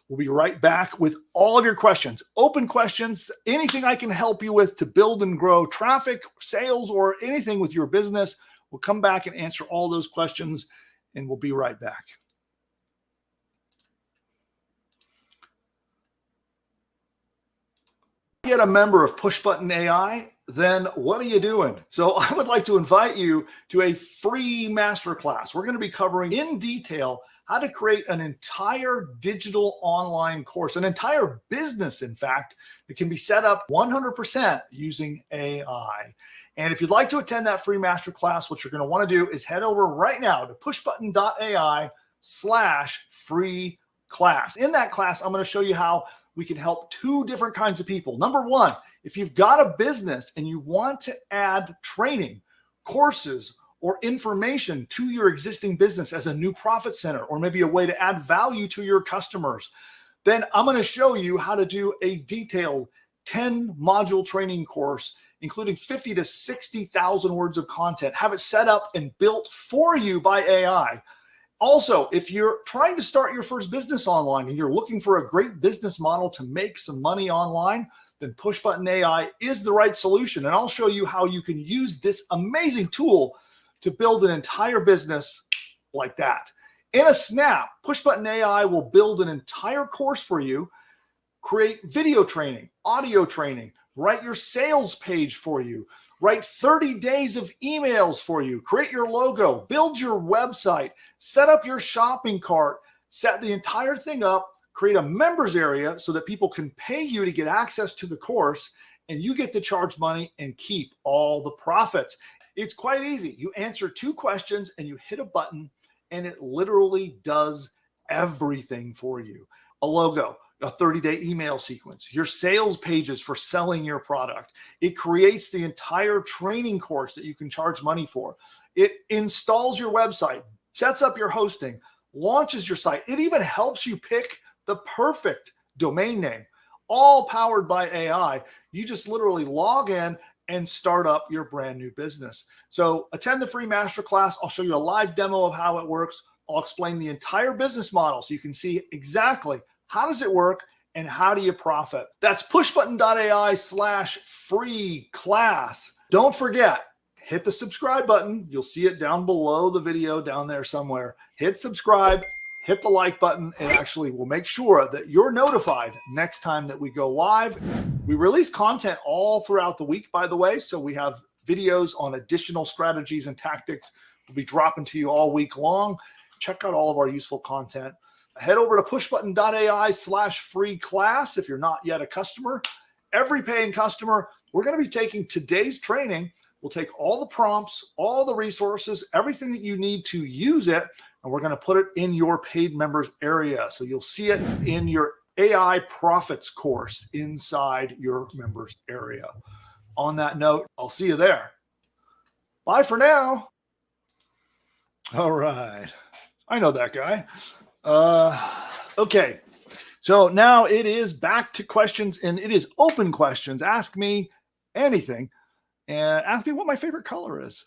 we'll be right back with all of your questions, open questions, anything I can help you with to build and grow traffic, sales, or anything with your business. We'll come back and answer all those questions, and we'll be right back. Get a member of PushButton AI, then what are you doing? So I would like to invite you to a free masterclass. We're going to be covering in detail how to create an entire digital online course, an entire business, in fact, that can be set up 100% using AI. And if you'd like to attend that free masterclass, what you're going to want to do is head over right now to pushbutton.ai/free class. In that class, I'm going to show you how we can help two different kinds of people. Number one, if you've got a business and you want to add training, courses, or information to your existing business as a new profit center, or maybe a way to add value to your customers, then I'm going to show you how to do a detailed 10-module training course, including 50 to 60,000 words of content, have it set up and built for you by AI. Also, if you're trying to start your first business online and you're looking for a great business model to make some money online, then PushButton AI is the right solution. And I'll show you how you can use this amazing tool to build an entire business like that. In a snap, PushButton AI will build an entire course for you, create video training, audio training, write your sales page for you, write 30 days of emails for you, create your logo, build your website, set up your shopping cart, set the entire thing up, create a members area so that people can pay you to get access to the course, and you get to charge money and keep all the profits. It's quite easy. You answer 2 questions and you hit a button and it literally does everything for you. A logo, a 30-day email sequence, your sales pages for selling your product. It creates the entire training course that you can charge money for. It installs your website, sets up your hosting, launches your site. It even helps you pick the perfect domain name, all powered by AI. You just literally log in and start up your brand new business. So attend the free masterclass. I'll show you a live demo of how it works. I'll explain the entire business model so you can see exactly how does it work and how do you profit. That's pushbutton.ai/free class. Don't forget, hit the subscribe button. You'll see it down below the video down there somewhere. Hit subscribe, hit the like button. It actually will make sure that you're notified next time that we go live. We release content all throughout the week, by the way. So we have videos on additional strategies and tactics we'll be dropping to you all week long. Check out all of our useful content. Head over to pushbutton.ai/free class if you're not yet a customer. Every paying customer, we're going to be taking today's training. We'll take all the prompts, all the resources, everything that you need to use it, and we're going to put it in your paid members area. So you'll see it in your AI profits course inside your members area. On that note, I'll see you there. Bye for now. All right. I know that guy. Okay. So now it is back to questions, and it is open questions. Ask me anything, and ask me what my favorite color is.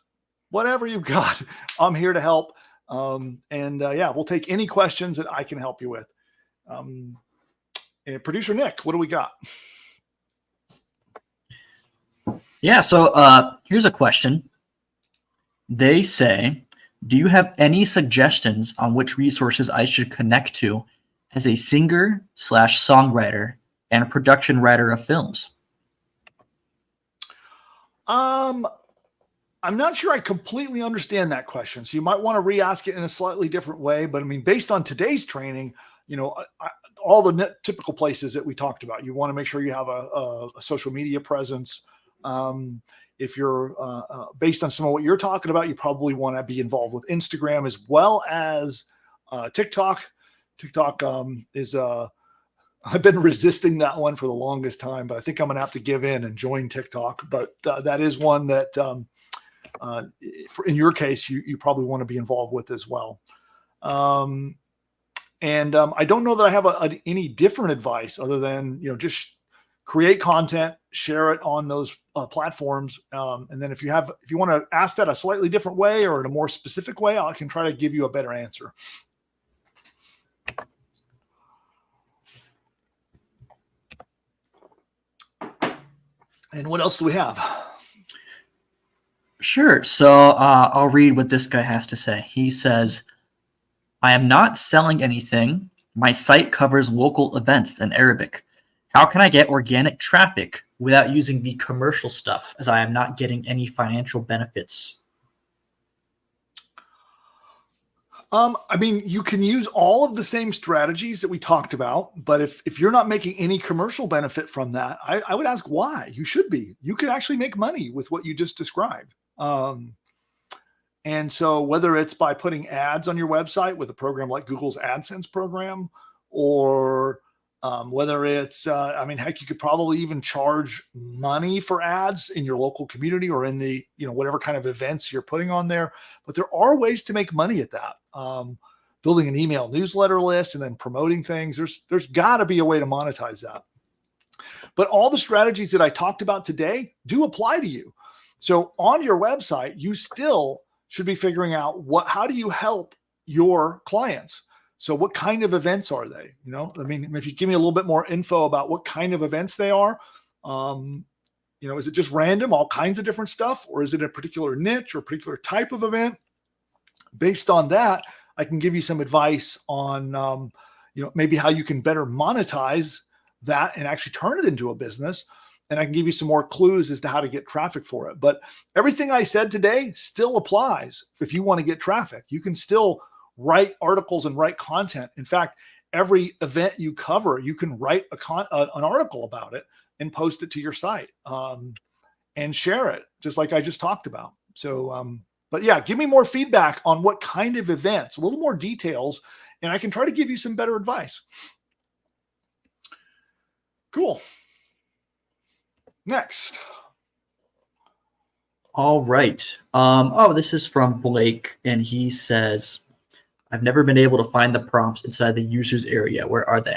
Whatever you've got, I'm here to help. Yeah, we'll take any questions that I can help you with. And producer Nick, what do we got? Yeah, so here's a question. They say, do you have any suggestions on which resources I should connect to as a singer/songwriter and a production writer of films? I'm not sure I completely understand that question. So you might want to re-ask it in a slightly different way. But I mean, based on today's training, you know, all the typical places that we talked about, you want to make sure you have a social media presence. If you're based on some of what you're talking about, you probably want to be involved with Instagram as well as TikTok. TikTok is I've been resisting that one for the longest time, but I think I'm going to have to give in and join TikTok. But that is one that in your case, you probably want to be involved with as well. I don't know that I have any different advice other than, you know, just create content, share it on those platforms. And then if you want to ask that a slightly different way or in a more specific way, I can try to give you a better answer. And what else do we have? Sure. So I'll read what this guy has to say. He says, I am not selling anything. My site covers local events in Arabic. How can I get organic traffic without using the commercial stuff, as I am not getting any financial benefits? I mean, you can use all of the same strategies that we talked about, but if you're not making any commercial benefit from that, I would ask why. You should be. You could actually make money with what you just described. And so whether it's by putting ads on your website with a program like Google's AdSense program, or whether it's, I mean, heck, you could probably even charge money for ads in your local community or in the, whatever kind of events you're putting on there. But there are ways to make money at that. Building an email newsletter list and then promoting things. There's got to be a way to monetize that. But all the strategies that I talked about today do apply to you. So on your website, you still should be figuring out how do you help your clients? So what kind of events are they? I mean, if you give me a little bit more info about what kind of events they are, is it just random, all kinds of different stuff, or is it a particular niche or a particular type of event? Based on that, I can give you some advice on, maybe how you can better monetize that and actually turn it into a business. And I can give you some more clues as to how to get traffic for it. But everything I said today still applies. If you want to get traffic, you can still write articles and write content. In fact, every event you cover, you can write an article about it and post it to your site and share it, just like I just talked about. So, but yeah, give me more feedback on what kind of events, a little more details, and I can try to give you some better advice. Cool. Next. All right. This is from Blake, and he says, I've never been able to find the prompts inside the users area. Where are they?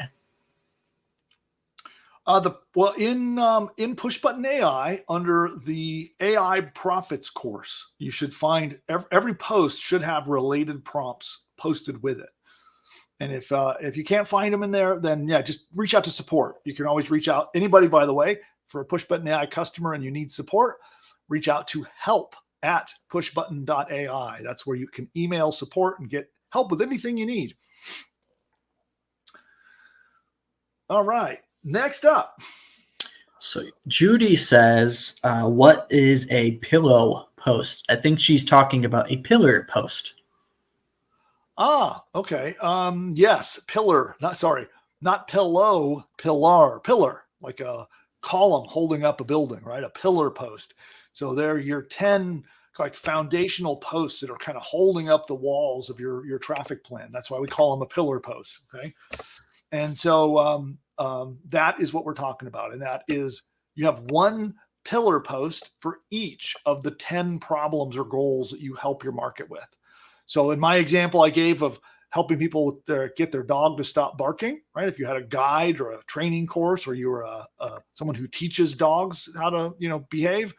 In PushButton AI, under the AI Profits course, you should find every post should have related prompts posted with it. And if you can't find them in there, then yeah, just reach out to support. You can always reach out. Anybody, by the way, for a PushButton AI customer and you need support, reach out to help@pushbutton.ai. That's where you can email support and get help with anything you need. All right, next up. So Judy says, what is a pillow post? I think she's talking about a pillar post. Okay. Yes, pillar. Not pillow, pillar, like a column holding up a building, right? A pillar post. So they're your 10 like foundational posts that are kind of holding up the walls of your traffic plan. That's why we call them a pillar post. Okay. And so that is what we're talking about. And that is, you have one pillar post for each of the 10 problems or goals that you help your market with. So in my example I gave of helping people get their dog to stop barking, right? If you had a guide or a training course, or you were someone who teaches dogs how to, behave,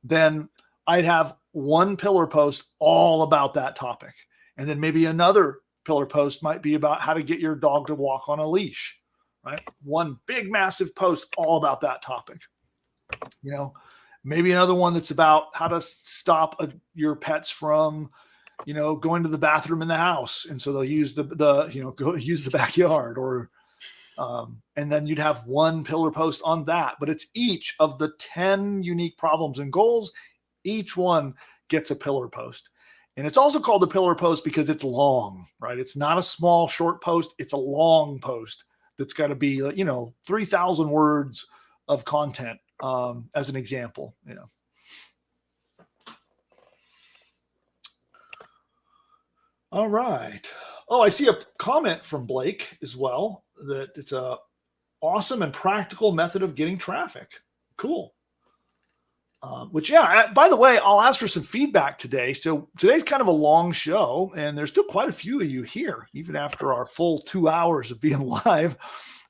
then I'd have one pillar post all about that topic. And then maybe another pillar post might be about how to get your dog to walk on a leash, right? One big, massive post all about that topic. Maybe another one that's about how to stop your pets from, going to the bathroom in the house. And so they'll use go use the backyard, or, and then you'd have one pillar post on that, but it's each of the 10 unique problems and goals. Each one gets a pillar post. And it's also called a pillar post because it's long, right? It's not a small short post. It's a long post that's got to be, 3,000 words of content, as an example, All right. Oh, I see a comment from Blake as well that it's a awesome and practical method of getting traffic. Cool. By the way, I'll ask for some feedback today. So today's kind of a long show, and there's still quite a few of you here, even after our full 2 hours of being live.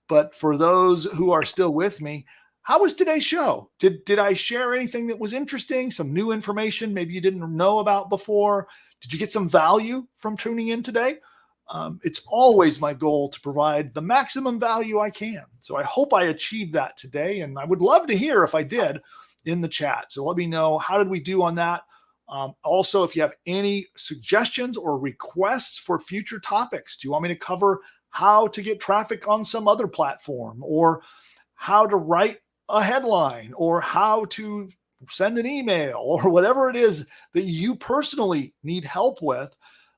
But for those who are still with me, how was today's show? Did I share anything that was interesting? Some new information maybe you didn't know about before? Did you get some value from tuning in today? It's always my goal to provide the maximum value I can. So I hope I achieved that today, and I would love to hear if I did in the chat. So let me know, how did we do on that? Also, if you have any suggestions or requests for future topics, do you want me to cover how to get traffic on some other platform, or how to write a headline, or how to send an email, or whatever it is that you personally need help with,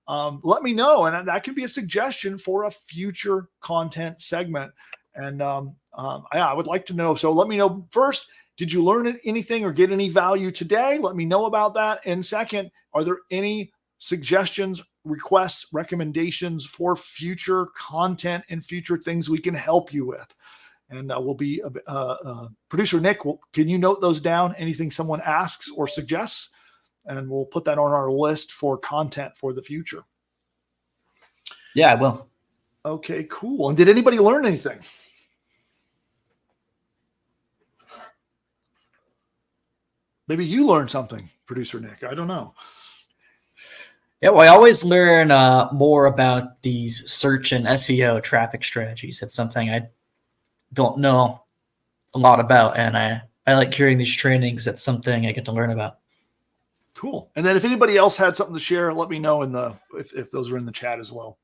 let me know. And that can be a suggestion for a future content segment. And I would like to know. So let me know first, did you learn anything or get any value today? Let me know about that. And second, are there any suggestions, requests, recommendations for future content and future things we can help you with? And we'll be producer Nick. Can you note those down? Anything someone asks or suggests, and we'll put that on our list for content for the future. Yeah, I will. Okay, cool. And did anybody learn anything? Maybe you learned something, producer Nick. I don't know. Yeah, well, I always learn more about these search and SEO traffic strategies. It's something I don't know a lot about, and I like hearing these trainings. That's something I get to learn about. Cool. And then if anybody else had something to share, let me know if those are in the chat as well.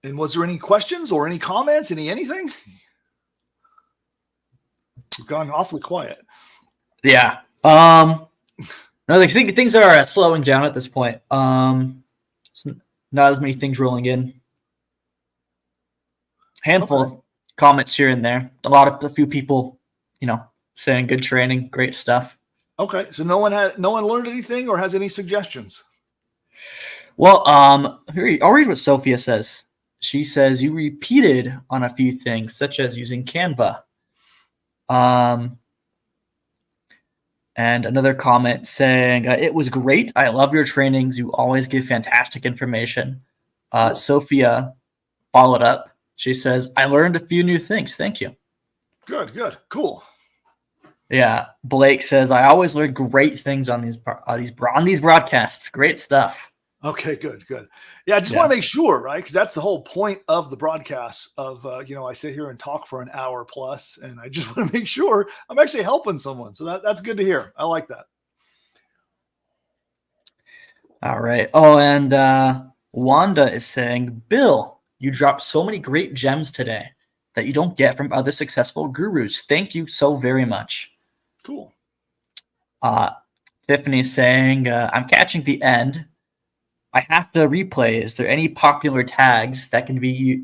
And was there any questions or any comments, anything? We've gone awfully quiet. Yeah. No, I think things are slowing down at this point. Not as many things rolling in. Handful of comments here and there. A few people, saying good training, great stuff. Okay, so no one learned anything or has any suggestions? Well, I'll read what Sophia says. She says you repeated on a few things, such as using Canva. And another comment saying, it was great. I love your trainings. You always give fantastic information. Cool. Sophia followed up. She says, I learned a few new things. Thank you. Good. Cool. Yeah. Blake says, I always learn great things on these broadcasts. Great stuff. Okay, good. Yeah, I just want to make sure, right? Because that's the whole point of the broadcast of, I sit here and talk for an hour plus, and I just want to make sure I'm actually helping someone. So that's good to hear. I like that. All right. Oh, and Wanda is saying, Bill, you dropped so many great gems today that you don't get from other successful gurus. Thank you so very much. Cool. Tiffany's saying, I'm catching the end. I have to replay. Is there any popular tags that can be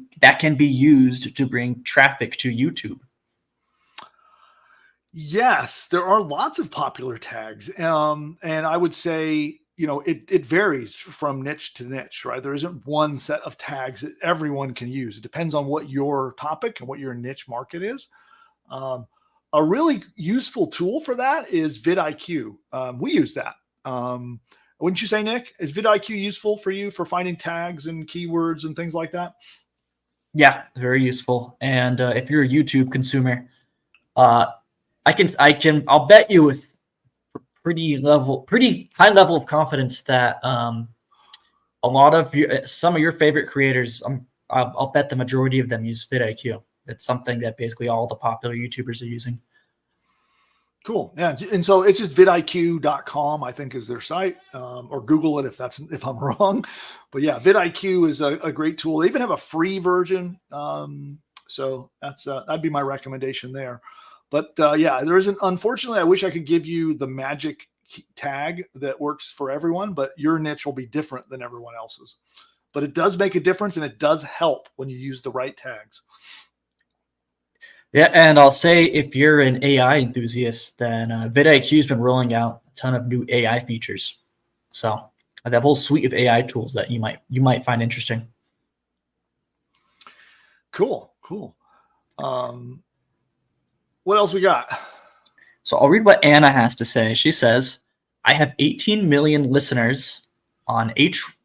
used to bring traffic to YouTube? Yes, there are lots of popular tags. And I would say, it varies from niche to niche, right? There isn't one set of tags that everyone can use. It depends on what your topic and what your niche market is. A really useful tool for that is vidIQ. We use that. Wouldn't you say, Nick? Is vidIQ useful for you for finding tags and keywords and things like that? Yeah, very useful. And if you're a YouTube consumer, I'll bet you with pretty high level of confidence that a lot of some of your favorite creators, I'll bet the majority of them use vidIQ. It's something that basically all the popular YouTubers are using. Cool. Yeah. And so it's just vidIQ.com, I think, is their site, or Google it if I'm wrong. But yeah, vidIQ is a great tool. They even have a free version. So that'd be my recommendation there. But yeah, there isn't, unfortunately, I wish I could give you the magic tag that works for everyone, but your niche will be different than everyone else's. But it does make a difference, and it does help when you use the right tags. Yeah, and I'll say if you're an AI enthusiast, then vidIQ's been rolling out a ton of new AI features. So they have a whole suite of AI tools that you might find interesting. Cool. What else we got? So I'll read what Anna has to say. She says, I have 18 million listeners on N1M,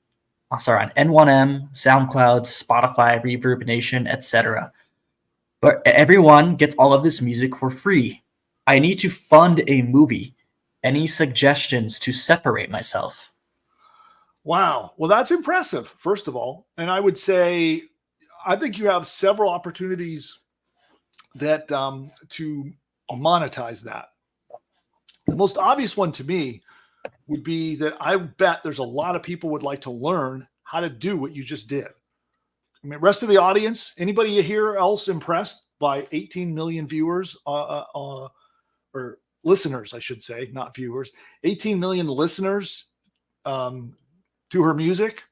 SoundCloud, Spotify, Reverb Nation, etc. But everyone gets all of this music for free. I need to fund a movie. Any suggestions to separate myself? Wow. Well, that's impressive, first of all. And I would say, I think you have several opportunities that to monetize that. The most obvious one to me would be that I bet there's a lot of people would like to learn how to do what you just did. I mean, rest of the audience, anybody here else impressed by 18 million viewers or listeners, I should say, not viewers, 18 million listeners to her music.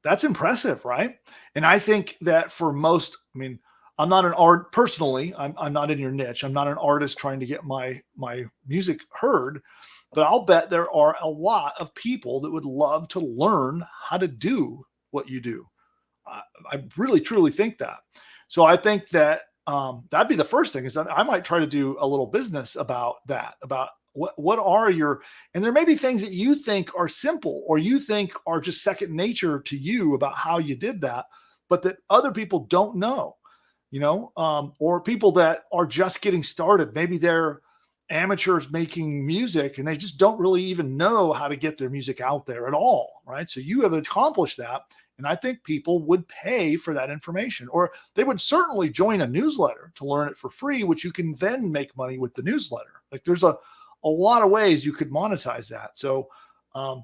That's impressive, right? And I think that for most, I mean, I'm not an art personally. I'm not in your niche. I'm not an artist trying to get my music heard, but I'll bet there are a lot of people that would love to learn how to do what you do. I really, truly think that. So I think that that'd be the first thing, is that I might try to do a little business about that, about what are your, and there may be things that you think are simple or you think are just second nature to you about how you did that, but that other people don't know, or people that are just getting started. Maybe they're amateurs making music and they just don't really even know how to get their music out there at all, right? So you have accomplished that. And I think people would pay for that information, or they would certainly join a newsletter to learn it for free, which you can then make money with the newsletter. Like there's a lot of ways you could monetize that. So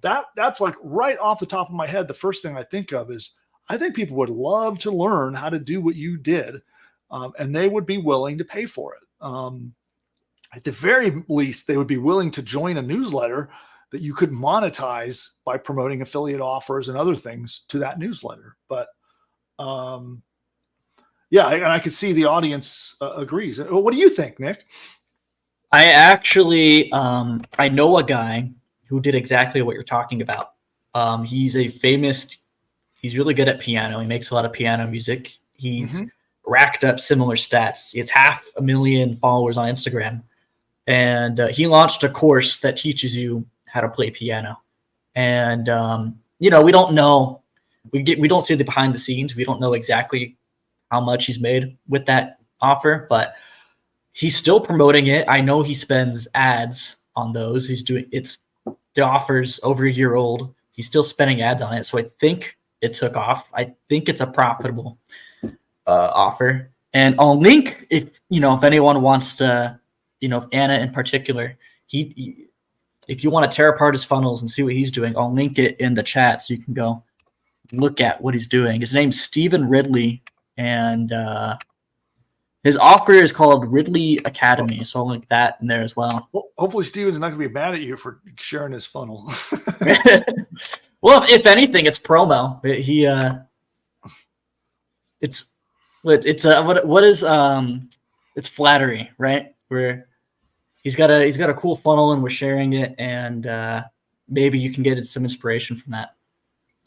that's like right off the top of my head. The first thing I think of is I think people would love to learn how to do what you did, and they would be willing to pay for it. At the very least, they would be willing to join a newsletter that you could monetize by promoting affiliate offers and other things to that newsletter. But yeah, and I could see the audience agrees. What do you think, Nick? I actually, I know a guy who did exactly what you're talking about. He's really good at piano. He makes a lot of piano music. He's racked up similar stats. He has 500,000 followers on Instagram. And he launched a course that teaches you how to play piano. And, we don't know, we don't see the behind the scenes. We don't know exactly how much he's made with that offer, but he's still promoting it. I know he spends ads on those. The offer's over a year old. He's still spending ads on it. So I think it took off. I think it's a profitable offer. And I'll link if anyone wants to, if Anna in particular, if you want to tear apart his funnels and see what he's doing, I'll link it in the chat so you can go look at what he's doing. His name's Stephen Ridley, and his offer is called Ridley Academy. So I'll link that in there as well. Well, hopefully Steven's not going to be mad at you for sharing his funnel. Well, if anything, it's promo. It's flattery, right? Where he's got a cool funnel and we're sharing it, and maybe you can get some inspiration from that.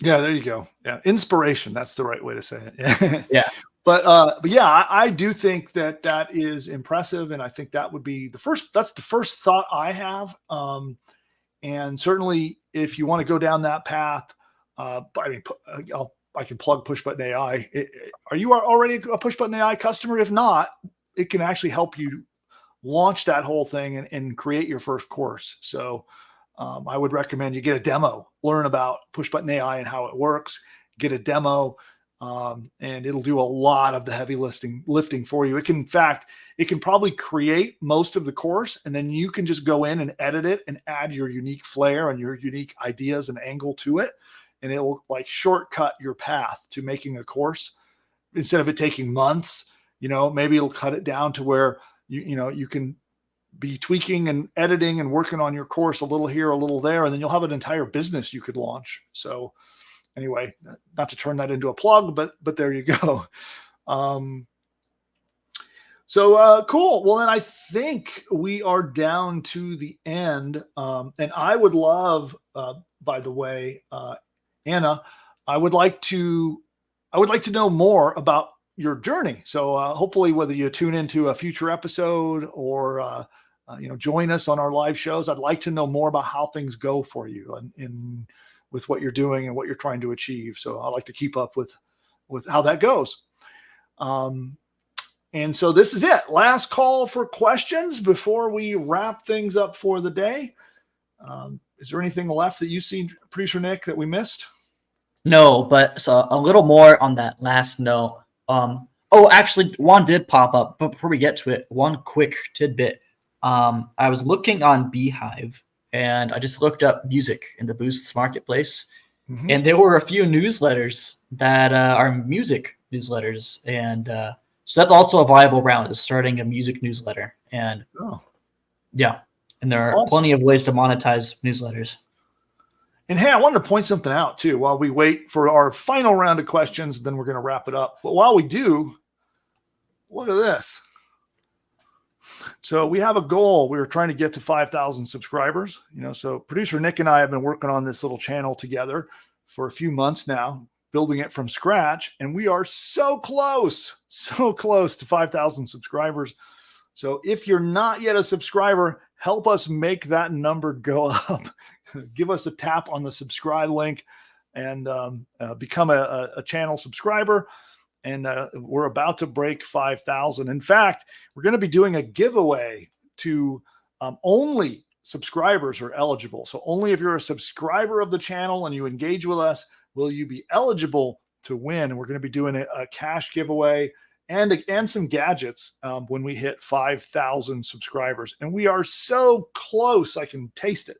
Yeah, there you go. Yeah, inspiration. That's the right way to say it. Yeah. But yeah, I do think that is impressive, and I think that would be that's the first thought I have. And certainly, if you want to go down that path, I can plug PushButton AI. Are you already a PushButton AI customer? If not, it can actually help you launch that whole thing and create your first course. So I would recommend you get a demo, learn about PushButton AI and how it works, get a demo, and it'll do a lot of the heavy lifting for you. It can probably create most of the course, and then you can just go in and edit it and add your unique flair and your unique ideas and angle to it. And it will like shortcut your path to making a course. Instead of it taking months, maybe it'll cut it down to where you can be tweaking and editing and working on your course a little here, a little there, and then you'll have an entire business you could launch. So anyway, not to turn that into a plug, but there you go. Cool. Well, then I think we are down to the end. And I would love, by the way, Anna, I would like to know more about your journey. So hopefully, whether you tune into a future episode or join us on our live shows, I'd like to know more about how things go for you and with what you're doing and what you're trying to achieve. So I like to keep up with how that goes. And so this is it. Last call for questions before we wrap things up for the day. Is there anything left that you see, Producer Nick, that we missed? No, but so a little more on that last note. Actually, one did pop up, but before we get to it, one quick tidbit. I was looking on Beehive, and I just looked up music in the Boosts marketplace, and there were a few newsletters that are music newsletters, and so that's also a viable route, is starting a music newsletter. And yeah, And there are Awesome. plenty of ways to monetize newsletters. And hey, I wanted to point something out too while we wait for our final round of questions. Then we're going to wrap it up. But while we do, look at this. So we have a goal. We were trying to get to 5,000 subscribers. So producer Nick and I have been working on this little channel together for a few months now, building it from scratch. And we are so close to 5,000 subscribers. So if you're not yet a subscriber, help us make that number go up. Give us a tap on the subscribe link and become a channel subscriber. And we're about to break 5,000. In fact, we're going to be doing a giveaway to only subscribers are eligible. So only if you're a subscriber of the channel and you engage with us, will you be eligible to win. And we're going to be doing a cash giveaway and some gadgets when we hit 5,000 subscribers. And we are so close, I can taste it.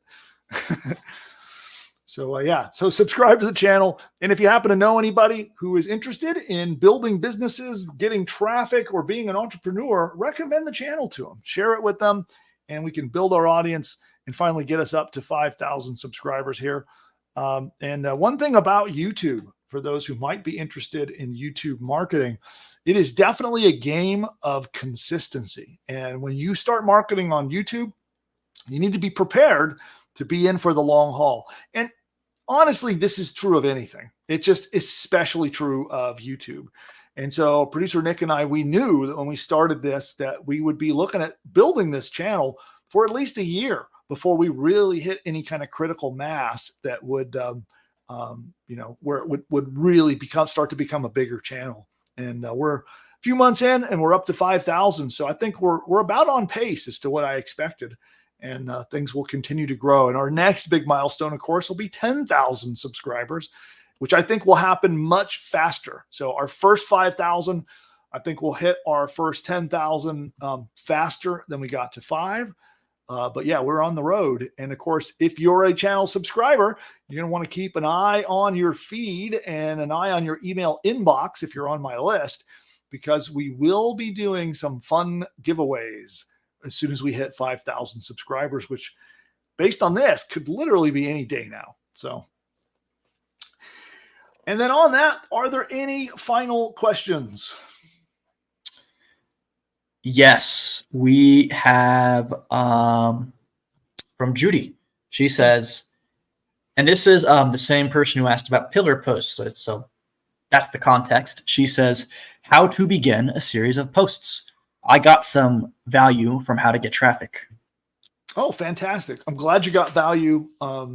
So subscribe to the channel. And if you happen to know anybody who is interested in building businesses, getting traffic, or being an entrepreneur, recommend the channel to them. Share it with them, and we can build our audience and finally get us up to 5,000 subscribers here. One thing about YouTube, for those who might be interested in YouTube marketing, it is definitely a game of consistency. And when you start marketing on YouTube, you need to be prepared to be in for the long haul. And honestly, this is true of anything. It's just especially true of YouTube. And so producer Nick and I, we knew that when we started this, that we would be looking at building this channel for at least a year before we really hit any kind of critical mass that would, where it would really start to become a bigger channel. And we're a few months in, and we're up to 5,000. So I think we're about on pace as to what I expected. And things will continue to grow. And our next big milestone, of course, will be 10,000 subscribers, which I think will happen much faster. So our first 5,000, I think we'll hit our first 10,000 faster than we got to 5. But yeah, we're on the road. And of course, if you're a channel subscriber, you're going to want to keep an eye on your feed and an eye on your email inbox if you're on my list, because we will be doing some fun giveaways as soon as we hit 5,000 subscribers, which based on this could literally be any day now. So, and then on that, are there any final questions? Yes, we have from Judy. She says, and this is the same person who asked about pillar posts. So that's the context. She says, how to begin a series of posts. I got some value from how to get traffic. Oh, fantastic. I'm glad you got value. I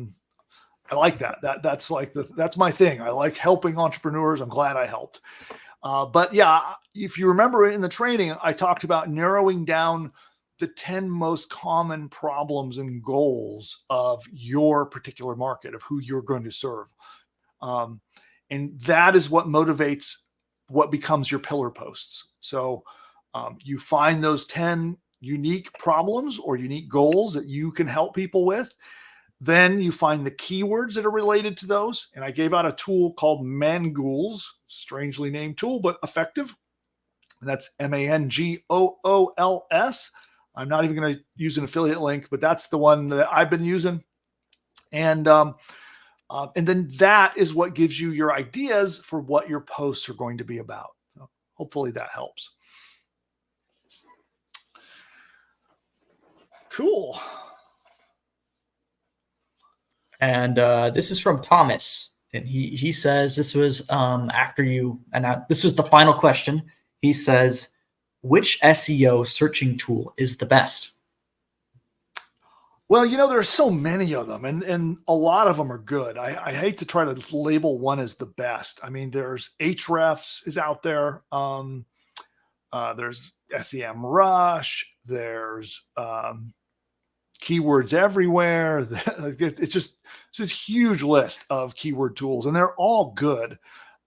like that. That's my thing. I like helping entrepreneurs. I'm glad I helped. But yeah, if you remember in the training, I talked about narrowing down the 10 most common problems and goals of your particular market, of who you're going to serve. And that is what motivates what becomes your pillar posts. So you find those 10 unique problems or unique goals that you can help people with. Then you find the keywords that are related to those. And I gave out a tool called Mangools, strangely named tool, but effective. And that's Mangools. I'm not even going to use an affiliate link, but that's the one that I've been using. And then that is what gives you your ideas for what your posts are going to be about. So hopefully that helps. Cool. And this is from Thomas. And he says this was after you, and this is the final question. He says, which SEO searching tool is the best? Well, there are so many of them, and a lot of them are good. I hate to try to label one as the best. I mean, there's Ahrefs is out there. There's SEMrush. There's Keywords Everywhere. It's just this huge list of keyword tools, and they're all good.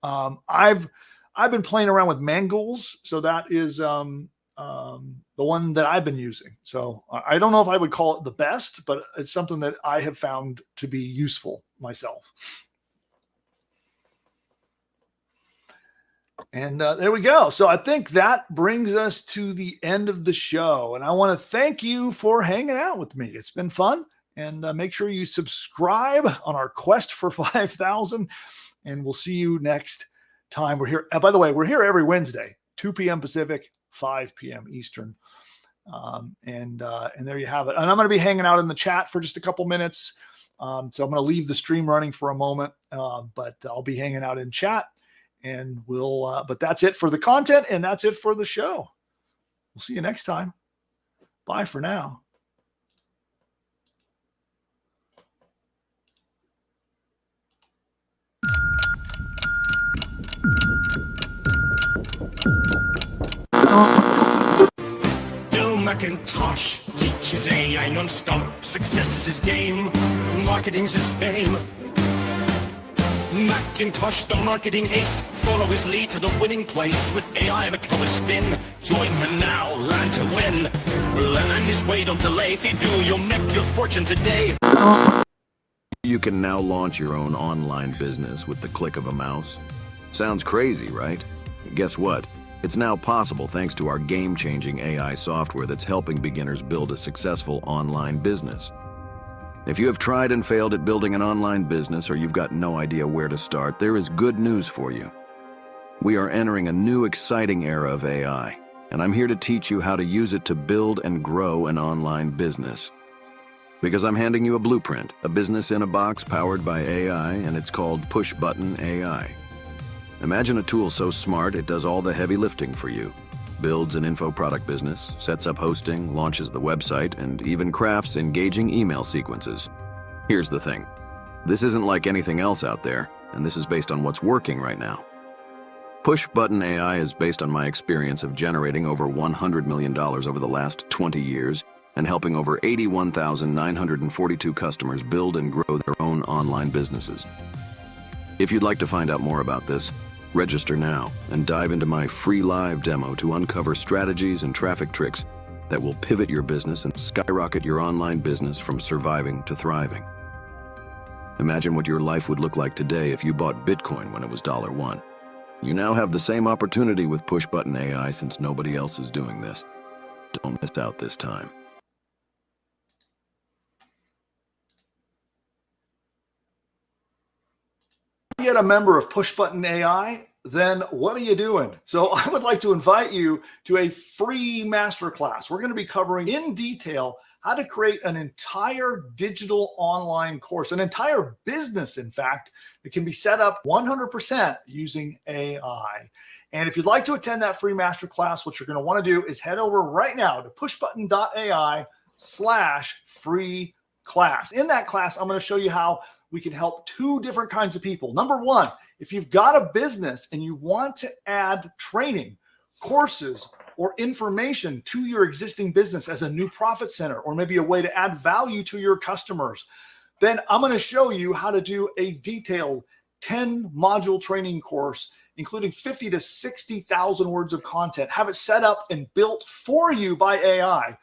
I've been playing around with Mangools, so that is the one that I've been using. So I don't know if I would call it the best, but it's something that I have found to be useful myself. And there we go. So I think that brings us to the end of the show. And I want to thank you for hanging out with me. It's been fun. And make sure you subscribe on our quest for 5,000. And we'll see you next time. We're here. By the way, we're here every Wednesday, 2 p.m. Pacific, 5 p.m. Eastern. And there you have it. And I'm going to be hanging out in the chat for just a couple minutes. So I'm going to leave the stream running for a moment, but I'll be hanging out in chat. And but that's it for the content, and that's it for the show. We'll see you next time. Bye for now. Bill McIntosh teaches AI non-stop. Success is his game. Marketing's his fame. McIntosh, the marketing ace. Follow his lead to the winning place. With AI and a clever spin. Join him now, learn to win. Learn his way, don't delay. If you do, you'll make your fortune today. You can now launch your own online business with the click of a mouse. Sounds crazy, right? Guess what? It's now possible thanks to our game-changing AI software that's helping beginners build a successful online business. If you have tried and failed at building an online business, or you've got no idea where to start, there is good news for you. We are entering a new exciting era of AI, and I'm here to teach you how to use it to build and grow an online business. Because I'm handing you a blueprint, a business in a box powered by AI, and it's called PushButton AI. Imagine a tool so smart it does all the heavy lifting for you. Builds an info product business, sets up hosting, launches the website, and even crafts engaging email sequences. Here's the thing. This isn't like anything else out there, and this is based on what's working right now. PushButton AI is based on my experience of generating over $100 million over the last 20 years and helping over 81,942 customers build and grow their own online businesses. If you'd like to find out more about this, register now and dive into my free live demo to uncover strategies and traffic tricks that will pivot your business and skyrocket your online business from surviving to thriving. Imagine what your life would look like today if you bought Bitcoin when it was $1. You now have the same opportunity with PushButton AI since nobody else is doing this. Don't miss out this time. Yet a member of PushButton AI, then what are you doing? So I would like to invite you to a free masterclass. We're going to be covering in detail how to create an entire digital online course, an entire business, in fact, that can be set up 100% using AI. And if you'd like to attend that free masterclass, what you're going to want to do is head over right now to pushbutton.ai/free class. In that class, I'm going to show you how we can help two different kinds of people. Number one, if you've got a business and you want to add training, courses, or information to your existing business as a new profit center, or maybe a way to add value to your customers, then I'm going to show you how to do a detailed 10-module training course, including 50 to 60,000 words of content. Have it set up and built for you by AI.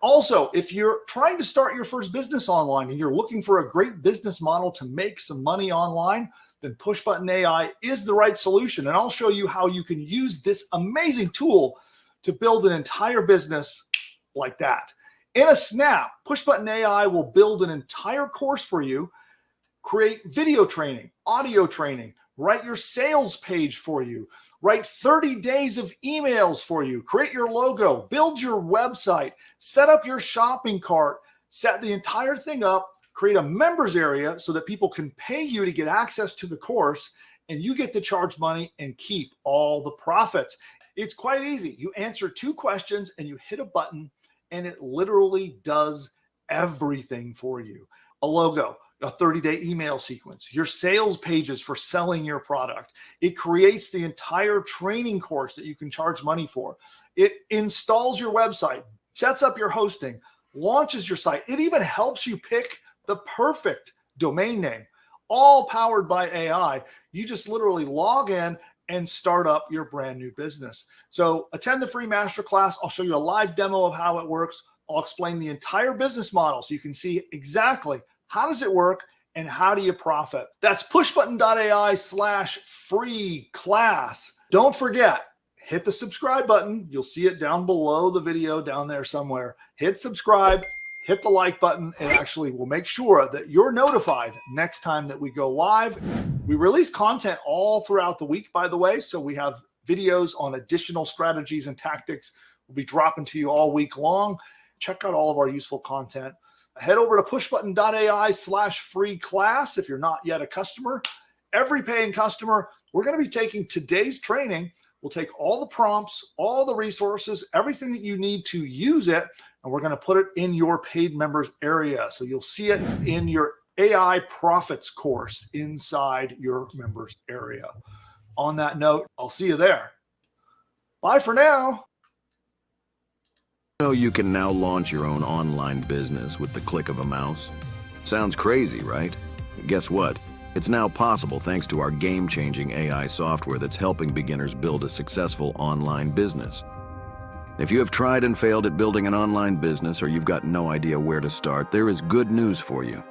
Also, if you're trying to start your first business online and you're looking for a great business model to make some money online, then PushButton AI is the right solution. And I'll show you how you can use this amazing tool to build an entire business like that. In a snap, PushButton AI will build an entire course for you, create video training, audio training, write your sales page for you, write 30 days of emails for you, create your logo, build your website, set up your shopping cart, set the entire thing up, create a members area so that people can pay you to get access to the course, and you get to charge money and keep all the profits. It's quite easy. You answer 2 questions and you hit a button, and it literally does everything for you. A logo, a 30-day email sequence, your sales pages for selling your product. It creates the entire training course that you can charge money for. It installs your website, sets up your hosting, launches your site. It even helps you pick the perfect domain name, all powered by AI. You just literally log in and start up your brand new business. So attend the free masterclass. I'll show you a live demo of how it works. I'll explain the entire business model so you can see exactly how does it work and how do you profit. That's pushbutton.ai/free class. Don't forget, hit the subscribe button. You'll see it down below the video down there somewhere. Hit subscribe, hit the like button, and actually we'll make sure that you're notified next time that we go live. We release content all throughout the week, by the way, so we have videos on additional strategies and tactics we'll be dropping to you all week long. Check out all of our useful content. Head over to pushbutton.ai/free class if you're not yet a customer. Every paying customer, we're going to be taking today's training. We'll take all the prompts, all the resources, everything that you need to use it, and we're going to put it in your paid members area. So you'll see it in your AI profits course inside your members area. On that note, I'll see you there. Bye for now. You know you can now launch your own online business with the click of a mouse? Sounds crazy, right? Guess what? It's now possible thanks to our game-changing AI software that's helping beginners build a successful online business. If you have tried and failed at building an online business or you've got no idea where to start, there is good news for you.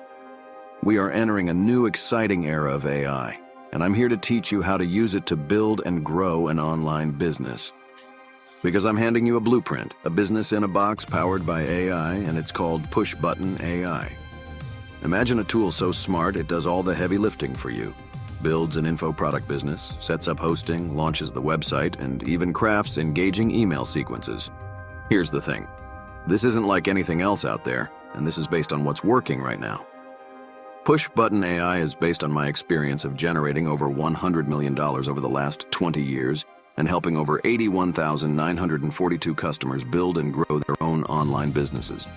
We are entering a new exciting era of AI, and I'm here to teach you how to use it to build and grow an online business. Because I'm handing you a blueprint, a business in a box powered by AI, and it's called PushButton AI. Imagine a tool so smart it does all the heavy lifting for you. Builds an info product business, sets up hosting, launches the website, and even crafts engaging email sequences. Here's the thing. This isn't like anything else out there, and this is based on what's working right now. PushButton AI is based on my experience of generating over $100 million over the last 20 years and helping over 81,942 customers build and grow their own online businesses.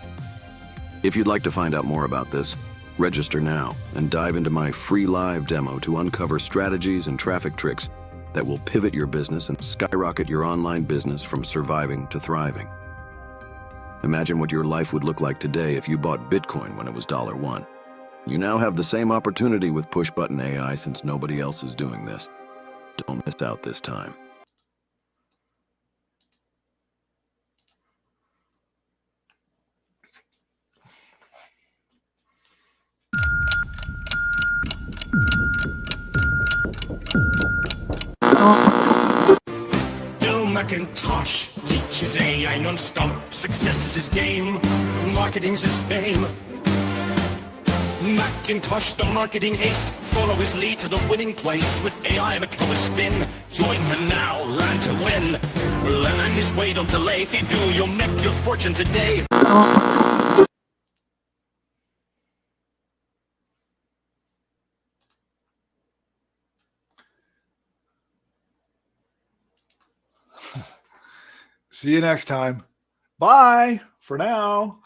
If you'd like to find out more about this, register now and dive into my free live demo to uncover strategies and traffic tricks that will pivot your business and skyrocket your online business from surviving to thriving. Imagine what your life would look like today if you bought Bitcoin when it was $1. You now have the same opportunity with PushButton AI since nobody else is doing this. Don't miss out this time. Bill McIntosh teaches AI non-stop. Success is his game, marketing's his fame. McIntosh, the marketing ace, follow his lead to the winning place with AI and a clever spin. Join him now, learn to win. Learn his way, don't delay. If you do, you'll make your fortune today. See you next time. Bye for now.